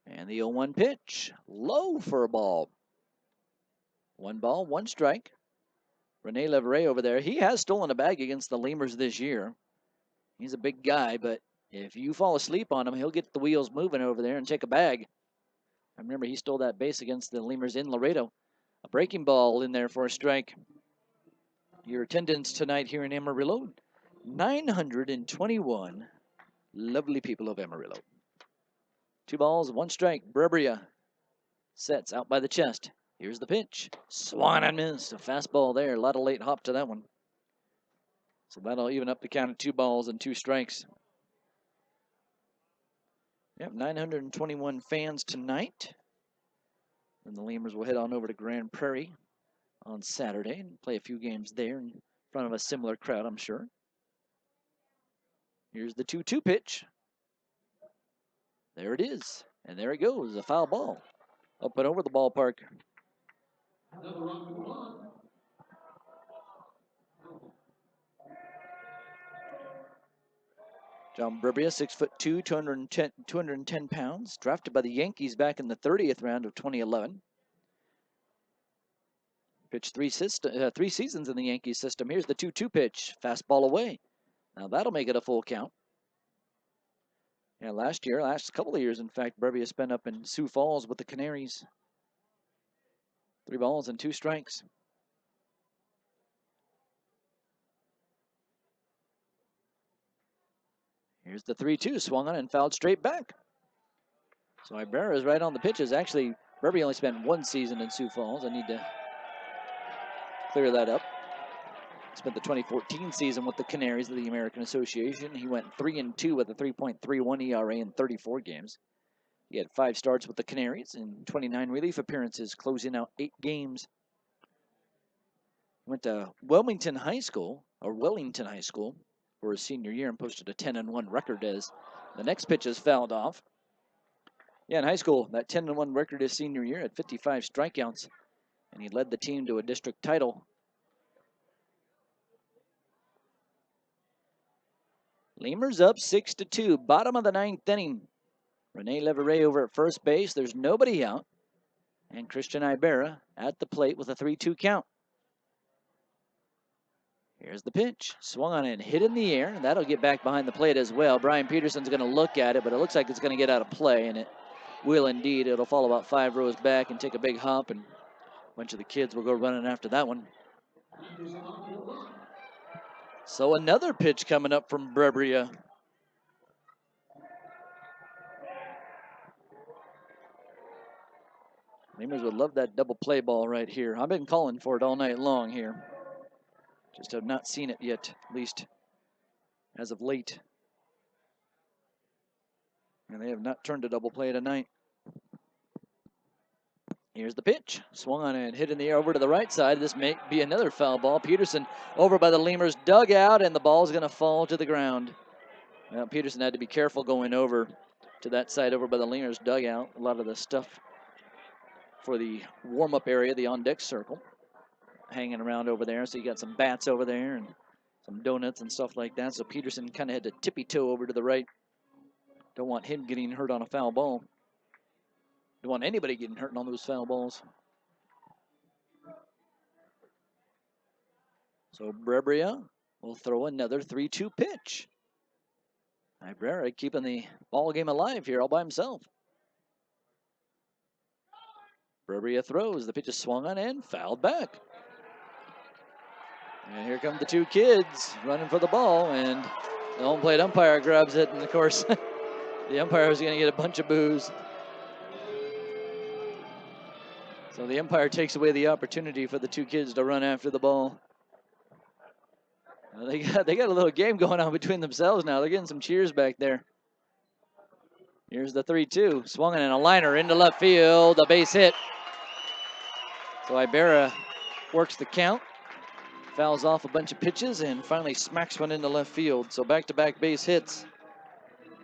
And the 0-1 pitch, low for a ball. 1 ball, 1 strike. Rene Leveré over there, he has stolen a bag against the Lemurs this year. He's a big guy, but if you fall asleep on him, he'll get the wheels moving over there and take a bag. I remember he stole that base against the Lemurs in Laredo. A breaking ball in there for a strike. Your attendance tonight here in Amarillo, 921 lovely people of Amarillo. 2 balls, 1 strike. Brebria sets out by the chest. Here's the pitch. Swung and missed. A fastball there. A lot of late hop to that one. So that'll even up the count at 2 balls and 2 strikes. Yep, 921 fans tonight. And the Lemurs will head on over to Grand Prairie on Saturday and play a few games there in front of a similar crowd, I'm sure. Here's the 2-2 pitch. There it is. And there it goes, a foul ball. Up and over the ballpark. John Brebria, 6'2", 210 pounds, drafted by the Yankees back in the 30th round of 2011. Pitched 3 seasons in the Yankees system. Here's the 2-2 pitch, fastball away. Now that'll make it a full count. Yeah, last couple of years, in fact, Brebria spent up in Sioux Falls with the Canaries. 3 balls and 2 strikes. Here's the 3-2, swung on and fouled straight back. So Ibarra is right on the pitches. Actually, Brebria only spent 1 season in Sioux Falls. I need to clear that up. Spent the 2014 season with the Canaries of the American Association. He went 3-2 with a 3.31 ERA in 34 games. He had 5 starts with the Canaries and 29 relief appearances, closing out 8 games. Went to Wellington High School for his senior year and posted a 10-1 record as the next pitch is fouled off. Yeah, in high school, that 10-1 record his senior year had 55 strikeouts, and he led the team to a district title. Lemurs up 6-2, bottom of the 9th inning. Rene Leveré over at first base. There's nobody out. And Christian Ibarra at the plate with a 3-2 count. Here's the pitch. Swung on and hit in the air. And that'll get back behind the plate as well. Brian Peterson's going to look at it, but it looks like it's going to get out of play, and it will indeed. It'll fall about 5 rows back and take a big hop, and a bunch of the kids will go running after that one. So another pitch coming up from Brebria. Lemurs would love that double play ball right here. I've been calling for it all night long here. Just have not seen it yet, at least as of late. And they have not turned a double play tonight. Here's the pitch. Swung on and hit in the air over to the right side. This may be another foul ball. Peterson over by the Lemurs dugout, and the ball's going to fall to the ground. Well, Peterson had to be careful going over to that side over by the Lemurs dugout. A lot of the stuff for the warm-up area, the on-deck circle, hanging around over there. So you got some bats over there and some donuts and stuff like that. So Peterson kind of had to tippy-toe over to the right. Don't want him getting hurt on a foul ball. Don't want anybody getting hurt on those foul balls. So Brebria will throw another 3-2 pitch. Ibarra keeping the ball game alive here all by himself. Berbria throws. The pitch is swung on and fouled back. And here come the two kids running for the ball, and the home plate umpire grabs it, and of course, the umpire is going to get a bunch of boos. So the umpire takes away the opportunity for the two kids to run after the ball. They got a little game going on between themselves now. They're getting some cheers back there. Here's the 3-2. Swung in a liner into left field. A base hit. So Ibarra works the count. Fouls off a bunch of pitches and finally smacks one into left field. So back-to-back base hits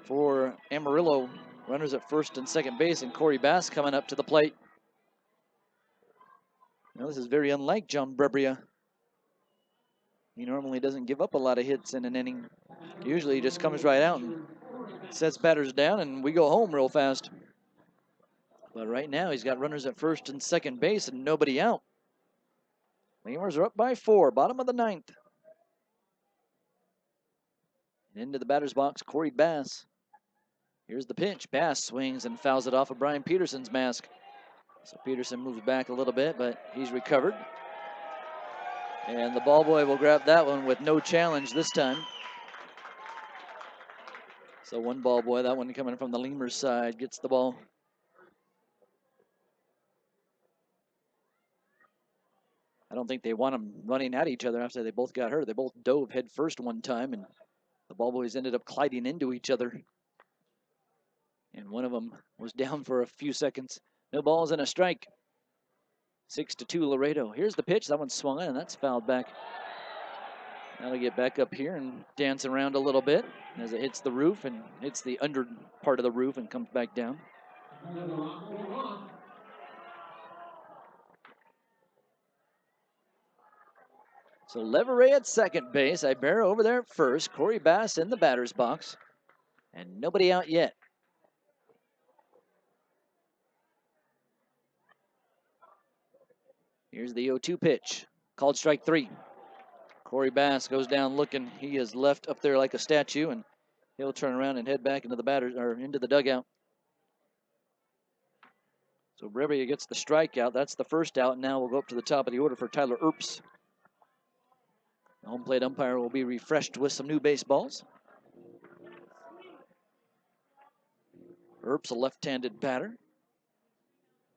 for Amarillo. Runners at first and second base, and Corey Bass coming up to the plate. Now, this is very unlike John Berbria. He normally doesn't give up a lot of hits in an inning. Usually he just comes right out and sets batters down, and we go home real fast. But right now he's got runners at first and second base and nobody out. Lemurs are up by 4, bottom of the 9th. And into the batter's box, Corey Bass. Here's the pitch. Bass swings and fouls it off of Brian Peterson's mask. So Peterson moves back a little bit, but he's recovered. And the ball boy will grab that one with no challenge this time. So one ball boy, that one coming from the Lemurs side, gets the ball. I don't think they want them running at each other after they both got hurt. They both dove head first one time, and the ball boys ended up colliding into each other. And one of them was down for a few seconds. No balls and a strike. 6-2 Laredo. Here's the pitch. That one's swung in, and that's fouled back. Now we get back up here and dance around a little bit as it hits the roof and hits the under part of the roof and comes back down. So Leveray at second base. Ibarra over there at first. Corey Bass in the batter's box. And nobody out yet. Here's the 0-2 pitch. Called strike 3. Corey Bass goes down looking. He is left up there like a statue, and he'll turn around and head back into the batter or into the dugout. So Berbria gets the strikeout. That's the first out. Now we'll go up to the top of the order for Tyler Earps. The home plate umpire will be refreshed with some new baseballs. Earps, a left-handed batter.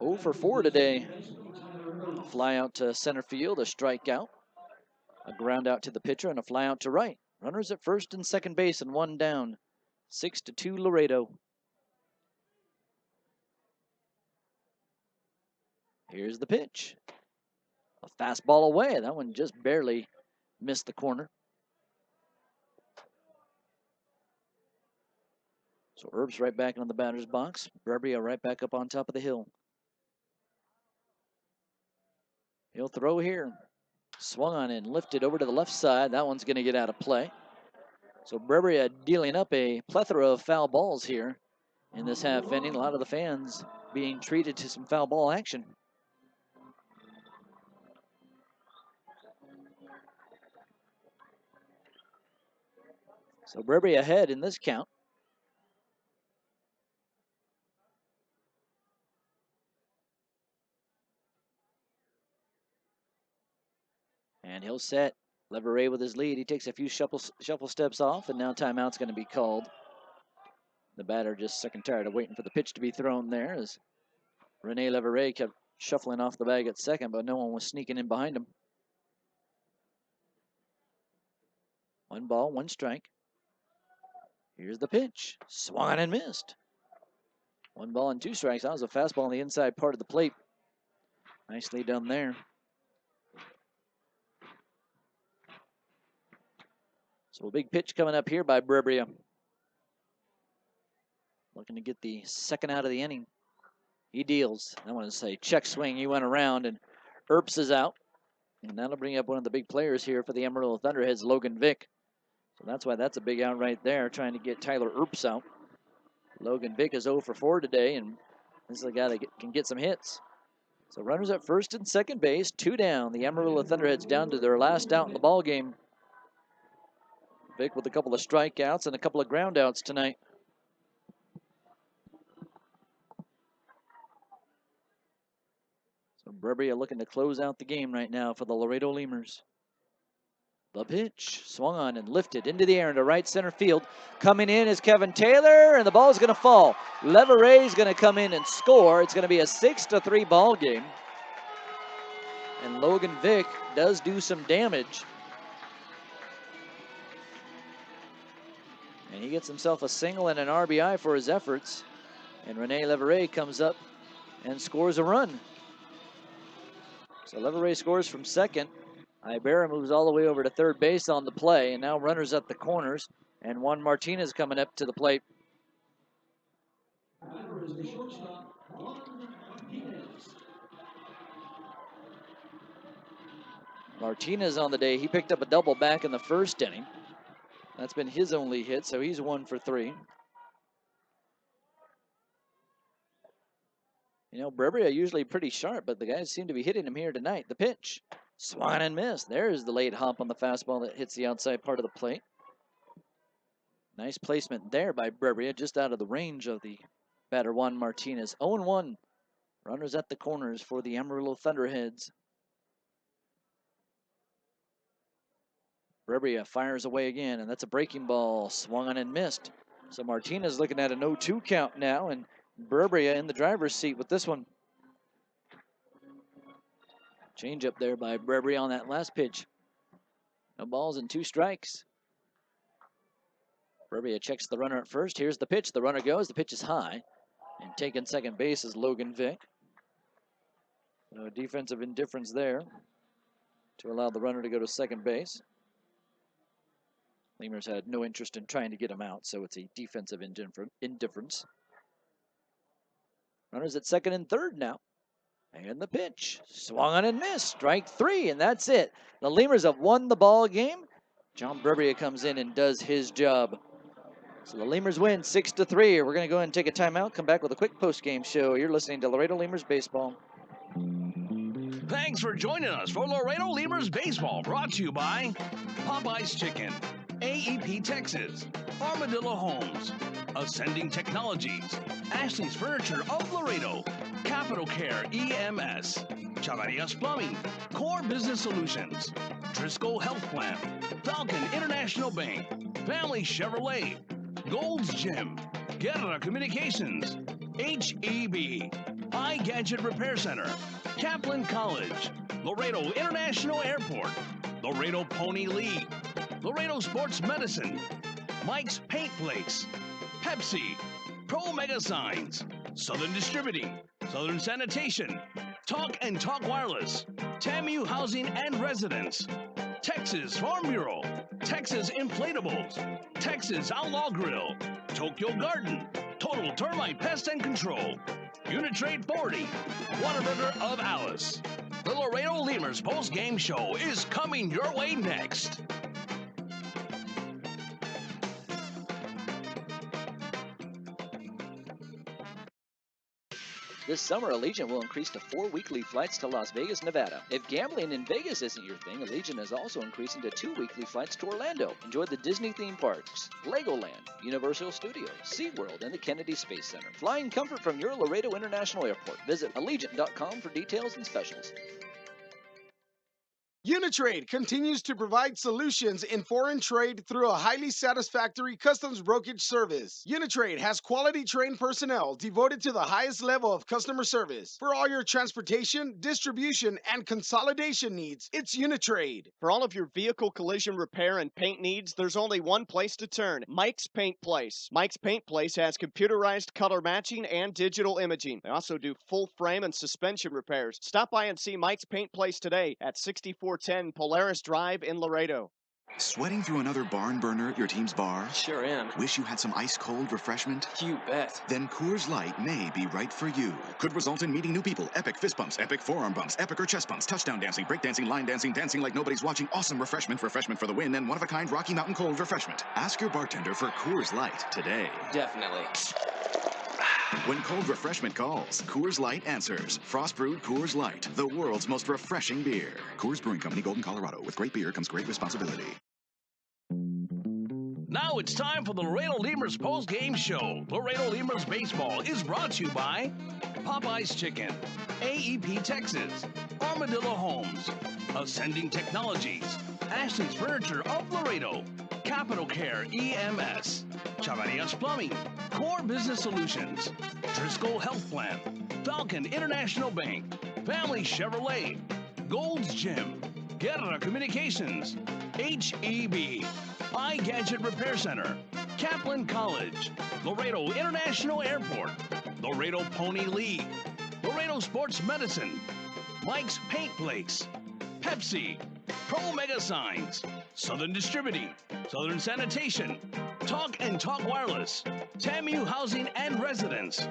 0 for 4 today. A fly out to center field, a strikeout. A ground out to the pitcher and a fly out to right. Runners at first and second base and one down. 6-2 Laredo. Here's the pitch. A fastball away. That one just barely missed the corner. So Earps right back into the batter's box. Berbria right back up on top of the hill. He'll throw here. Swung on and lifted over to the left side. That one's going to get out of play. So Berbria dealing up a plethora of foul balls here in this half inning. A lot of the fans being treated to some foul ball action. So Berbria ahead in this count. And he'll set. Leveray with his lead. He takes a few shuffle steps off, and now timeout's going to be called. The batter just sick and tired of waiting for the pitch to be thrown there as Rene Leveray kept shuffling off the bag at second, but no one was sneaking in behind him. 1 ball, 1 strike. Here's the pitch. Swung and missed. 1 ball and 2 strikes. That was a fastball on the inside part of the plate. Nicely done there. So a big pitch coming up here by Berbria. Looking to get the second out of the inning. He deals. I want to say check swing. He went around, and Earps is out. And that'll bring up one of the big players here for the Amarillo Thunderheads, Logan Vick. So that's why that's a big out right there, trying to get Tyler Earps out. Logan Vick is 0 for 4 today, and this is a guy that can get some hits. So runners at first and second base, 2 down. The Amarillo Thunderheads down to their last out in the ball game. Vick with a couple of strikeouts and a couple of groundouts tonight. So Berbria looking to close out the game right now for the Laredo Lemurs. The pitch swung on and lifted into the air into right center field. Coming in is Kevin Taylor, and the ball is going to fall. Leveray is going to come in and score. It's going to be a 6-3 ball game. And Logan Vick does do some damage. And he gets himself a single and an RBI for his efforts. And Rene Leveray comes up and scores a run. So Leveray scores from second. Ibarra moves all the way over to third base on the play, and now runners at the corners, and Juan Martinez coming up to the plate. Martinez on the day, he picked up a double back in the first inning. That's been his only hit, so he's 1 for 3. You know, Berbria usually pretty sharp, but the guys seem to be hitting him here tonight. The pitch, swung and missed. There's the late hop on the fastball that hits the outside part of the plate. Nice placement there by Berbria, just out of the range of the batter Juan Martinez. 0-1. Runners at the corners for the Amarillo ThunderHeads. Berbria fires away again, and that's a breaking ball. Swung on and missed. So Martinez looking at an 0-2 count now, and Berbria in the driver's seat with this one. Change up there by Berbria on that last pitch. No balls and 2 strikes. Berbria checks the runner at first. Here's the pitch. The runner goes. The pitch is high. And taking second base is Logan Vick. No defensive indifference there to allow the runner to go to second base. Lemurs had no interest in trying to get him out, so it's a defensive indifference. Runners at second and third now. And the pitch. Swung on and missed. Strike 3, and that's it. The Lemurs have won the ball game. John Berbria comes in and does his job. So the Lemurs win 6-3. We're going to go ahead and take a timeout, come back with a quick post-game show. You're listening to Laredo Lemurs Baseball. Thanks for joining us for Laredo Lemurs Baseball, brought to you by Popeye's Chicken, AEP Texas, Armadillo Homes, Ascending Technologies, Ashley's Furniture of Laredo, Capital Care EMS, Chavarias Plumbing, Core Business Solutions, Driscoll Health Plan, Falcon International Bank, Family Chevrolet, Gold's Gym, Guerra Communications, HEB, iGadget Repair Center, Kaplan College, Laredo International Airport, Laredo Pony League, Laredo Sports Medicine, Mike's Paint Place, Pepsi, Pro Mega Signs, Southern Distributing, Southern Sanitation, Talk and Talk Wireless, TAMU Housing and Residence, Texas Farm Bureau, Texas Inflatables, Texas Outlaw Grill, Tokyo Garden, Total Termite Pest and Control, Uni-Trade Forwarding, Whataburger of Alice. The Laredo Lemurs post-game show is coming your way next. This summer, Allegiant will increase to 4 weekly flights to Las Vegas, Nevada. If gambling in Vegas isn't your thing, Allegiant is also increasing to 2 weekly flights to Orlando. Enjoy the Disney theme parks, Legoland, Universal Studios, SeaWorld, and the Kennedy Space Center. Fly in comfort from your Laredo International Airport. Visit Allegiant.com for details and specials. Uni-Trade continues to provide solutions in foreign trade through a highly satisfactory customs brokerage service. Uni-Trade has quality trained personnel devoted to the highest level of customer service. For all your transportation, distribution, and consolidation needs, it's Uni-Trade. For all of your vehicle collision repair and paint needs, there's only one place to turn: Mike's Paint Place. Mike's Paint Place has computerized color matching and digital imaging. They also do full frame and suspension repairs. Stop by and see Mike's Paint Place today at 6410 Polaris Drive in Laredo. Sweating through another barn burner at your team's bar? Sure am. Wish you had some ice-cold refreshment? You bet. Then Coors Light may be right for you. Could result in meeting new people. Epic fist bumps, epic forearm bumps, epic or chest bumps, touchdown dancing, break dancing, line dancing, dancing like nobody's watching, awesome refreshment for the win, and one-of-a-kind Rocky Mountain cold refreshment. Ask your bartender for Coors Light today. Definitely. When cold refreshment calls, Coors Light answers. Frost brewed Coors Light, the world's most refreshing beer. Coors Brewing Company, Golden, Colorado. With great beer comes great responsibility. Now it's time for the Laredo Lemurs post-game show. Laredo Lemurs baseball is brought to you by Popeye's Chicken, AEP Texas, Armadillo Homes, Ascending Technologies, Ashley's Furniture of Laredo, Capital Care EMS, Chavarias Plumbing, Core Business Solutions, Driscoll Health Plan, Falcon International Bank, Family Chevrolet, Gold's Gym, Guerra Communications, HEB, iGadget Repair Center, Kaplan College, Laredo International Airport, Laredo Pony League, Laredo Sports Medicine, Mike's Paint Place, Pepsi, Pro Mega Signs, Southern Distributing, Southern Sanitation, Talk and Talk Wireless, TAMU Housing and Residence,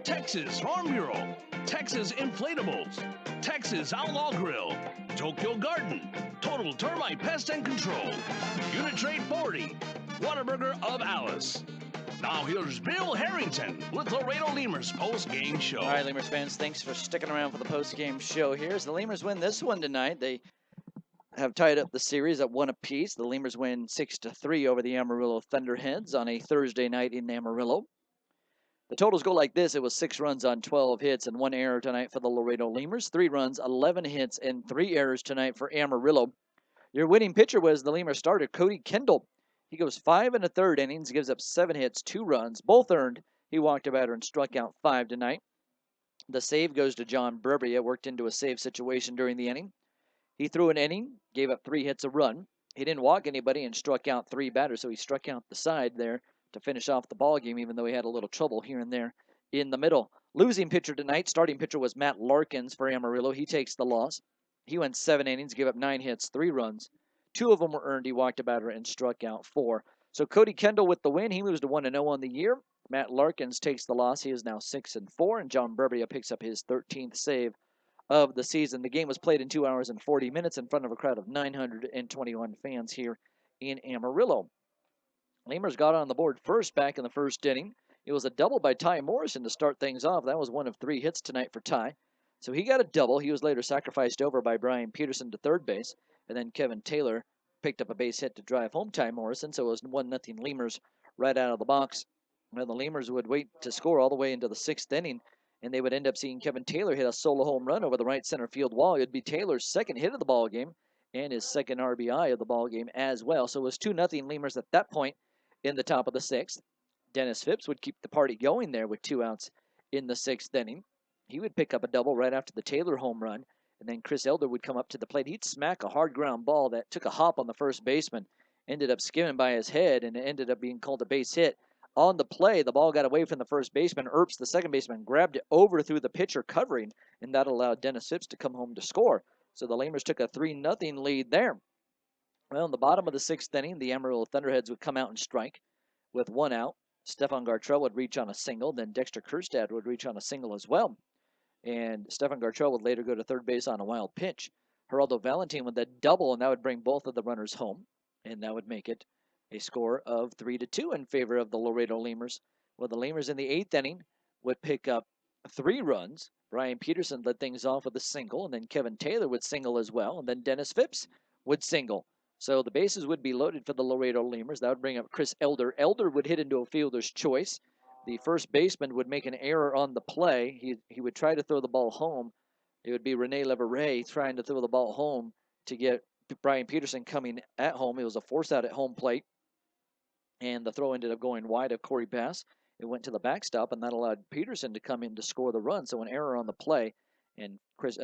Texas Farm Bureau, Texas Inflatables, Texas Outlaw Grill, Tokyo Garden, Total Termite Pest and Control, Uni-Trade Forwarding, Whataburger of Alice. Now here's Bill Harrington with Laredo Lemurs post-game show. All right, Lemurs fans, thanks for sticking around for the post-game show here. As the Lemurs win this one tonight, they have tied up the series at 1 apiece. The Lemurs win 6-3 over the Amarillo Thunderheads on a Thursday night in Amarillo. The totals go like this. It was 6 runs on 12 hits and 1 error tonight for the Laredo Lemurs. 3 runs, 11 hits, and 3 errors tonight for Amarillo. Your winning pitcher was the Lemurs starter, Cody Kendall. He goes 5 1/3 innings, gives up 7 hits, 2 runs, both earned. He walked a batter and struck out 5 tonight. The save goes to John Burbia, worked into a save situation during the inning. He threw an inning, gave up 3 hits, a run. He didn't walk anybody and struck out 3 batters, so he struck out the side there to finish off the ball game, even though he had a little trouble here and there in the middle. Losing pitcher tonight, starting pitcher was Matt Larkins for Amarillo. He takes the loss. He went 7 innings, gave up 9 hits, 3 runs. 2 of them were earned. He walked a batter and struck out 4. So Cody Kendall with the win. He moves to 1-0 on the year. Matt Larkins takes the loss. He is now 6-4, and John Burbia picks up his 13th save of the season. The game was played in 2 hours and 40 minutes in front of a crowd of 921 fans here in Amarillo. Lemurs got on the board first back in the first inning. It was a double by Ty Morrison to start things off. That was 1 of 3 hits tonight for Ty. So he got a double. He was later sacrificed over by Brian Peterson to third base. And then Kevin Taylor picked up a base hit to drive home Ty Morrison. So it was 1-0 Lemurs right out of the box. Well, the Lemurs would wait to score all the way into the 6th inning. And they would end up seeing Kevin Taylor hit a solo home run over the right center field wall. It would be Taylor's 2nd hit of the ball game and his 2nd RBI of the ball game as well. So it was 2-0 Lemurs at that point in the top of the 6th. Dennis Phipps would keep the party going there with 2 outs in the 6th inning. He would pick up a double right after the Taylor home run, and then Chris Elder would come up to the plate. He'd smack a hard ground ball that took a hop on the first baseman, ended up skimming by his head, and it ended up being called a base hit. On the play, the ball got away from the first baseman. Earps, the second baseman, grabbed it over through the pitcher covering, and that allowed Dennis Phipps to come home to score. So the Lemurs took a 3-0 lead there. Well, in the bottom of the 6th inning, the Amarillo Thunderheads would come out and strike with 1 out. Stefan Gartrell would reach on a single. Then Dexter Kerstad would reach on a single as well. And Stefan Gartrell would later go to third base on a wild pitch. Geraldo Valentin would then double, and that would bring both of the runners home. And that would make it a score of 3-2 in favor of the Laredo Lemurs. Well, the Lemurs in the 8th inning would pick up 3 runs. Brian Peterson led things off with a single, and then Kevin Taylor would single as well, and then Dennis Phipps would single. So the bases would be loaded for the Laredo Lemurs. That would bring up Chris Elder. Elder would hit into a fielder's choice. The first baseman would make an error on the play. He would try to throw the ball home. It would be Rene Leverett trying to throw the ball home to get Brian Peterson coming at home. It was a force out at home plate. And the throw ended up going wide of Corey Bass. It went to the backstop, and that allowed Peterson to come in to score the run. So an error on the play, and Chris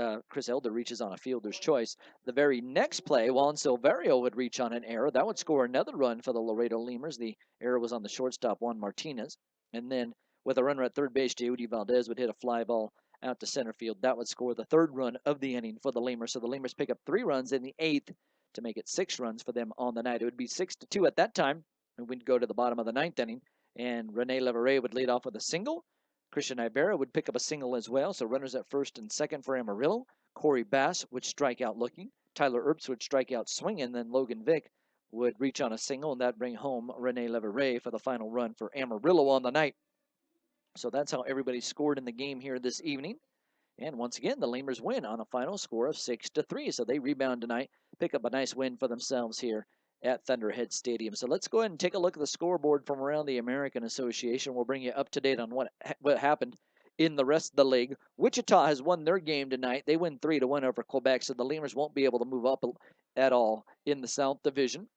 Elder reaches on a fielder's choice. The very next play, Juan Silverio would reach on an error. That would score another run for the Laredo Lemurs. The error was on the shortstop, Juan Martinez. And then with a runner at third base, J.U.D. Valdez would hit a fly ball out to center field. That would score the 3rd run of the inning for the Lemurs. So the Lemurs pick up 3 runs in the 8th to make it 6 runs for them on the night. It would be 6-2 at that time. And we'd go to the bottom of the 9th inning, and Rene Leverett would lead off with a single. Christian Ibarra would pick up a single as well. So runners at first and second for Amarillo. Corey Bass would strike out looking. Tyler Earps would strike out swinging. And then Logan Vick would reach on a single, and that'd bring home Rene Leverett for the final run for Amarillo on the night. So that's how everybody scored in the game here this evening. And once again, the Lemurs win on a final score of 6-3. So they rebound tonight, pick up a nice win for themselves here at ThunderHeads Stadium. So let's go ahead and take a look at the scoreboard from around the American Association. We'll bring you up to date on what happened in the rest of the league. Wichita has won their game tonight. They win 3-1 over Quebec, so the Lemurs won't be able to move up at all in the South Division.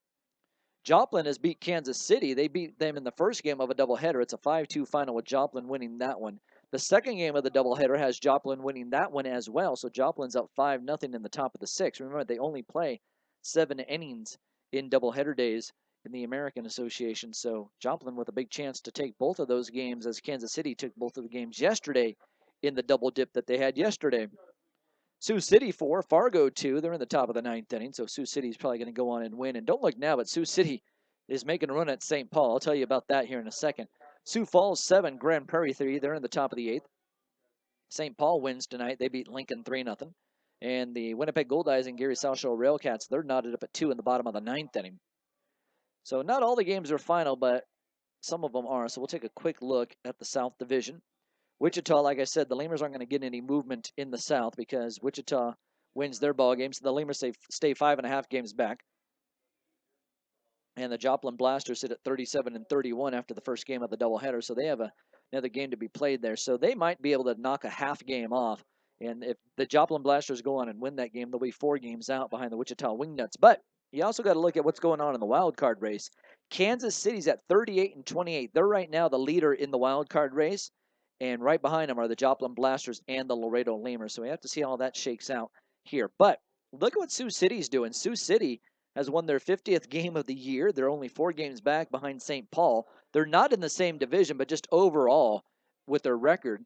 Joplin has beat Kansas City. They beat them in the first game of a doubleheader. It's a 5-2 final with Joplin winning that one. The second game of the doubleheader has Joplin winning that one as well. So Joplin's up 5-0 in the top of the sixth. Remember, they only play 7 innings in doubleheader days in the American Association. So Joplin with a big chance to take both of those games, as Kansas City took both of the games yesterday in the double dip that they had yesterday. Sioux City 4, Fargo 2. They're in the top of the ninth inning, so Sioux City is probably going to go on and win. And don't look now, but Sioux City is making a run at St. Paul. I'll tell you about that here in a second. Sioux Falls 7, Grand Prairie 3. They're in the top of the eighth. St. Paul wins tonight. They beat Lincoln 3-0. And the Winnipeg Goldeyes and Gary South Shore Railcats, they're knotted up at 2 in the bottom of the ninth inning. So not all the games are final, but some of them are. So we'll take a quick look at the South Division. Wichita, like I said, the Lemurs aren't going to get any movement in the South because Wichita wins their ball games. The Lemurs stay 5.5 games back. And the Joplin Blasters sit at 37-31 after the first game of the doubleheader, so they have another game to be played there. So they might be able to knock a half game off. And if the Joplin Blasters go on and win that game, they'll be 4 games out behind the Wichita Wingnuts. But you also got to look at what's going on in the wild card race. Kansas City's at 38-28. They're right now the leader in the wild card race. And right behind them are the Joplin Blasters and the Laredo Lemurs. So we have to see how that shakes out here. But look at what Sioux City's doing. Sioux City has won their 50th game of the year. They're only 4 games back behind St. Paul. They're not in the same division, but just overall with their record,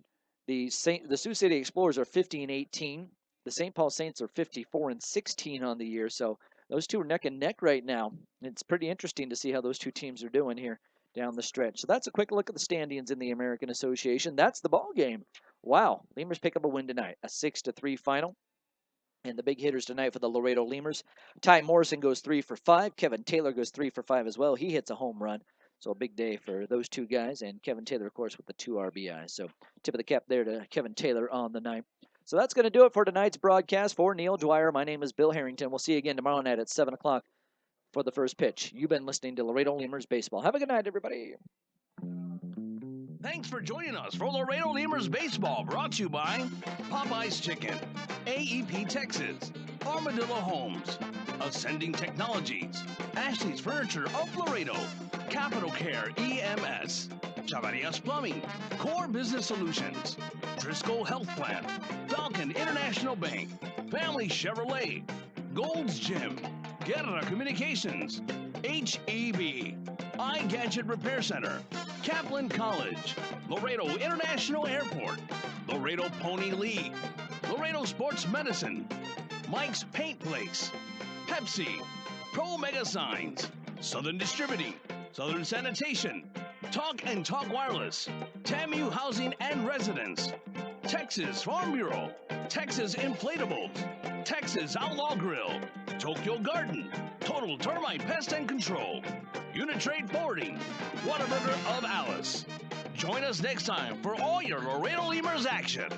the Sioux City Explorers are 50-18. The St. Paul Saints are 54-16 on the year. So those two are neck and neck right now. It's pretty interesting to see how those two teams are doing here down the stretch. So that's a quick look at the standings in the American Association. That's the ball game. Wow, Lemurs pick up a win tonight, a 6-3 final. And the big hitters tonight for the Laredo Lemurs. Ty Morrison goes 3 for 5. Kevin Taylor goes 3 for 5 as well. He hits a home run. So a big day for those two guys. And Kevin Taylor, of course, with the 2 RBIs. So tip of the cap there to Kevin Taylor on the night. So that's going to do it for tonight's broadcast. For Neil Dwyer, my name is Bill Harrington. We'll see you again tomorrow night at 7 o'clock for the first pitch. You've been listening to Laredo Lemurs Baseball. Have a good night, everybody. Thanks for joining us for Laredo Lemurs Baseball, brought to you by Popeye's Chicken, AEP Texas, Armadillo Homes, Ascending Technologies, Ashley's Furniture of Laredo, Capital Care EMS, Chavarias Plumbing, Core Business Solutions, Driscoll Health Plan, Falcon International Bank, Family Chevrolet, Gold's Gym, Guerra Communications, HEB, iGadget Repair Center, Kaplan College, Laredo International Airport, Laredo Pony League, Laredo Sports Medicine, Mike's Paint Place, Pepsi, Pro Mega Signs, Southern Distributing, Southern Sanitation, Talk and Talk Wireless, TAMU Housing and Residence, Texas Farm Bureau, Texas Inflatables, Texas Outlaw Grill, Tokyo Garden, Total Termite Pest and Control, Uni-Trade Forwarding, Whataburger of Alice. Join us next time for all your Laredo Lemurs action.